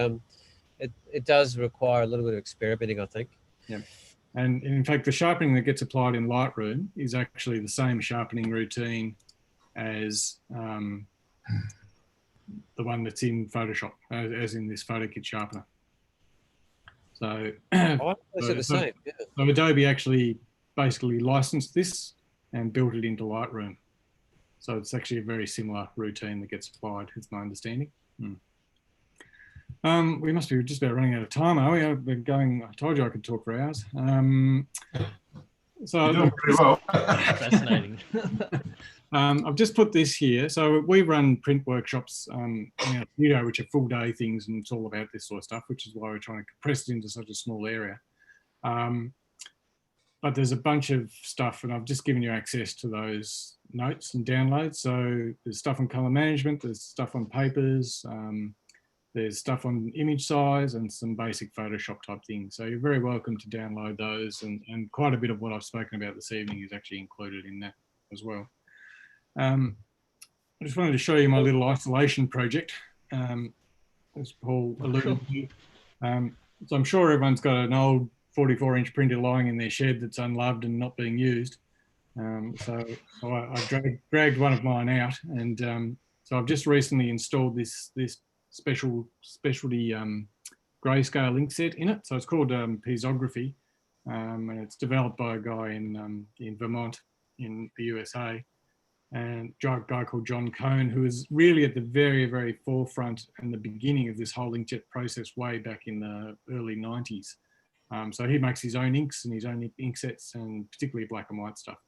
[SPEAKER 1] it does require a little bit of experimenting, I think.
[SPEAKER 4] Yeah. And in fact, the sharpening that gets applied in Lightroom is actually the same sharpening routine as the one that's in Photoshop, as in this PhotoKit sharpener. So,
[SPEAKER 1] the same. Yeah.
[SPEAKER 4] So Adobe actually basically licensed this and built it into Lightroom. So it's actually a very similar routine that gets applied, is my understanding. We must be just about running out of time, are we? I've been going, I told you I could talk for hours. So
[SPEAKER 3] you're doing pretty well.
[SPEAKER 2] Fascinating.
[SPEAKER 4] I've just put this here. So we run print workshops in our studio, which are full day things, and it's all about this sort of stuff, which is why we're trying to compress it into such a small area. But there's a bunch of stuff, and I've just given you access to those notes and downloads. So there's stuff on color management, there's stuff on papers, there's stuff on image size, and some basic Photoshop type things. So you're very welcome to download those, and quite a bit of what I've spoken about this evening is actually included in that as well. I just wanted to show you my little isolation project, as Paul alluded to. So I'm sure everyone's got an old 44-inch printer lying in their shed that's unloved and not being used. So I dragged one of mine out, and so I've just recently installed this specialty grayscale ink set in it. So it's called Piezography, and it's developed by a guy in Vermont in the USA, and a guy called John Cohn, who is really at the very, very forefront and the beginning of this whole inkjet process way back in the early 90s. So he makes his own inks and his own ink sets, and particularly black and white stuff.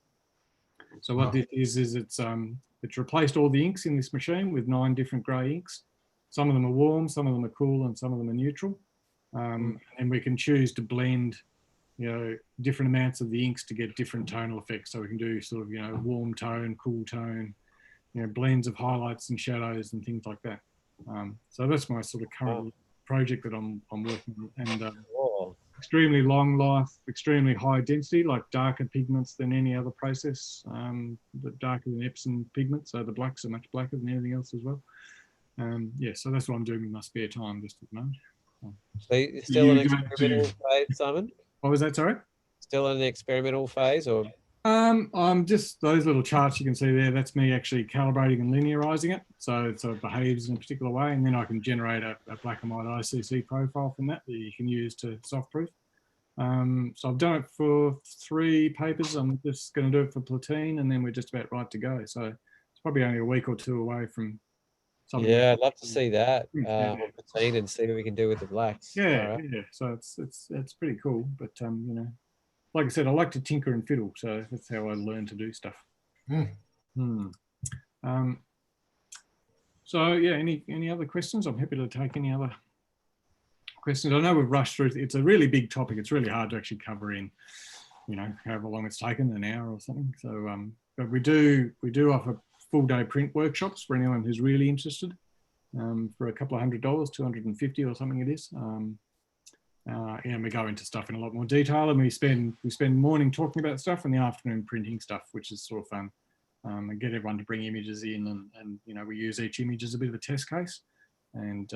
[SPEAKER 4] So what this is it's replaced all the inks in this machine with 9 different grey inks. Some of them are warm, some of them are cool, and some of them are neutral. And we can choose to blend, different amounts of the inks to get different tonal effects. So we can do sort of, warm tone, cool tone, blends of highlights and shadows and things like that. So that's my sort of current project that I'm working on, and extremely long life, extremely high density, like darker pigments than any other process, but darker than Epsom pigment, so the blacks are much blacker than anything else as well. Yeah, so that's what I'm doing in my spare time just at the moment.
[SPEAKER 1] So you're still in experimental phase, Simon?
[SPEAKER 4] What was that, sorry?
[SPEAKER 1] Still in the experimental phase, or?
[SPEAKER 4] I'm just, those little charts you can see there, that's me actually calibrating and linearizing it. So it behaves in a particular way, and then I can generate a black and white ICC profile from that you can use to soft proof. So I've done it for 3 papers. I'm just going to do it for Platine, and then we're just about right to go. So it's probably only a week or 2 away from something.
[SPEAKER 1] Yeah, I'd love to see that on Platine and see what we can do with the blacks.
[SPEAKER 4] Yeah, yeah. So it's pretty cool. But you know, like I said, I like to tinker and fiddle, so that's how I learn to do stuff. So yeah, any other questions? I'm happy to take any other questions. I know we've rushed through. It's a really big topic. It's really hard to actually cover in, you know, however long it's taken, an hour or something. So, but we do offer full-day print workshops for anyone who's really interested, for a couple of $100, $250 or something it is. And we go into stuff in a lot more detail, and we spend morning talking about stuff and the afternoon printing stuff, which is sort of fun. And get everyone to bring images in, and you know, we use each image as a bit of a test case, and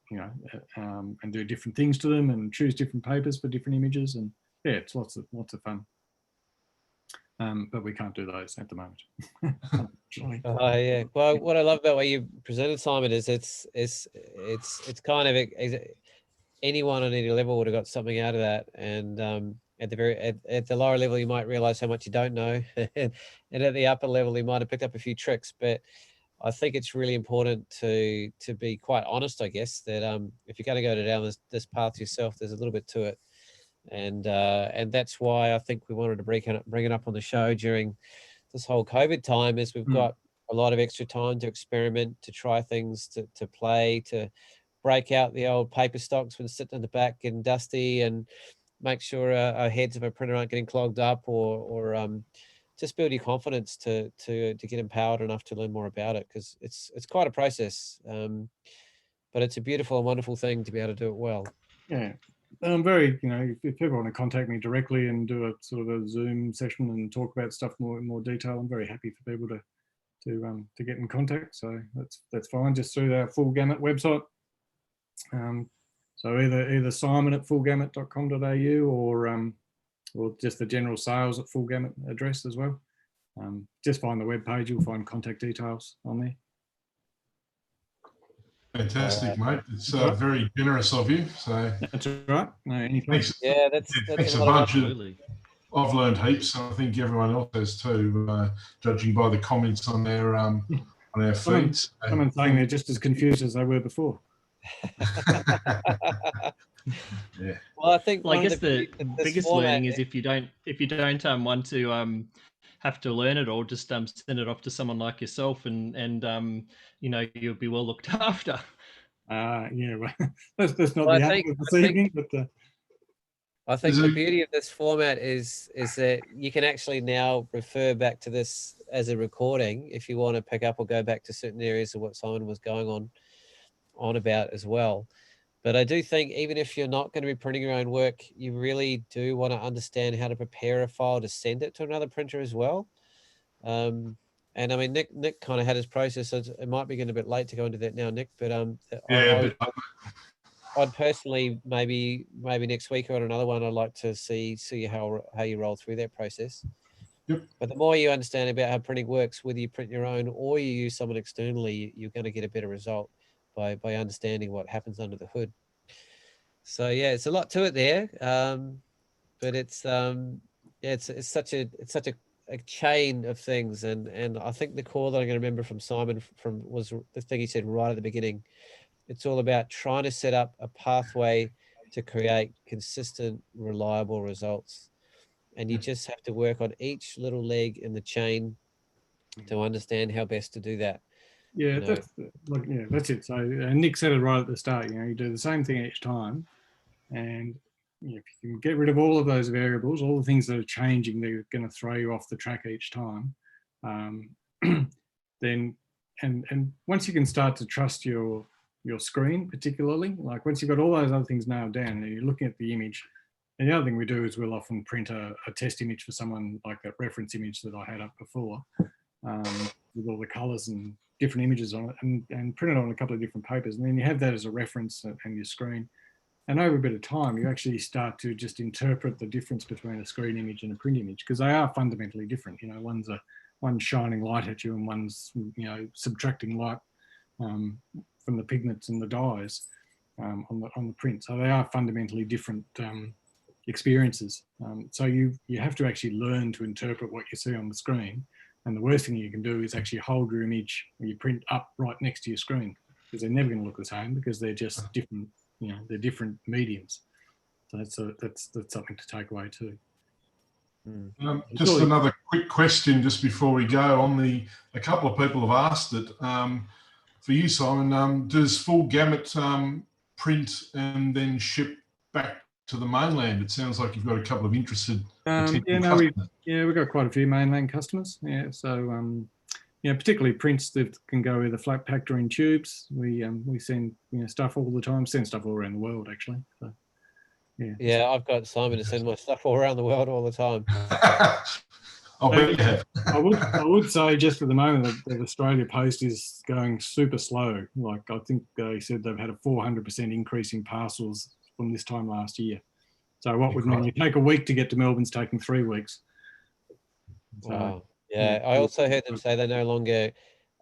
[SPEAKER 4] you know, and do different things to them, and choose different papers for different images, and yeah, it's lots of fun. But we can't do those at the moment.
[SPEAKER 1] Oh yeah. Well, what I love about what you presented, Simon, is it's kind of anyone on any level would have got something out of that, and at the lower level you might realize how much you don't know, and at the upper level you might have picked up a few tricks. But I think it's really important to be quite honest, I guess, that if you're going to go down this path yourself, there's a little bit to it, and that's why I think we wanted to bring it up on the show during this whole COVID time, is we've got a lot of extra time to experiment, to try things, to play, to break out the old paper stocks when sitting in the back getting dusty, and make sure our heads of a printer aren't getting clogged up, or just build your confidence to get empowered enough to learn more about it, because it's quite a process, but it's a beautiful and wonderful thing to be able to do it well.
[SPEAKER 4] Yeah, and I'm very, you know, if people want to contact me directly and do a sort of a Zoom session and talk about stuff in more detail, I'm very happy for people to get in contact. So that's fine, just through our Full Gamut website. So either Simon at fullgamut.com.au, or just the general sales at Full Gamut address as well. Just find the web page, you'll find contact details on there.
[SPEAKER 3] Fantastic, mate. It's very generous of you. So
[SPEAKER 4] that's right. No, any
[SPEAKER 3] thanks.
[SPEAKER 1] Yeah, that's
[SPEAKER 3] thanks a bunch. I've learned heaps. I think everyone else has too, judging by the comments on their feeds.
[SPEAKER 4] Someone's saying they're just as confused as they were before.
[SPEAKER 3] Yeah.
[SPEAKER 1] Well, I think,
[SPEAKER 2] well, I guess the biggest learning is if you don't want to have to learn it, or just send it off to someone like yourself, and you know, you'll be well looked after.
[SPEAKER 4] Yeah, well, that's not the aim of this evening, but
[SPEAKER 1] I think the beauty of this format is that you can actually now refer back to this as a recording if you want to pick up or go back to certain areas of what Simon was going on about as well. But I do think, even if you're not going to be printing your own work, you really do want to understand how to prepare a file to send it to another printer as well. And I mean, Nick kind of had his process, so it might be getting a bit late to go into that now, Nick. But I'd personally maybe next week or on another one, I'd like to see how you roll through that process.
[SPEAKER 3] Yep.
[SPEAKER 1] But the more you understand about how printing works, whether you print your own or you use someone externally, you're going to get a better result by understanding what happens under the hood. So yeah, it's a lot to it there, but it's it's such a chain of things, and I think the core that I'm going to remember from Simon was the thing he said right at the beginning. It's all about trying to set up a pathway to create consistent, reliable results, and you just have to work on each little leg in the chain to understand how best to do that.
[SPEAKER 4] Yeah, that's it. So Nick said it right at the start. You know, you do the same thing each time, and you know, if you can get rid of all of those variables, all the things that are changing, they're going to throw you off the track each time. then and once you can start to trust your screen, particularly, like once you've got all those other things nailed down and you're looking at the image, and the other thing we do is we'll often print a test image for someone, like that reference image that I had up before, with all the colors and different images on it, and print it on a couple of different papers, and then you have that as a reference and your screen. And over a bit of time, you actually start to just interpret the difference between a screen image and a print image, because they are fundamentally different. You know, one's shining light at you and one's, you know, subtracting light from the pigments and the dyes on the print. So they are fundamentally different experiences. So you have to actually learn to interpret what you see on the screen. And the worst thing you can do is actually hold your image or your print up right next to your screen, because they're never going to look the same, because they're just different. You know, they're different mediums. So that's something to take away too.
[SPEAKER 3] Just another quick question just before we go. A couple of people have asked it. For you, Simon, does full gamut print and then ship back to the mainland? It sounds like you've got a couple of interested potential customers.
[SPEAKER 4] We've got quite a few mainland customers. Yeah, so you know, particularly prints that can go either flat packed or in tubes. We send, you know, stuff all the time. Send stuff all around the world, actually. So, yeah.
[SPEAKER 1] Yeah, I've got Simon to send my stuff all around the world all the time.
[SPEAKER 3] I'll bet you have.
[SPEAKER 4] I would say just at the moment that Australia Post is going super slow. Like, I think they said they've had a 400% increase in parcels from this time last year. So what would normally take a week to get to Melbourne's taking 3 weeks. So,
[SPEAKER 1] wow. Yeah, I also heard them say they no longer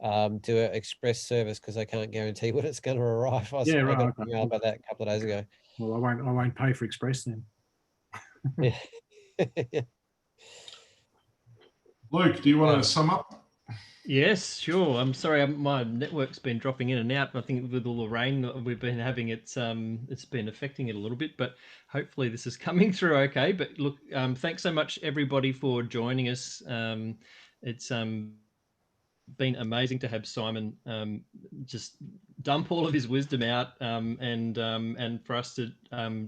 [SPEAKER 1] do an express service because they can't guarantee when it's going to arrive. I got an email about that a couple of days ago.
[SPEAKER 4] Well, I won't pay for express then.
[SPEAKER 1] Yeah.
[SPEAKER 3] Luke, do you want to sum up?
[SPEAKER 2] Yes, sure. I'm sorry, my network's been dropping in and out. I think with all the rain that we've been having, it's been affecting it a little bit, but hopefully this is coming through okay. But look, thanks so much everybody for joining us. It's been amazing to have Simon just dump all of his wisdom out and for us to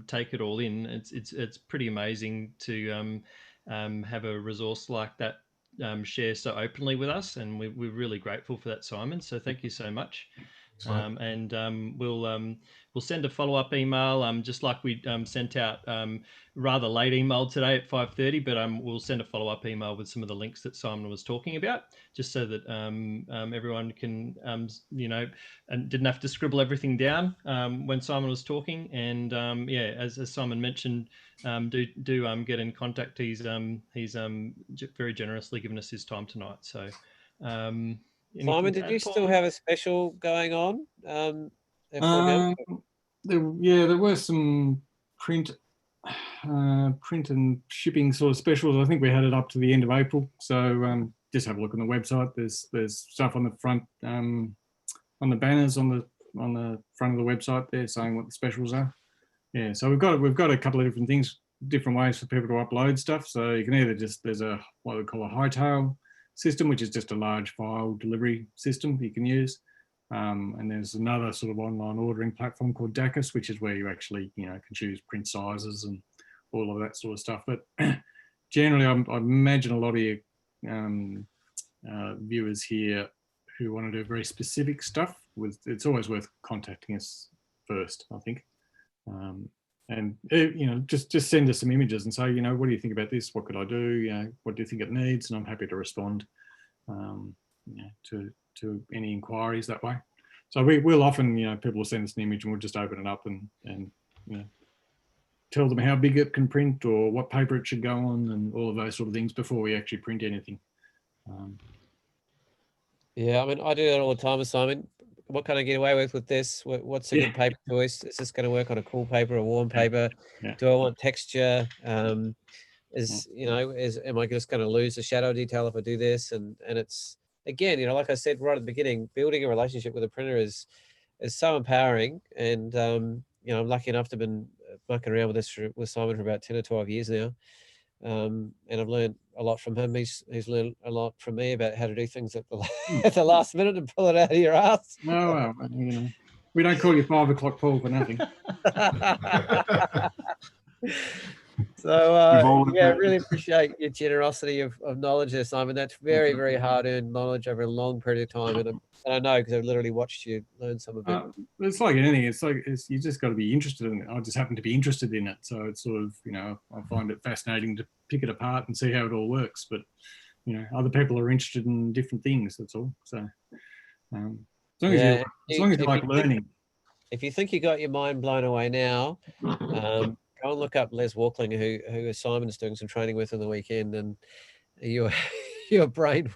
[SPEAKER 2] take it all in. It's pretty amazing to have a resource like that share so openly with us, and we're really grateful for that, Simon. So thank you so much. We'll send a follow-up email, just like we sent out rather late email today at 5:30, but we'll send a follow-up email with some of the links that Simon was talking about, just so that everyone can, you know, and didn't have to scribble everything down when Simon was talking. And yeah, as Simon mentioned, do get in contact. He's very generously given us his time tonight. So
[SPEAKER 1] Simon, did you still have a special going on?
[SPEAKER 4] There were some print and shipping sort of specials. I think we had it up to the end of April. So just have a look on the website. There's stuff on the front, on the banners on the front of the website there saying what the specials are. Yeah, so we've got a couple of different things, different ways for people to upload stuff. So you can either there's a what we call a hightail system, which is just a large file delivery system you can use. And there's another sort of online ordering platform called Dacus, which is where you actually, you know, can choose print sizes and all of that sort of stuff. But generally, I imagine a lot of your viewers here who want to do very specific stuff, it's always worth contacting us first, I think. And you know, just send us some images and say, you know, what do you think about this? What could I do? You know, what do you think it needs? And I'm happy to respond, you know, to any inquiries that way. So we'll often, you know, people will send us an image and we'll just open it up and you know, tell them how big it can print or what paper it should go on and all of those sort of things before we actually print anything.
[SPEAKER 1] Yeah, I mean, I do that all the time, Simon. What can I get away with this? What's a good paper choice? Is this going to work on a cool paper, a warm paper?
[SPEAKER 4] Yeah.
[SPEAKER 1] Do I want texture? You know, am I just going to lose the shadow detail if I do this? And it's, again, you know, like I said right at the beginning, building a relationship with a printer is so empowering. And you know, I'm lucky enough to have been mucking around with this with Simon for about 10 or 12 years now. And I've learned a lot from him. He's learned a lot from me about how to do things at the last minute and pull it out of your ass.
[SPEAKER 4] Oh, well, you know, we don't call you 5 o'clock Paul for nothing.
[SPEAKER 1] So
[SPEAKER 3] We've all
[SPEAKER 1] yeah,
[SPEAKER 3] adapted.
[SPEAKER 1] really appreciate your generosity of knowledge there, Simon. That's very, very hard-earned knowledge over a long period of time, and I know because I've literally watched you learn some of it.
[SPEAKER 4] It's like anything. You just got to be interested in it. I just happen to be interested in it, so it's sort of, you know, I find it fascinating to pick it apart and see how it all works. But you know, other people are interested in different things. That's all. So as long as you like learning.
[SPEAKER 1] If you think you got your mind blown away now, go and look up Les Walkling, who Simon's doing some training with on the weekend, and your brain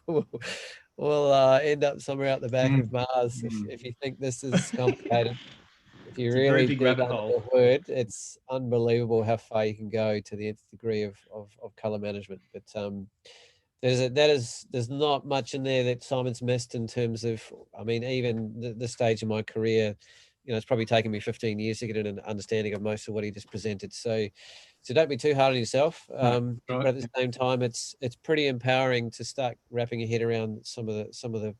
[SPEAKER 1] will end up somewhere out the back of Mars if you think this is complicated. If you really dig under the hood, it's unbelievable how far you can go to the nth degree of color management. But there's not much in there that Simon's missed in terms of, I mean, even this stage of my career, you know, it's probably taken me 15 years to get an understanding of most of what he just presented. So don't be too hard on yourself. But at the same time, it's pretty empowering to start wrapping your head around some of the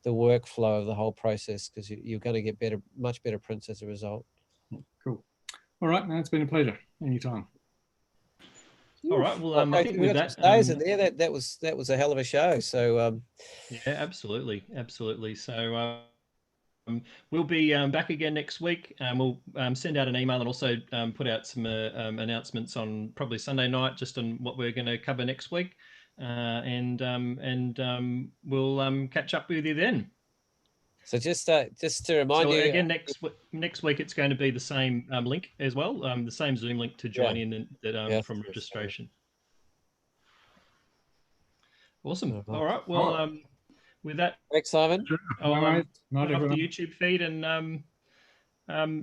[SPEAKER 1] workflow of the whole process, because you're going to get much better prints as a result.
[SPEAKER 4] Cool. All right, man, it's been a pleasure. Anytime.
[SPEAKER 2] All right. Well, I think with that,
[SPEAKER 1] stays in there. That was a hell of a show. So
[SPEAKER 2] yeah, absolutely. So we'll be back again next week. We'll send out an email and also put out some announcements on probably Sunday night, just on what we're going to cover next week, and we'll catch up with you then.
[SPEAKER 1] So just to remind you
[SPEAKER 2] again, next week it's going to be the same link as well, the same Zoom link to join in from registration. Awesome. All right. Well, with that,
[SPEAKER 1] thanks, Simon.
[SPEAKER 2] I'll off the YouTube feed, and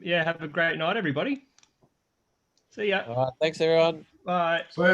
[SPEAKER 2] yeah, have a great night, everybody. See ya.
[SPEAKER 1] All right, thanks, everyone.
[SPEAKER 2] Bye.